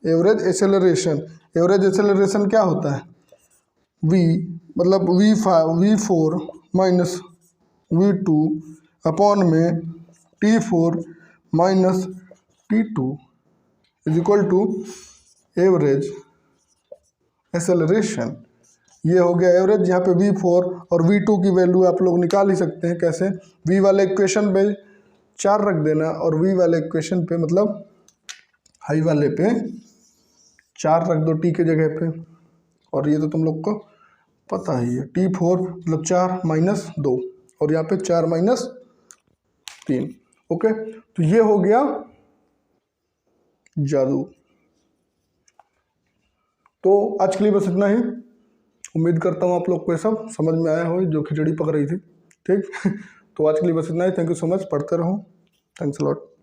एवरेज एक्सेलरेशन क्या होता है, v मतलब v4 माइनस v2 अपॉन में t4 minus t2 is equal to average acceleration. ये हो गया एवरेज। यहाँ पे v4 और v2 की वैल्यू आप लोग निकाल ही सकते हैं। कैसे, v वाले इक्वेशन पे 4 रख देना और v वाले इक्वेशन पे मतलब हाई वाले पे 4 रख दो t के जगह पे, और ये तो तुम लोग को पता ही है, t4 मतलब 4 माइनस 2 और यहाँ पे 4 माइनस 3। ओके, तो ये हो गया जादू। तो आज के लिए बस इतना ही। उम्मीद करता हूँ आप लोग को ये सब समझ में आया हो जो खिचड़ी पक रही थी। ठीक तो आज के लिए बस इतना ही। Thank you so much. पढ़ते रहो। Thanks a lot.